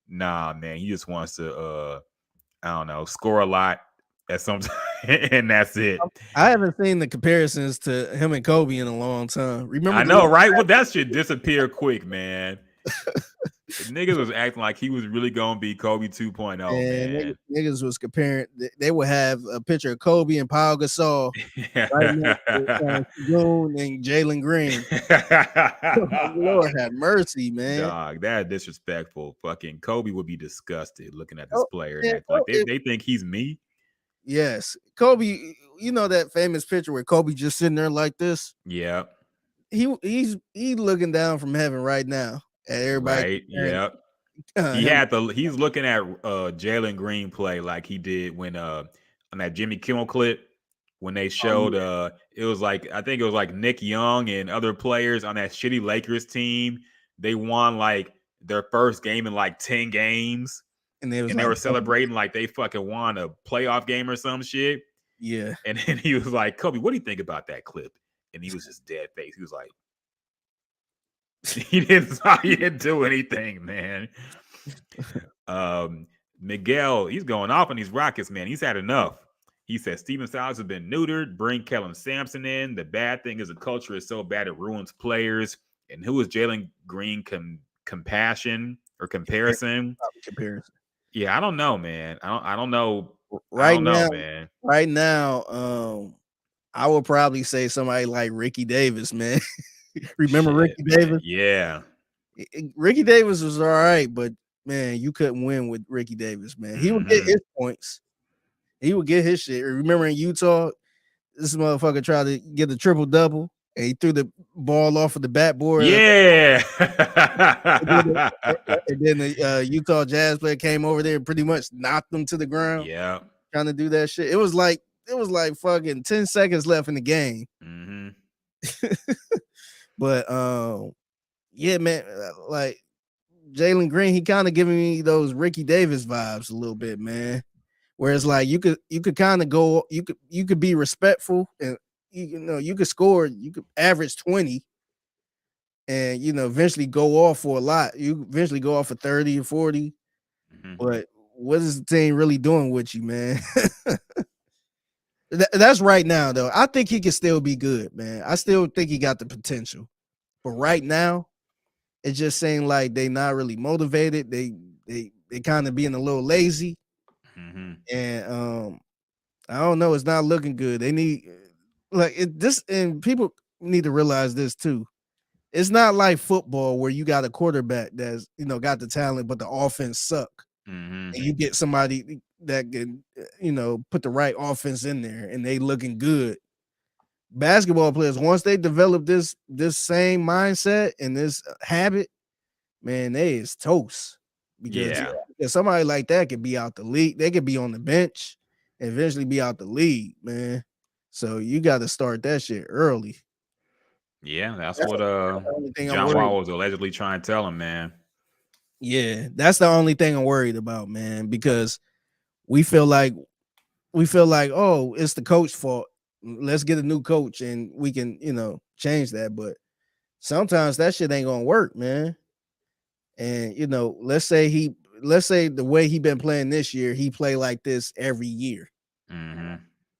Nah, man. He just wants to, I don't know, score a lot at some time, and that's it. I haven't seen the comparisons to him and Kobe in a long time. Remember? I know, right? Well, that should disappear quick, man. Niggas was acting like he was really gonna be Kobe 2.0, man. Niggas was comparing. They would have a picture of Kobe and Pau Gasol right next to June and Jalen Green. Lord have mercy, man. Dog, that disrespectful. Fucking Kobe would be disgusted looking at this player and acting like they think he's me. Yes, Kobe. You know that famous picture where Kobe just sitting there like this. Yeah, he's looking down from heaven right now at everybody. Right. Yep. He's looking at Jalen Green play like he did when on that Jimmy Kimmel clip when they showed it was like, I think it was like Nick Young and other players on that shitty Lakers team. They won like their first game in like 10 games. And they were celebrating like they fucking won a playoff game or some shit. Yeah. And then he was like, Kobe, what do you think about that clip? and he was just dead face. He was like, he didn't do anything, man. Miguel, he's going off on these Rockets, man. He's had enough. He said Steven Silas has been neutered. Bring Kellen Sampson in. The bad thing is the culture is so bad it ruins players. And who is Jalen Green comparison? Yeah, I don't know, man. I don't know. Right now, man. Right now, I would probably say somebody like Ricky Davis, man. Remember Ricky Davis? Yeah. Ricky Davis was all right, but man, you couldn't win with Ricky Davis, man. He would get his points. He would get his shit. Remember in Utah, this motherfucker tried to get a triple double and he threw the ball off of the backboard. Yeah. And then the Utah Jazz player came over there and pretty much knocked him to the ground. Yeah. Trying to do that shit. It was like fucking 10 seconds left in the game. Mm-hmm. But yeah, man, like Jalen Green, he kind of giving me those Ricky Davis vibes a little bit, man. Whereas like you could kind of go, you could be respectful and you could score, you could average 20 and eventually go off for a lot. You eventually go off for 30 or 40. Mm-hmm. But what is the team really doing with you, man? That's right now, though. I think he can still be good, man. I still think he got the potential. But right now, it's just saying like they not really motivated. They kind of being a little lazy. Mm-hmm. And I don't know. It's not looking good. They need and people need to realize this too. It's not like football where you got a quarterback that's got the talent, but the offense suck. Mm-hmm. And you get somebody that can put the right offense in there and they looking good. Basketball players, once they develop this same mindset and this habit, man, they is toast. Because somebody like that could be out the league. They could be on the bench and eventually be out the league, man. So you got to start that shit early. Yeah, that's what John Wall was allegedly trying to tell him, man. Yeah, that's the only thing I'm worried about, man, because we feel like, oh, it's the coach's fault. Let's get a new coach and we can, change that. But sometimes that shit ain't gonna work, man. And let's say the way he been playing this year, he play like this every year. Mm-hmm.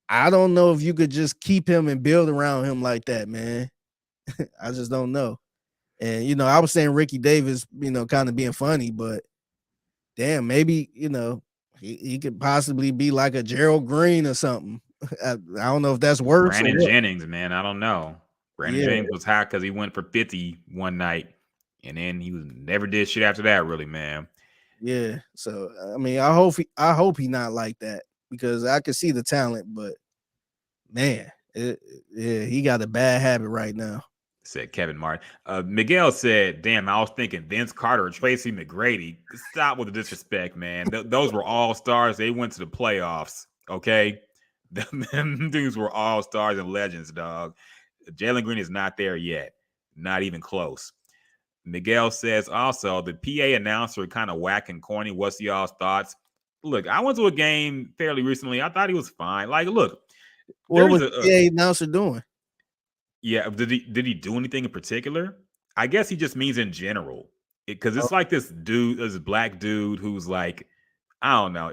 I don't know if you could just keep him and build around him like that, man. I just don't know. And I was saying Ricky Davis, kind of being funny, but damn, maybe he could possibly be like a Gerald Green or something. I don't know if that's worse. Brandon Jennings, man, I don't know. Brandon Jennings was hot because he went for 50 one night, and then he never did shit after that, really, man. Yeah. So I mean, I hope he not like that because I can see the talent, but man, he got a bad habit right now. Said Kevin Martin. Miguel said, damn, I was thinking Vince Carter or Tracy McGrady. Stop with the disrespect, man. Those were all stars. They went to the playoffs, okay? Them dudes were all stars and legends, dog. Jalen Green is not there yet. Not even close. Miguel says also, the PA announcer kind of whack and corny. What's y'all's thoughts? Look, I went to a game fairly recently. I thought he was fine. Like, look. What was the PA announcer doing? Yeah, did he do anything in particular? I guess he just means in general, because it's like this black dude who's like, I don't know.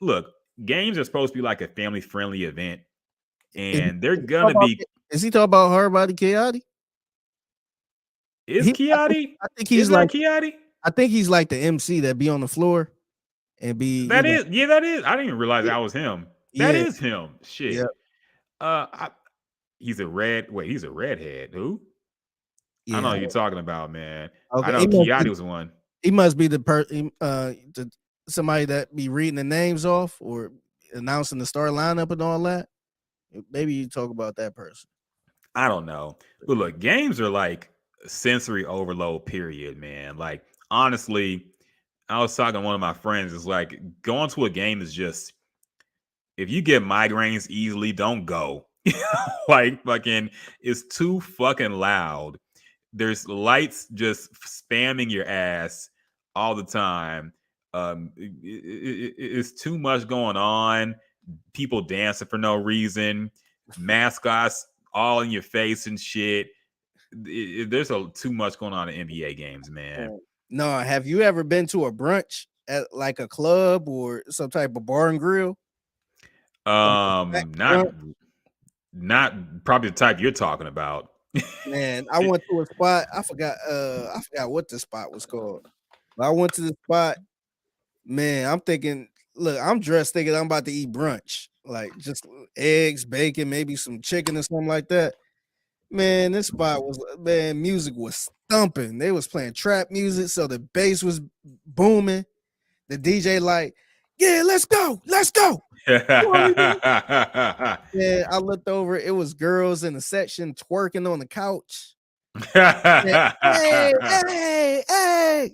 Look, games are supposed to be like a family friendly event, and they're gonna be. Is he talking about Hardbody Keati? Is Keati? I think he's like Keati. I think he's like the MC that be on the floor and be. That is. I didn't even realize that was him. That is him. Shit. Yeah. He's a redhead. Who? Yeah. I know who you're talking about, man. Okay. I know Keati was one. He must be the somebody that be reading the names off or announcing the star lineup and all that. Maybe you talk about that person. I don't know. But look, games are like sensory overload, period, man. Like, honestly, I was talking to one of my friends. It's like going to a game is just, if you get migraines easily, don't go. Like, fucking, it's too fucking loud. There's lights just spamming your ass all the time. It's too much going on. People dancing for no reason. Mascots all in your face and shit. There's too much going on in NBA games, man. No, have you ever been to a brunch at like a club or some type of bar and grill? Not probably the type you're talking about. Man, I went to a spot. I forgot what the spot was called. But I went to the spot. Man, I'm thinking, look, I'm dressed thinking I'm about to eat brunch. Like just eggs, bacon, maybe some chicken or something like that. Man, this spot was music was thumping. They was playing trap music, so the bass was booming. The DJ like, yeah, let's go. Yeah, I looked over. It was girls in the section twerking on the couch. Hey.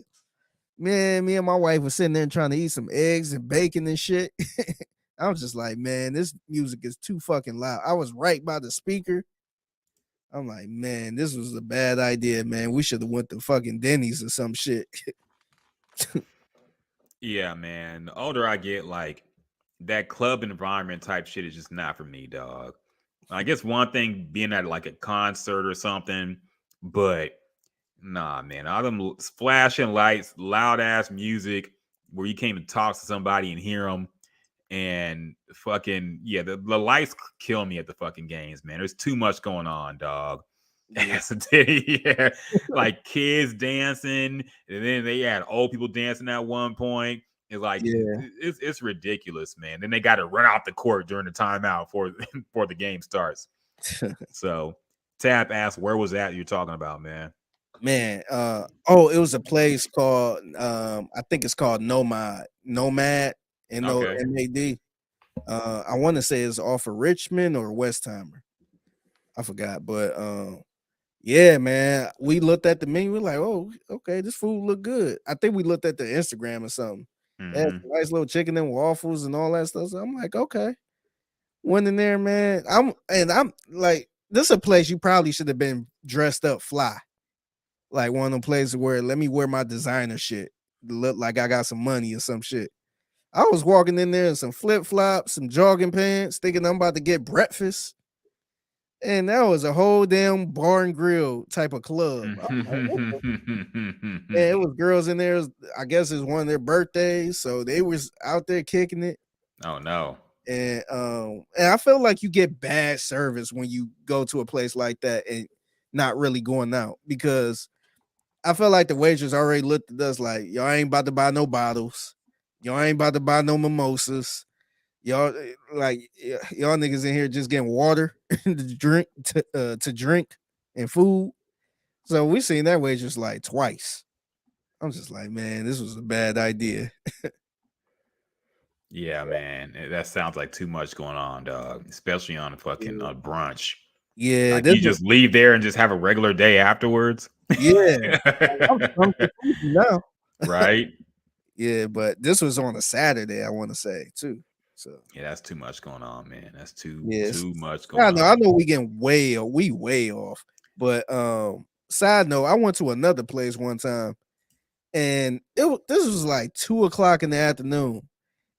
Man, me and my wife was sitting there trying to eat some eggs and bacon and shit. I was just like, man, this music is too fucking loud. I was right by the speaker. I'm like, man, this was a bad idea, man. We should have went to fucking Denny's or some shit. Yeah, man. The older I get, like that club environment type shit is just not for me, dog. I guess one thing being at like a concert or something, but nah, man. All them flashing lights, loud ass music where you can't even talk to somebody and hear them. And fucking, yeah, the lights kill me at the fucking games, man. There's too much going on, dog. Yeah. Like kids dancing, and then they had old people dancing at one point. It's like it's ridiculous, man. Then they got to run out the court during the timeout before the game starts. So Tap asked, where was that you're talking about, man? Man, it was a place called I think it's called Nomad, NOMAD. I want to say it's off of Richmond or Westheimer. I forgot, but yeah, man, we looked at the menu. We're like, oh, okay, this food look good. I think we looked at the Instagram or something. They had some nice little chicken and waffles and all that stuff. So I'm like, okay, went in there, man. I'm like, this is a place you probably should have been dressed up fly, like one of them places where let me wear my designer shit, look like I got some money or some shit. I was walking in there in some flip flops, some jogging pants, thinking I'm about to get breakfast. And that was a whole damn bar and grill type of club. And it was girls in there. I guess it's one of their birthdays, so they was out there kicking it. Oh no! And I feel like you get bad service when you go to a place like that and not really going out, because I feel like the waitress already looked at us like, y'all ain't about to buy no bottles, y'all ain't about to buy no mimosas. Y'all y'all niggas in here just getting water to drink and food. So we seen that waitress like twice. I'm just like, man, this was a bad idea. Yeah, man, that sounds like too much going on, dog. Especially on a fucking brunch. Yeah, like you just leave there and just have a regular day afterwards. Yeah, I'm now. Right? Yeah, but this was on a Saturday, I want to say too. So yeah, that's too much going on, man. That's too much going on. I know we getting way off. But side note, I went to another place one time, and this was like 2:00 in the afternoon,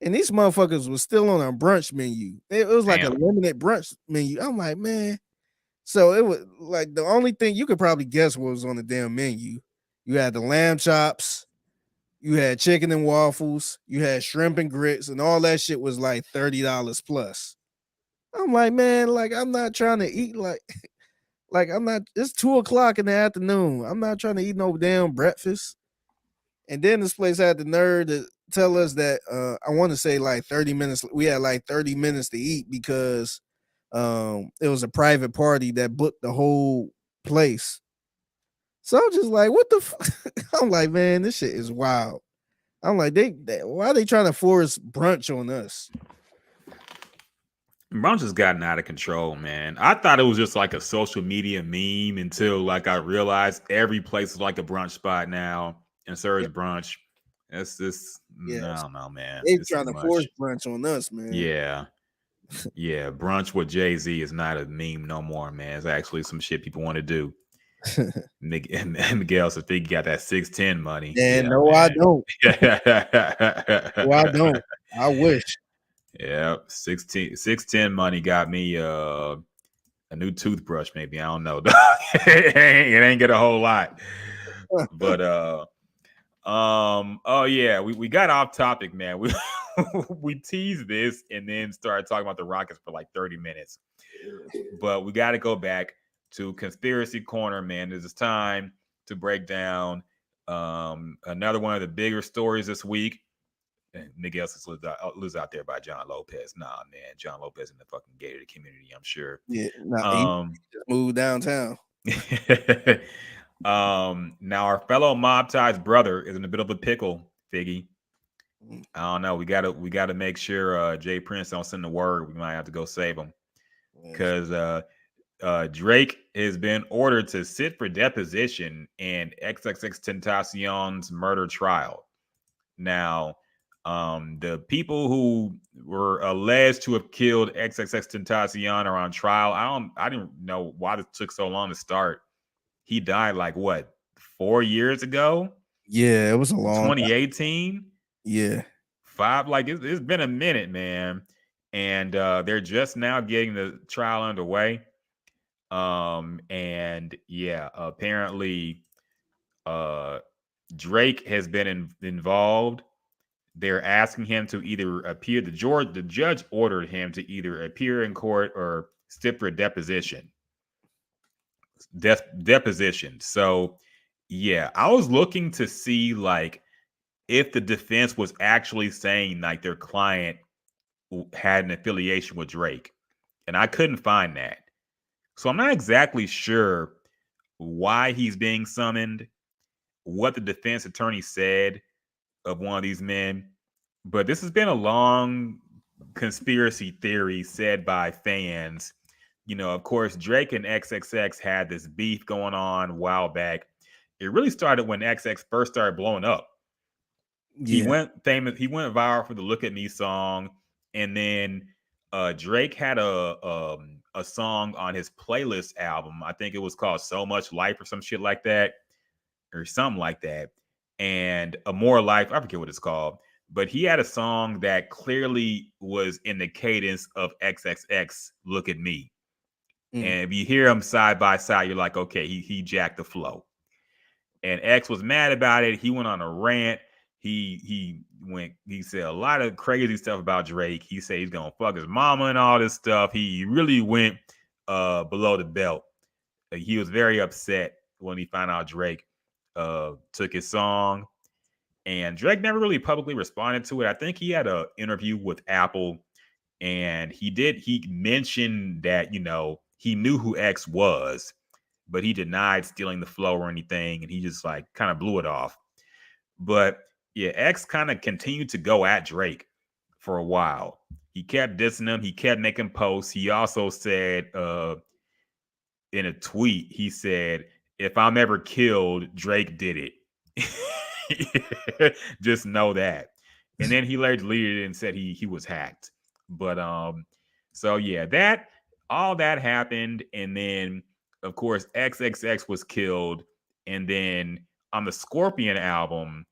and these motherfuckers was still on a brunch menu. It was like a limited brunch menu. I'm like, man. So it was like the only thing you could probably guess what was on the damn menu. You had the lamb chops, you had chicken and waffles, you had shrimp and grits, and all that shit was like $30 plus. I'm like, man, like I'm not trying to eat like I'm not. It's 2:00 in the afternoon. I'm not trying to eat no damn breakfast. And then this place had the nerve to tell us that I want to say like 30 minutes. We had like 30 minutes to eat because it was a private party that booked the whole place. So I'm just like, what the fuck? I'm like, man, this shit is wild. I'm like, why are they trying to force brunch on us? Brunch has gotten out of control, man. I thought it was just like a social media meme until like I realized every place is like a brunch spot now and serves brunch. It's just, I don't know, man. They're trying to force brunch on us, man. Yeah. Yeah, brunch with Jay-Z is not a meme no more, man. It's actually some shit people want to do. Miguel said Figgy got that 610 money. Yeah, no, man. I don't. No, I don't. I wish. Yeah, 610 money got me A new toothbrush, maybe. I don't know. It ain't get a whole lot. But oh yeah, we got off topic, man. We teased this and then started talking about the Rockets for like 30 minutes. But we got to go back to Conspiracy Corner, man. It's time to break down another one of the bigger stories this week. Miguel says lives out there by John Lopez. Nah, man, John Lopez in the fucking gated community, I'm sure. Yeah, he just moved downtown. Now our fellow Mob Ties brother is in a bit of a pickle, Figgy. I don't know. We gotta make sure Jay Prince don't send the word. We might have to go save him because Drake has been ordered to sit for deposition in XXX Tentacion's murder trial. Now, the people who were alleged to have killed XXX Tentacion are on trial. I didn't know why this took so long to start. He died like what, 4 years ago? Yeah, it was a long 2018. time. Yeah, 5. Like it's been a minute, man. And they're just now getting the trial underway. And yeah, apparently, Drake has been involved. They're asking him to either appear. The judge ordered him to either appear in court or sit for a deposition. Deposition. So, yeah, I was looking to see like if the defense was actually saying like their client had an affiliation with Drake, and I couldn't find that. So I'm not exactly sure why he's being summoned, what the defense attorney said of one of these men, but this has been a long conspiracy theory said by fans. You know, of course, Drake and XXX had this beef going on a while back. It really started when XX first started blowing up. yeah. He went famous. He went viral for the "Look at Me" song, and then Drake had a song on his playlist album. I think it was called "So Much Life" or some shit like that, or something like that. And a More Life, I forget what it's called, but he had a song that clearly was in the cadence of XXX "Look at Me." And if you hear them side by side, you're like, okay, he jacked the flow. And X was mad about it. He went on a rant. He said a lot of crazy stuff about Drake. He said he's gonna fuck his mama and all this stuff. He really went below the belt. He was very upset when he found out Drake took his song. And Drake never really publicly responded to it. I think he had an interview with Apple, and he mentioned that, you know, he knew who X was, but he denied stealing the flow or anything, and he just like kind of blew it off. But yeah, X kind of continued to go at Drake for a while. He kept dissing him. He kept making posts. He also said in a tweet, he said, "If I'm ever killed, Drake did it." Just know that. And then he later deleted it and said he was hacked. But so yeah, that all that happened, and then of course XXX was killed, and then on the Scorpion album,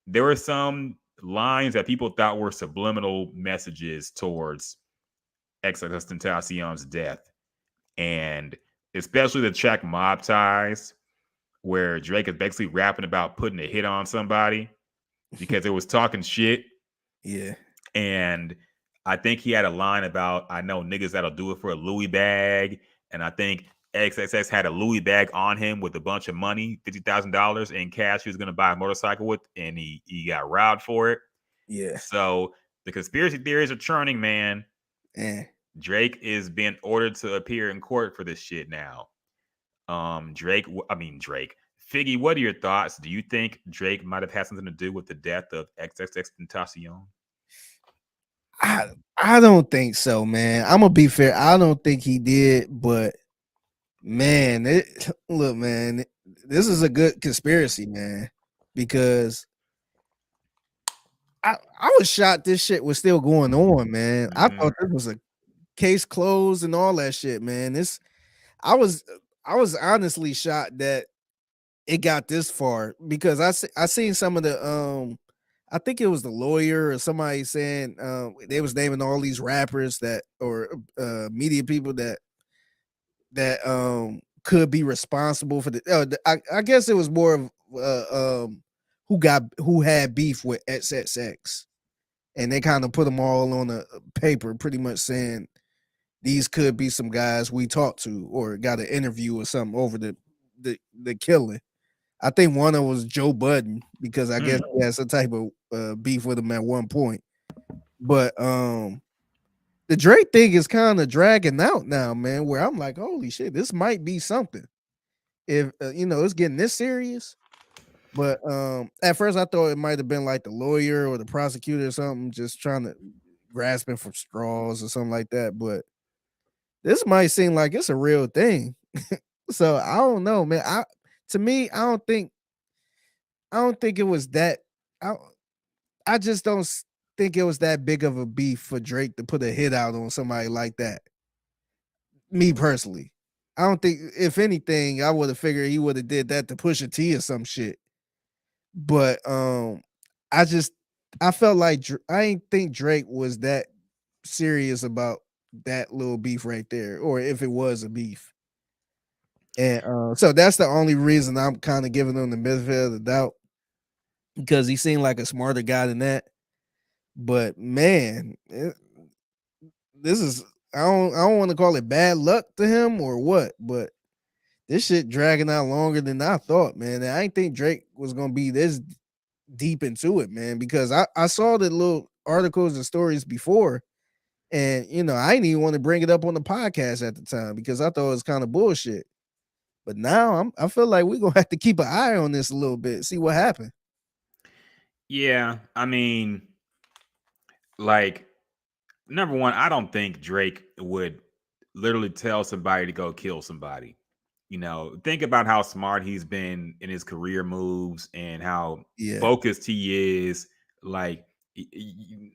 there were some lines that people thought were subliminal messages towards XXXTentacion's death, and especially the track "Mob Ties," where Drake is basically rapping about putting a hit on somebody because it was talking shit. Yeah. And I think he had a line about, "I know niggas that'll do it for a Louis bag." And I think XXX had a Louis bag on him with a bunch of money, $50,000 in cash he was going to buy a motorcycle with, and he got robbed for it. Yeah. So the conspiracy theories are churning, man. Yeah. Drake is being ordered to appear in court for this shit now. Drake. Figgy, what are your thoughts? Do you think Drake might have had something to do with the death of XXXTentacion? I don't think so, man. I'm gonna be fair. I don't think he did, but man, look, man, this is a good conspiracy, man, because I was shocked this shit was still going on, man. I thought this was a case closed and all that shit, man. I was honestly shocked that it got this far, because I seen some of the I think it was the lawyer or somebody saying they was naming all these rappers that, or media people that that could be responsible for I guess it was more of who had beef with XXX, and they kind of put them all on a paper, pretty much saying these could be some guys we talked to or got an interview or something over the killing. I think one of them was Joe Budden, because I guess he had some type of beef with him at one point. But the Drake thing is kind of dragging out now, man, where I'm like, holy shit, this might be something. If it's getting this serious. But at first I thought it might have been like the lawyer or the prosecutor or something, just trying to grasping for straws or something like that. But this might seem like it's a real thing. So I don't know, man. To me, I don't think it was that. I just don't think it was that big of a beef for Drake to put a hit out on somebody like that. Me personally, I don't think. If anything, I would have figured he would have did that to Pusha T or some shit. But I felt like I didn't think Drake was that serious about that little beef right there, or if it was a beef. And so that's the only reason I'm kind of giving him the benefit of the doubt, because he seemed like a smarter guy than that. But man, this is I don't want to call it bad luck to him or what, but this shit dragging out longer than I thought, man. And I didn't think Drake was gonna be this deep into it, man, because I saw the little articles and stories before, and I didn't even want to bring it up on the podcast at the time because I thought it was kind of bullshit. But now I feel like we're gonna have to keep an eye on this a little bit, see what happened. Yeah, I mean, like, number one, I don't think Drake would literally tell somebody to go kill somebody. Think about how smart he's been in his career moves and how focused he is. Like,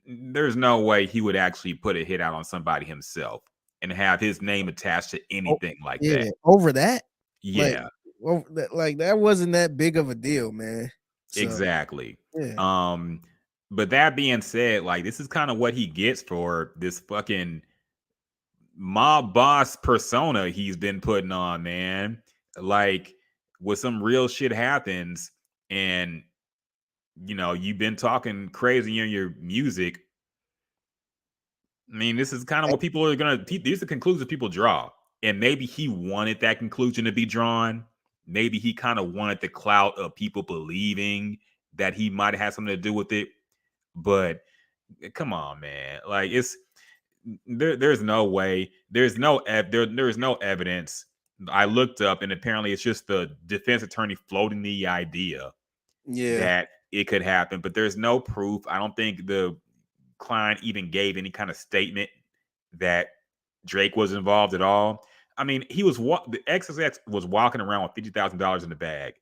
there's no way he would actually put a hit out on somebody himself and have his name attached to anything like that. Over that. Yeah. Like that wasn't that big of a deal, man. So, exactly. Yeah. But that being said, like, this is kind of what he gets for this fucking mob boss persona he's been putting on, man. Like, when some real shit happens and you've been talking crazy in your music, I mean, this is kind of what people are gonna these are the conclusions people draw. And maybe he wanted that conclusion to be drawn. Maybe he kind of wanted the clout of people believing that he might have had something to do with it. But come on, man. Like, there's no way. There's no evidence. I looked up, and apparently it's just the defense attorney floating the idea that it could happen, but there's no proof. I don't think the client even gave any kind of statement that Drake was involved at all. I mean, the XXX was walking around with $50,000 in the bag.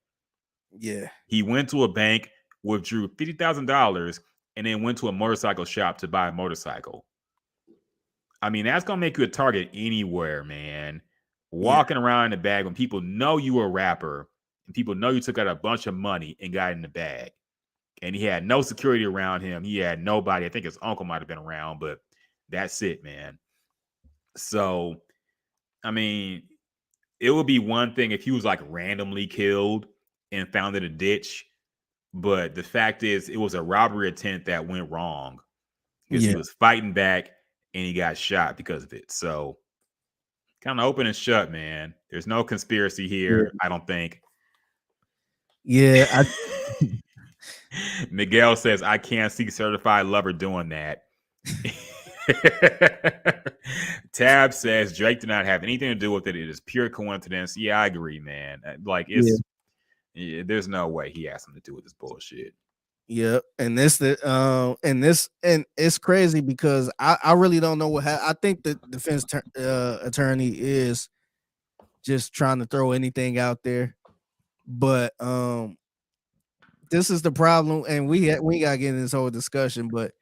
Yeah. He went to a bank, withdrew $50,000, and then went to a motorcycle shop to buy a motorcycle. I mean, that's gonna make you a target anywhere, man. Walking around in the bag when people know you a rapper and people know you took out a bunch of money and got in the bag. And he had no security around him. He had nobody. I think his uncle might have been around, but that's it, man. So, I mean, it would be one thing if he was like randomly killed and found in a ditch. But the fact is, it was a robbery attempt that went wrong because he was fighting back and he got shot because of it. So, kind of open and shut, man. There's no conspiracy here, I don't think. Yeah. Miguel says, I can't see Certified Lover doing that. Tab says, Drake did not have anything to do with it. It is pure coincidence. Yeah, I agree, man. Like, there's no way he has something to do with this bullshit. Yep. And and it's crazy because I really don't know what happened. I think the defense attorney is just trying to throw anything out there. But this is the problem, and we gotta get in this whole discussion, but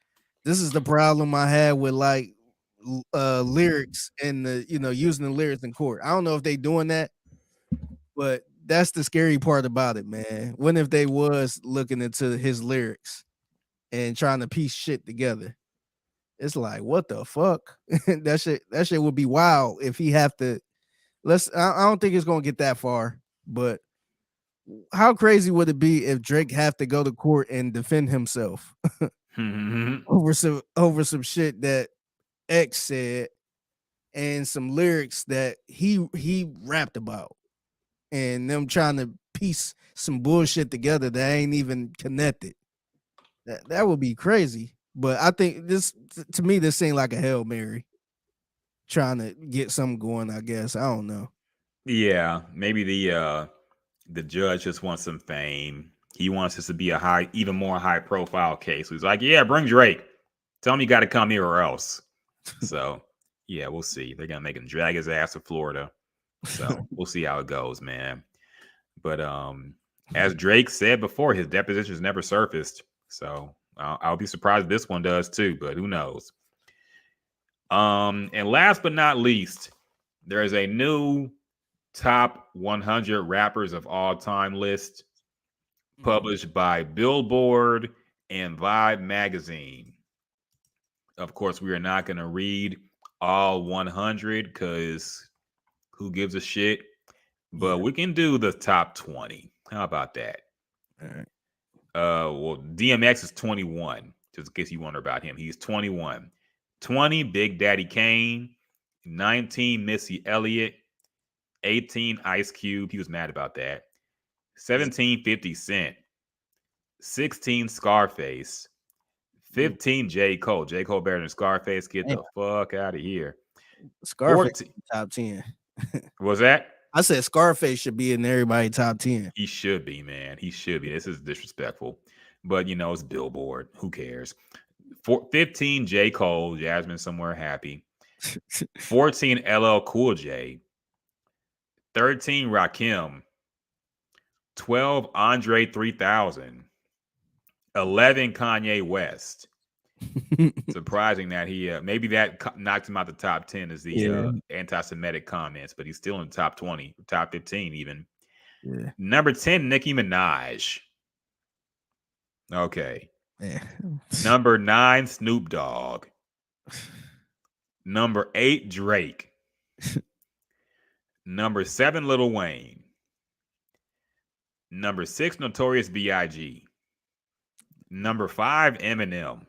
this is the problem I had with like lyrics and using the lyrics in court. I don't know if they doing that, but that's the scary part about it, man. What if they was looking into his lyrics and trying to piece shit together? It's like, what the fuck? That shit would be wild if he have to I don't think it's gonna get that far, but how crazy would it be if Drake have to go to court and defend himself over some shit that X said and some lyrics that he rapped about, and them trying to piece some bullshit together that ain't even connected? That would be crazy. But I think to me, this seemed like a Hail Mary trying to get something going, I guess. I don't know. Yeah, maybe the judge just wants some fame. He wants this to be a even more high profile case. He's like, yeah, bring Drake. Tell him you got to come here or else. So yeah, we'll see. They're gonna make him drag his ass to Florida. So we'll see how it goes, man. But as Drake said before, his depositions never surfaced. So I'll be surprised if this one does too, but who knows? And last but not least, there is a new top 100 rappers of all time list published by Billboard and Vibe magazine. Of course, we are not going to read all 100 because who gives a shit? But we can do the top 20. How about that? All right. Well, DMX is 21, just in case you wonder about him. He's 21. 20, Big Daddy Kane. 19, Missy Elliott. 18, Ice Cube. He was mad about that. 17, 50 Cent. 16, Scarface. 15, J. Cole. J. Cole better than Scarface. Get the fuck out of here. Scarface top 10. Was that? I said Scarface should be in everybody top 10. He should be, man. He should be. This is disrespectful. But, it's Billboard. Who cares? 15, J. Cole. Jasmine Somewhere Happy. 14, LL Cool J. 13, Rakim. 12, Andre 3000. 11, Kanye West. Surprising that he maybe that knocked him out the top 10 as the anti-Semitic comments, but he's still in the top 20, top 15 even. Yeah. Number 10, Nicki Minaj. Okay. Yeah. Number 9, Snoop Dogg. Number 8, Drake. Number 7, Lil Wayne. Number 6, Notorious B.I.G. Number 5, Eminem.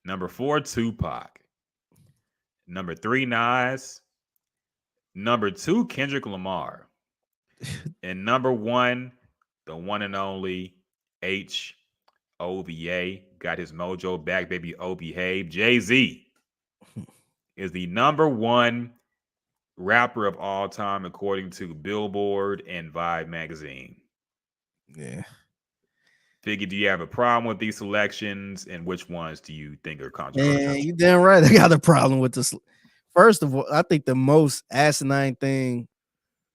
Number 4, Tupac. Number 3, Nas. Number 2, Kendrick Lamar. And number 1, the one and only H.O.V.A. Got his mojo back, baby. O-Behave. Jay-Z is the number 1 rapper of all time, according to Billboard and Vibe magazine. Yeah. Figgy, do you have a problem with these selections, and which ones do you think are controversial? Man, you damn right. I got a problem with this. First of all, I think the most asinine thing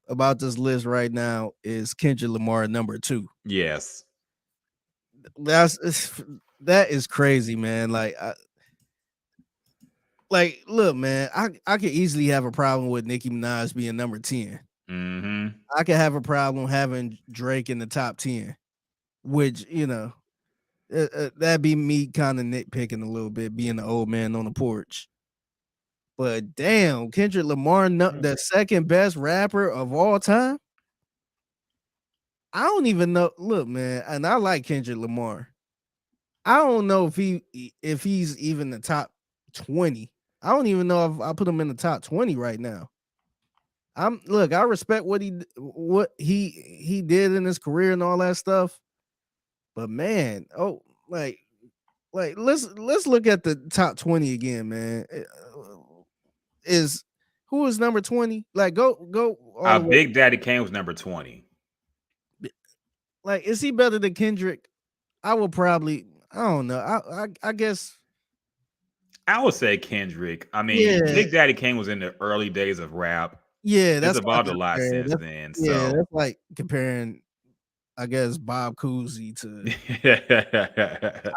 about this list right now is Kendrick Lamar number 2. Yes, that is crazy, man. Look, man, I could easily have a problem with Nicki Minaj being number 10. Mm-hmm. I could have a problem having Drake in the top 10. Which, that'd be me kind of nitpicking a little bit, being the old man on the porch. But damn, Kendrick Lamar, the second best rapper of all time. I don't even know. Look, man, and I like Kendrick Lamar. I don't know if he's even the top 20. I don't even know if I put him in the top 20 right now. I respect what he did in his career and all that stuff. But man, let's look at the top 20 again, man. Who is number 20? Go. Big Daddy Kane was number 20. Is he better than Kendrick? I will probably. I don't know. I guess. I would say Kendrick. I mean, Big Daddy Kane was in the early days of rap. Yeah, that's evolved a lot since then. Yeah, that's like comparing, I guess, Bob Cousy to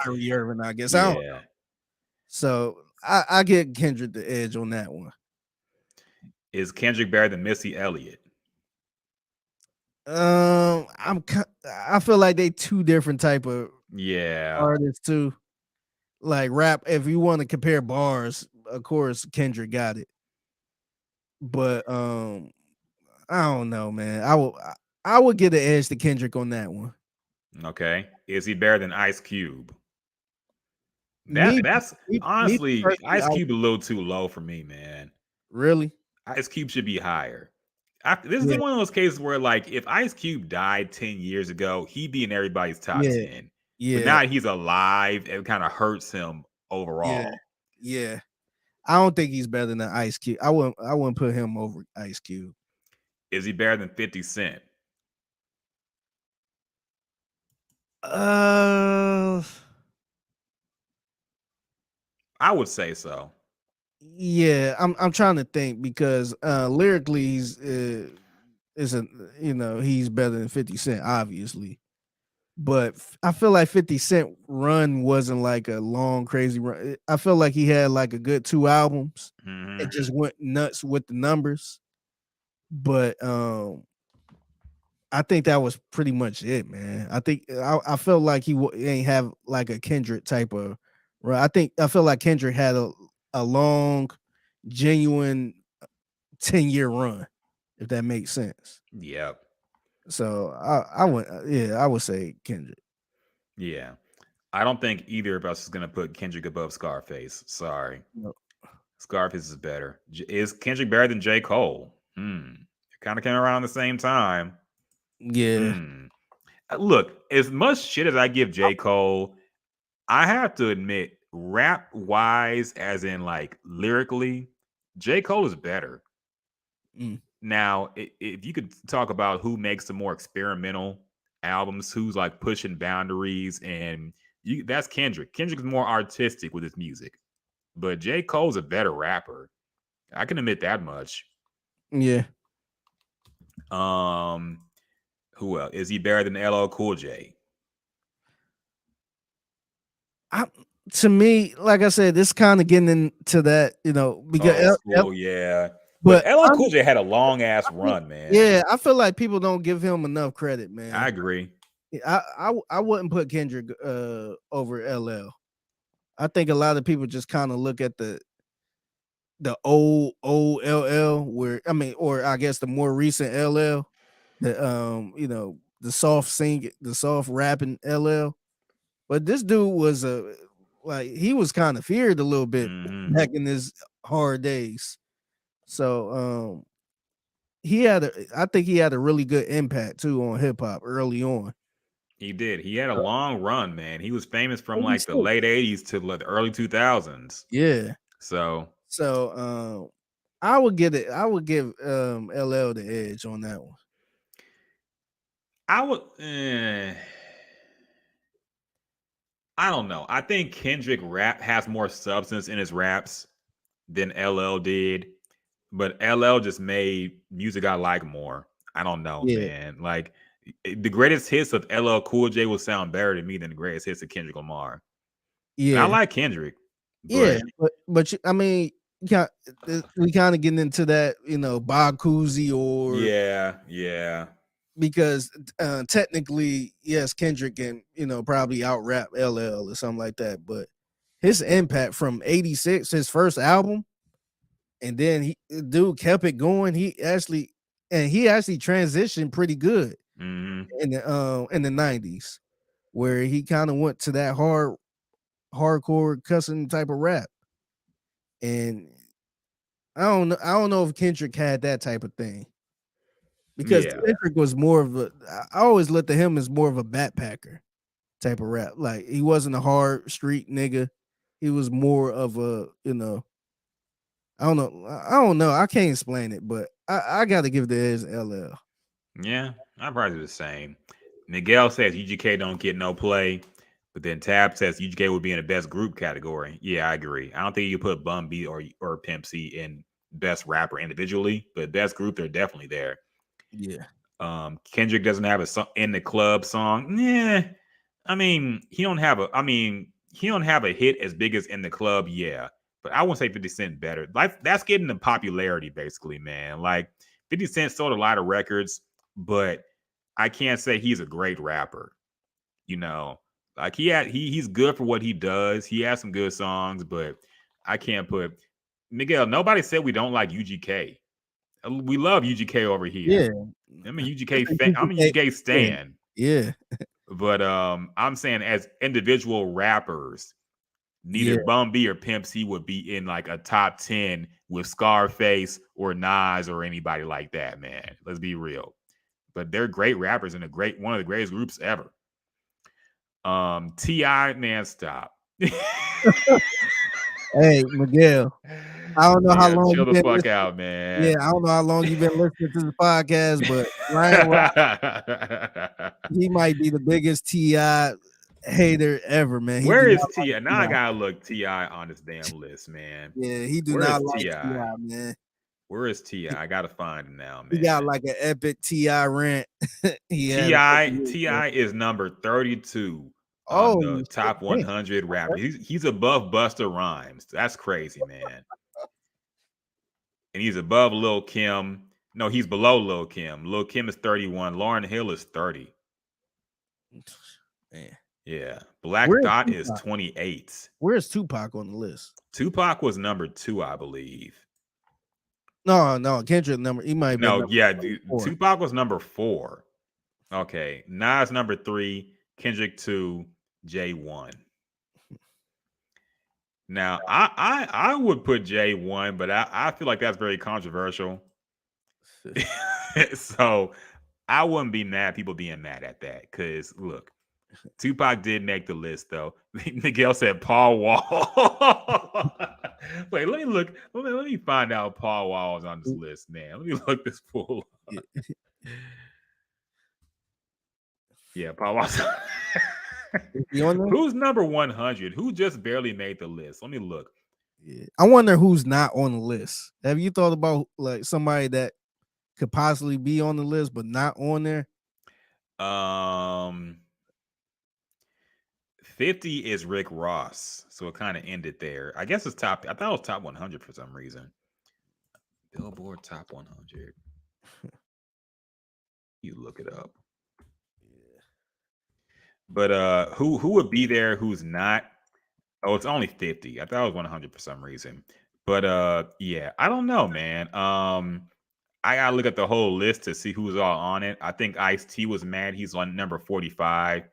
Kyrie Irving, I guess. I don't know. So I get Kendrick the edge on that one. Is Kendrick better than Missy Elliott? I feel like they two different type of artists too. Like rap, if you want to compare bars, of course Kendrick got it. but I don't know, man. I would get an edge to Kendrick on that one. Okay. Is he better than Ice Cube? Me, That's me honestly personally, Ice Cube a little too low for me, man. really, Ice Cube should be higher. This is yeah, one of those cases where, like, if Ice Cube died 10 years ago, he'd be in everybody's top yeah, 10. But yeah, now he's alive, it kind of hurts him yeah, overall. yeah. I don't think he's better than Ice Cube. I wouldn't put him over Ice Cube. Is he better than 50 Cent? Uh, I would say so. yeah. I'm trying to think because lyrically he's isn't he's better than 50 Cent, obviously. But I feel like 50 Cent run wasn't like a long, crazy run. I feel like he had like a good 2 albums and Hmm. just went nuts with the numbers. But I think that was pretty much it, man. I felt like he ain't have like a Kendrick type of run. I feel like Kendrick had a long, genuine 10-year run, if that makes sense. Yep. So I would I would say Kendrick. Yeah. I don't think either of us is going to put Kendrick above Scarface. Sorry. No. Scarface is better. Is Kendrick better than J. Cole? It kind of came around the same time. Yeah. Look, as much shit as I give J. Cole, I have to admit, rap wise, as in like lyrically, J. Cole is better. Mm. Now, if you could talk about who makes the more experimental albums, who's like pushing boundaries, and that's Kendrick. Kendrick's more artistic with his music, but J. Cole's a better rapper. I can admit that much. Yeah. Who else? Is he better than LL Cool J? To me, like I said, this kind of getting into that, because Old school, yeah. But but LL Cool J had a long ass run, man. yeah, I feel like people don't give him enough credit, man. I agree. I wouldn't put Kendrick over LL. I think a lot of people just kind of look at the old LL, or I guess the more recent LL, the soft singing, the soft rapping LL. But this dude was he was kind of feared a little bit back in his hard days. So I think he had a really good impact too on hip hop early on. He did. He had a long run, man. He was famous from like the late 80s to the early 2000s. Yeah. So I would give LL the edge on that one. I would I don't know. I think Kendrick rap has more substance in his raps than LL did, but LL just made music I like more. I don't know, Yeah. man. Like the greatest hits of LL Cool J will sound better to me than the greatest hits of Kendrick Lamar. And I Yeah. like Kendrick, Yeah. but I mean, we kind of getting into that, Bob Cousy or yeah. because technically, yes, Kendrick can, probably out rap LL or something like that, but his impact from 86, his first album, and then dude kept it going. He actually transitioned pretty good Mhm. in the 90s, where he kind of went to that hardcore cussing type of rap. And I don't know if Kendrick had that type of thing. Because Yeah. Kendrick was more of I always looked at him as more of a backpacker type of rap. Like he wasn't a hard street nigga. He was more of a, I don't know. I can't explain it, but I gotta give the edge to LL. Yeah, I'm probably the same. Miguel says UGK don't get no play, but then Tab says UGK would be in the best group category. Yeah, I agree. I don't think you put Bun B or Pimp C in best rapper individually, but best group, they're definitely there. Yeah. Kendrick doesn't have a in the club song. Yeah, I mean he don't have a hit as big as In the Club. Yeah, but I wouldn't say 50 Cent better. Like that's getting the popularity basically, man. Like 50 Cent sold a lot of records, but I can't say he's a great rapper. Like he's good for what he does. He has some good songs, but I can't put Miguel. Nobody said we don't like UGK. We love UGK over here. Yeah. I'm a UGK It's a fan. I'm a UGK UGK stan. Yeah. But I'm saying as individual rappers, neither Yeah. Bun B or Pimp C would be in like a top 10 with Scarface or Nas or anybody like that, man. Let's be real. But they're great rappers and one of the greatest groups ever. T.I., man, stop. Hey, Miguel. I don't know how Yeah, long chill you've the been fuck listening. out, man. Yeah, I don't know how long you've been listening to the podcast, but Ryan Rock, he might be the biggest T.I. hater ever, man. He do Where is not like T.I.? Now I T.I. gotta look T.I. on this damn list, man. Yeah, he do Where is not like T.I.? T.I., man. Where is T.I.? I gotta find him now, He got man. like an epic T.I. rant. He had a couple years ago. T.I. is number 32 on Oh, the top damn. 100 rappers. He's above Busta Rhymes. That's crazy, man. And he's above Lil Kim. No, he's below Lil Kim. Lil Kim is 31. Lauryn Hill is 30. Man. Yeah. Black Where's Thought is Tupac? 28. Where's Tupac on the list? Tupac was number 2, I believe. No, Kendrick number. He might have been No, number yeah, 24. Tupac was number 4. Okay. Nas number 3, Kendrick 2, Jay 1. Now, I would put Jay 1, but I feel like that's very controversial. So I wouldn't be mad people being mad at that because look, Tupac did make the list though. Miguel said Paul Wall. Wait, let me look. Let me find out Paul Wall is on this list, man. Let me look this fool up. Yeah, Paul Wall. Who's number 100? Who just barely made the list? Let me look. Yeah. I wonder who's not on the list. Have you thought about like somebody that could possibly be on the list but not on there? 50 is Rick Ross, so it kind of ended there. I guess it's top. I thought it was top 100 for some reason. Billboard top 100. You look it up. But who would be there? Who's not? Oh, it's only 50. I thought it was 100 for some reason. But yeah, I don't know, man. I gotta look at the whole list to see who's all on it. I think Ice-T was mad. He's on number 45.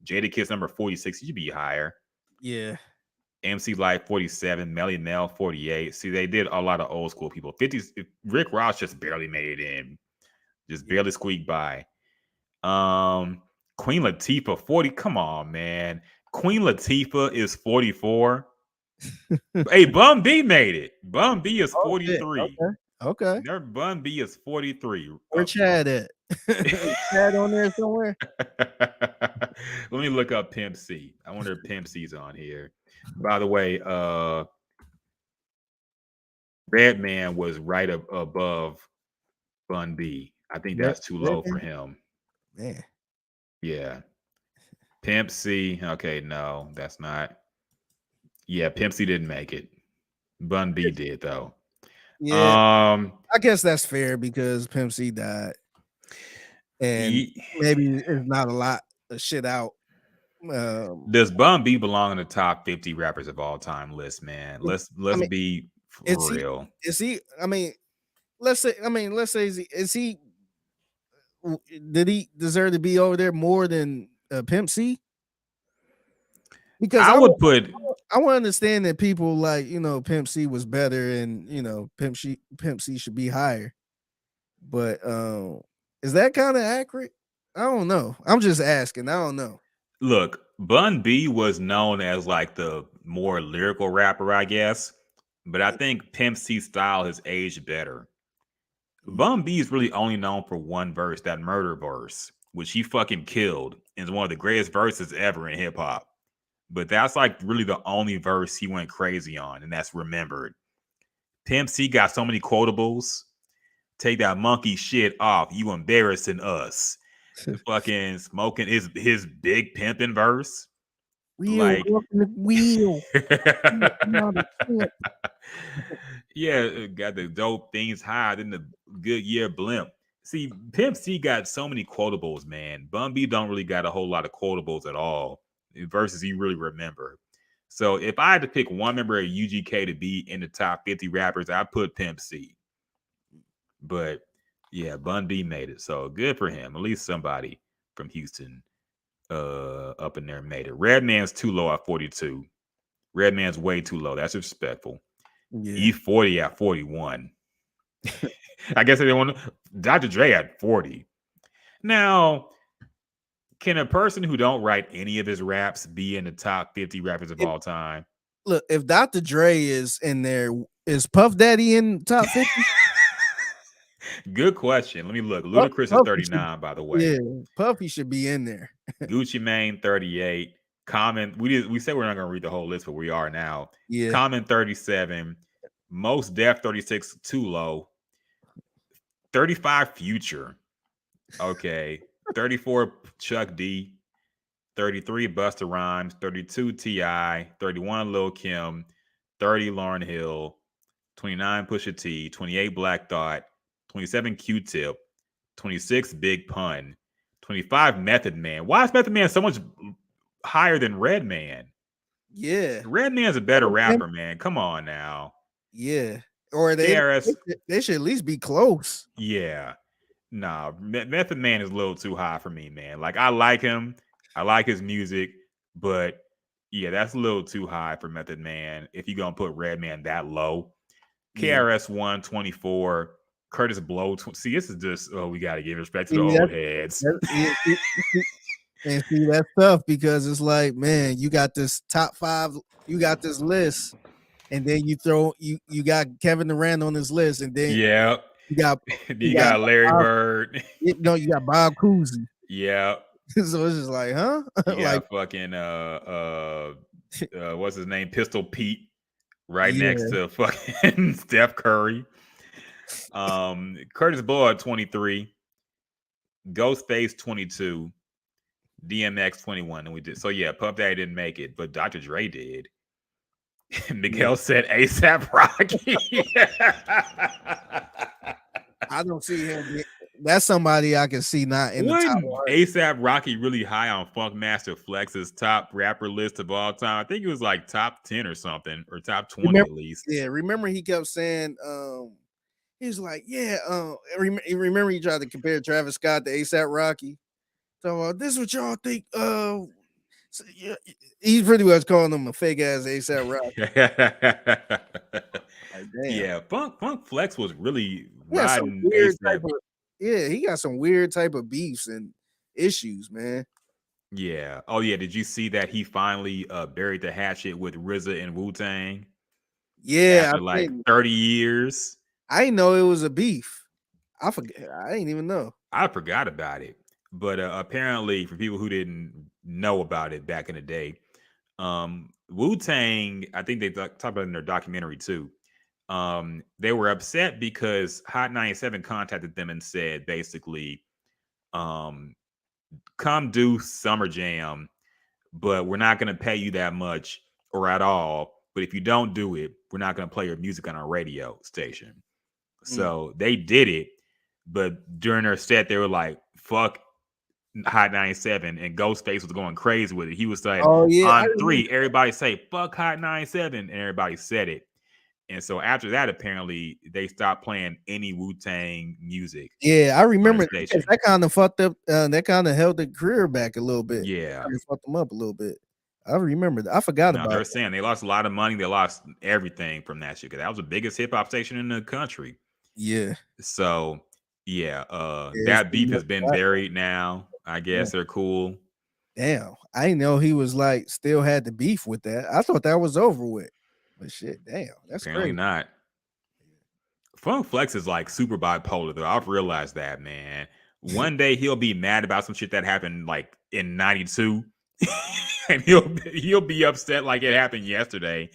Jadakiss number 46. He should be higher. Yeah. MC Light 47. Melly Mel 48. See, they did a lot of old school people. 50. Rick Ross just barely made it in. Just barely squeaked by. Queen Latifah 40. Come on, man. Queen Latifah is 44. Hey, Bun B made it. Bun B is 43. Okay. Bun B is 43. Where Chad at? Chad on there somewhere? Let me look up Pimp C. I wonder if Pimp C's on here. By the way, Redman was right above Bun B. I think that's too low for him. Man. Yeah. Pimp C. Okay, no, that's not. Yeah, Pimp C didn't make it. Bun B did though. Yeah. I guess that's fair because Pimp C died. And maybe it's not a lot of shit out. Does Bun B belong in the top 50 rappers of all time list, man? Let's be for real. Is he? I mean, let's say is he? Did he deserve to be over there more than Pimp C? Because I would understand that people like Pimp C was better and Pimp C should be higher, but is that kind of accurate? I don't know. I'm just asking. I don't know. Look, Bun B was known as like the more lyrical rapper, I guess, but I think Pimp C's style has aged better. Bun B is really only known for one verse, that murder verse, which he fucking killed, and is one of the greatest verses ever in hip hop. But that's like really the only verse he went crazy on, and that's remembered. Pimp C got so many quotables. Take that monkey shit off. You embarrassing us. Fucking smoking his big pimping verse. Like wheel. Yeah, got the dope things higher than the Goodyear blimp. See, Pimp C got so many quotables, man. Bun B don't really got a whole lot of quotables at all. Verses you really remember. So if I had to pick one member of UGK to be in the top 50 rappers, I'd put Pimp C. But yeah, Bun B made it. So good for him. At least somebody from Houston up in there made it. Redman's too low at 42. Redman's way too low. That's respectful. Yeah. E40 at 41. I guess they didn't want to. Dr. Dre at 40. Now, can a person who don't write any of his raps be in the top 50 rappers of all time? Look, if Dr. Dre is in there, is Puff Daddy in top 50? Good question. Let me look. Ludacris is 39, by the way. Yeah, Puffy should be in there. Gucci Mane 38. Common. We said we're not gonna read the whole list, but we are now. Yeah. Common 37. Most Def 36, too low. 35 Future. Okay. 34 Chuck D. 33 Busta Rhymes. 32 T.I. 31 Lil Kim. 30 Lauryn Hill. 29 Pusha T. 28 Black Thought. 27 Q-Tip. 26 Big Pun. 25 Method Man. Why is Method Man so much higher than Redman? Yeah. Redman's a better rapper, man. Come on now. Yeah. Or they should at least be close. Yeah. Nah, Method Man is a little too high for me, man. Like, I like him. I like his music. But, yeah, that's a little too high for Method Man if you're going to put Redman that low. KRS 124. Curtis Blow. See, this is just, we got to give respect to the old heads. And see, that's tough because it's like, man, you got this top 5, you got this list, and then you throw you got Kevin Durant on this list, and then you got Larry Bird. You got Bob Cousy. Yeah. So it's just like, huh? You got fucking what's his name? Pistol Pete right next to fucking Steph Curry. Curtis Blow at 23. Ghostface 22. DMX 21, and we did. So yeah, Puff Daddy didn't make it, but Dr. Dre did. Miguel said ASAP Rocky. I don't see him. That's somebody I can see not in the top 100. ASAP Rocky really high on Funkmaster Flex's top rapper list of all time. I think it was like top 10 or something, or top 20 at least. Yeah, remember he kept saying, he was like, remember he tried to compare Travis Scott to ASAP Rocky. So this is what y'all think. So, yeah, he's pretty much calling him a fake ass ASAP Rocky. Like, yeah, Funk Flex was really riding ASAP. He got some weird type of beefs and issues, man. Yeah. Oh yeah. Did you see that he finally buried the hatchet with RZA and Wu-Tang? Yeah, after 30 years. I didn't know it was a beef. I forget. I didn't even know. I forgot about it. But apparently, for people who didn't know about it back in the day, Wu-Tang, I think they talked about it in their documentary too. They were upset because Hot 97 contacted them and said, basically, come do Summer Jam, but we're not going to pay you that much or at all. But if you don't do it, we're not going to play your music on our radio station. So they did it. But during their set, they were like, fuck Hot 97, and Ghostface was going crazy with it. He was like, on 3, everybody say fuck Hot 97, and everybody said it. And so after that, apparently they stopped playing any Wu-Tang music. Yeah, I remember that kind of fucked up. That kind of held the career back a little bit. Yeah, fucked them up a little bit. I remember that. I forgot about. They're saying they lost a lot of money. They lost everything from that shit because that was the biggest hip hop station in the country. Yeah. So that beef has been buried now. I guess they're cool. Damn, I didn't know he was like still had the beef with that. I thought that was over with. But shit, damn, that's apparently crazy. Not. Funk Flex is like super bipolar though. I've realized that, man. One day he'll be mad about some shit that happened like in '92, and he'll be upset like it happened yesterday.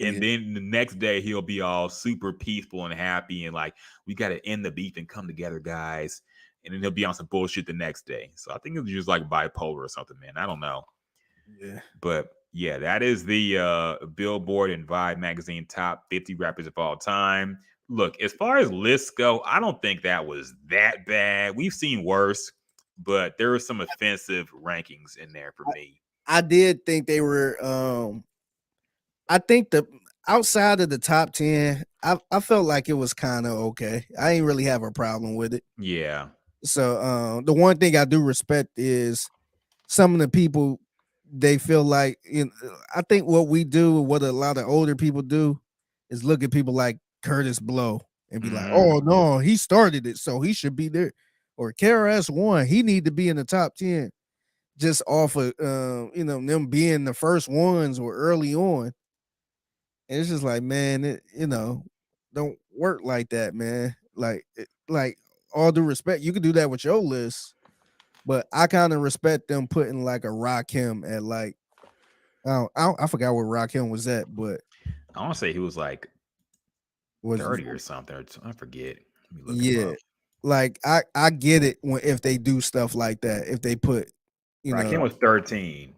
And then the next day he'll be all super peaceful and happy and like, we got to end the beef and come together, guys. And then he'll be on some bullshit the next day. So I think it's just like bipolar or something, man. I don't know. Yeah. But yeah, that is the Billboard and Vibe magazine top 50 rappers of all time. Look, as far as lists go, I don't think that was that bad. We've seen worse, but there were some offensive rankings in there for me. I did think they were I think outside of the top 10, I felt like it was kind of okay. I ain't really have a problem with it. Yeah. So the one thing I do respect is some of the people, they feel like, I think what we do, what a lot of older people do, is look at people like Curtis Blow and be like, oh no, he started it, so he should be there. Or KRS-One, he need to be in the top 10 just off of them being the first ones or early on. And it's just like, man, don't work like that, man. Like all due respect, you could do that with your list, but I kind of respect them putting like a Rakim at like, I forgot where Rakim was at, but I want to say he was like was 30 or something. I forget. Let me look him yeah, up. like I get it when if they do stuff like that, if they put, Rakim was 13.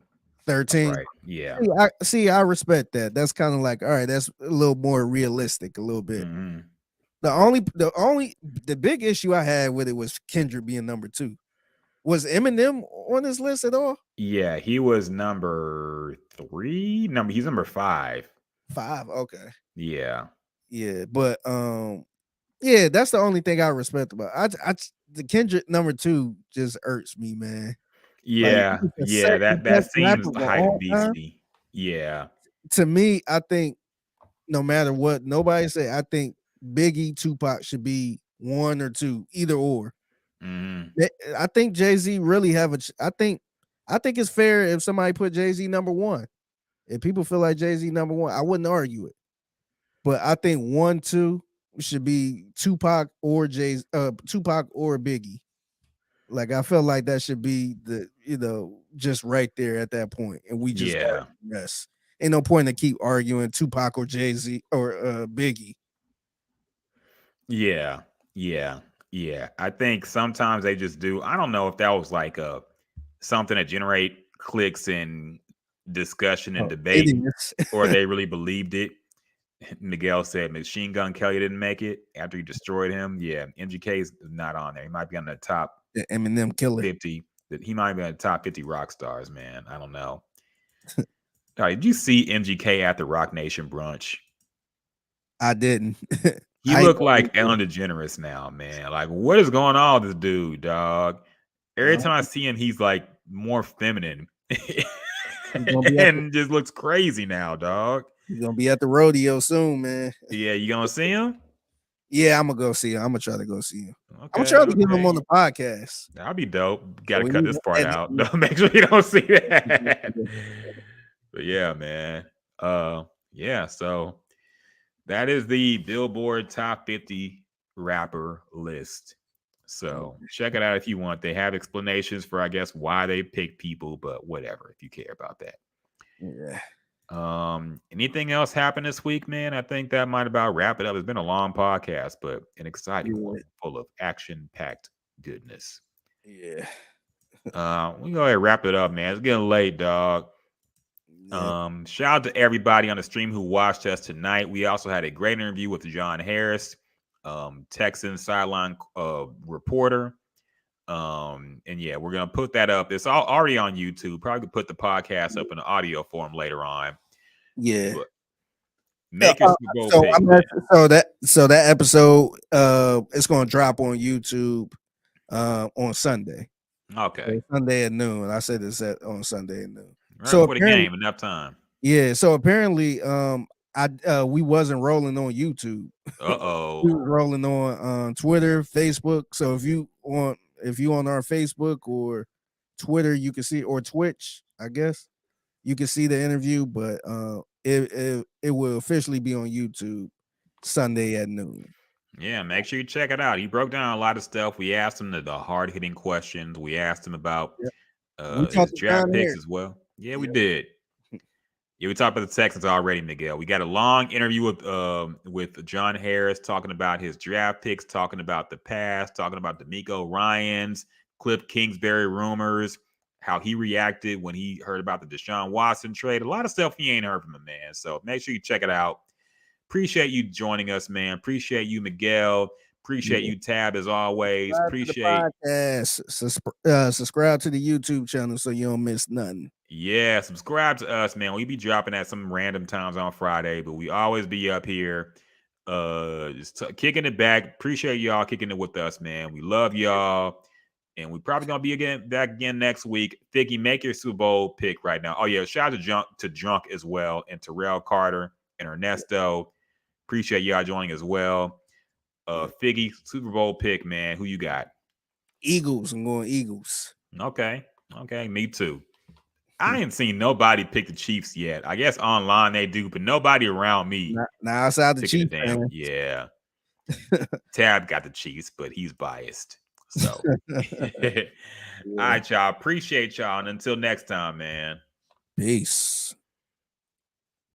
That's 13. right. Yeah. I respect that. That's kind of like, all right, that's a little more realistic, a little bit. The big issue I had with it was Kendrick being number 2. Was Eminem on this list at all? Yeah, he was number 3. He's number 5. 5. Okay. Yeah. Yeah, but yeah, that's the only thing I respect about. The Kendrick number 2 just irks me, man. Like, Yeah. he's the Yeah. second That best seems rapper of hype all time. beastie. Yeah. To me, I think no matter what nobody say, I think Biggie, Tupac should be 1 or 2, either or. I think Jay-Z really have I think it's fair if somebody put Jay-Z number 1. If people feel like Jay-Z number 1, I wouldn't argue it. But I think 1, 2 should be Tupac or Tupac or Biggie. Like, I feel like that should be just right there at that point, and we just argue the rest. Ain't no point to keep arguing Tupac or Jay-Z or Biggie. Yeah. Yeah. Yeah. I think sometimes they just do. I don't know if that was like something to generate clicks and discussion and debate, or they really believed it. Miguel said Machine Gun Kelly didn't make it after he destroyed him. Yeah, MGK is not on there. He might be on the top Eminem killer 50. He might be on the top 50 rock stars, man. I don't know. All right, did you see MGK at the Rock Nation brunch? I didn't. He looked like Ellen DeGeneres now, man. Like, what is going on with this dude, dog? Every time I see him, he's like more feminine. And just looks crazy now, dog. He's gonna be at the rodeo soon, man. Yeah, you gonna see him? Yeah, I'm gonna go see him. I'm gonna try to go see him. Okay, I'm trying to get him on the podcast. That'd be dope. Got to cut this part out. Make sure you don't see that. But yeah, man. Yeah. So that is the Billboard Top 50 rapper list. So check it out if you want. They have explanations for, I guess, why they pick people, but whatever, if you care about that. Yeah. Anything else happened this week, man? I think that might about wrap it up. It's been a long podcast, but an exciting one, full of action-packed goodness. Yeah. We go ahead and wrap it up, man. It's getting late, dog. Yeah. Shout out to everybody on the stream who watched us tonight. We also had a great interview with John Harris, Texan sideline reporter. And yeah, we're gonna put that up. It's already on YouTube. Probably put the podcast up in the audio form later on. Yeah. But make your Super Bowl pick. So that episode it's gonna drop on YouTube on Sunday. Okay. So Sunday at noon. I said it's on Sunday at noon. Right, so for the game, enough time. Yeah. So apparently we wasn't rolling on YouTube. We were rolling on Twitter, Facebook. So if you on our Facebook or Twitter, you can see, or Twitch, I guess you can see the interview, but it will officially be on YouTube Sunday at noon. Yeah, make sure you check it out. He broke down a lot of stuff. We asked him the hard-hitting questions. We asked him about his draft picks as well. Yeah, we did. Yeah, we talked about the Texans already, Miguel. We got a long interview with John Harris talking about his draft picks, talking about the past, talking about D'Amico Ryans, Cliff Kingsbury rumors, how he reacted when he heard about the Deshaun Watson trade. A lot of stuff he ain't heard from him, man. So make sure you check it out. Appreciate you joining us, man. Appreciate you, Miguel. Appreciate you, Tab, as always. Subscribe to the podcast. Subscribe to the YouTube channel so you don't miss nothing. Yeah, subscribe to us, man. We be dropping at some random times on Friday, but we always be up here just kicking it back. Appreciate y'all kicking it with us, man. We love y'all. And we probably gonna be back again next week. Figgy, make your Super Bowl pick right now. Oh yeah, shout out to Drunk as well, and Terrell Carter and Ernesto. Appreciate y'all joining as well. Figgy, Super Bowl pick, man. Who you got? Eagles. I'm going Eagles. Okay, me too. I ain't seen nobody pick the Chiefs yet. I guess online they do, but nobody around me. Now outside the Chiefs, yeah. Tab got the Chiefs, but he's biased. So, all right, y'all. Appreciate y'all. And until next time, man. Peace.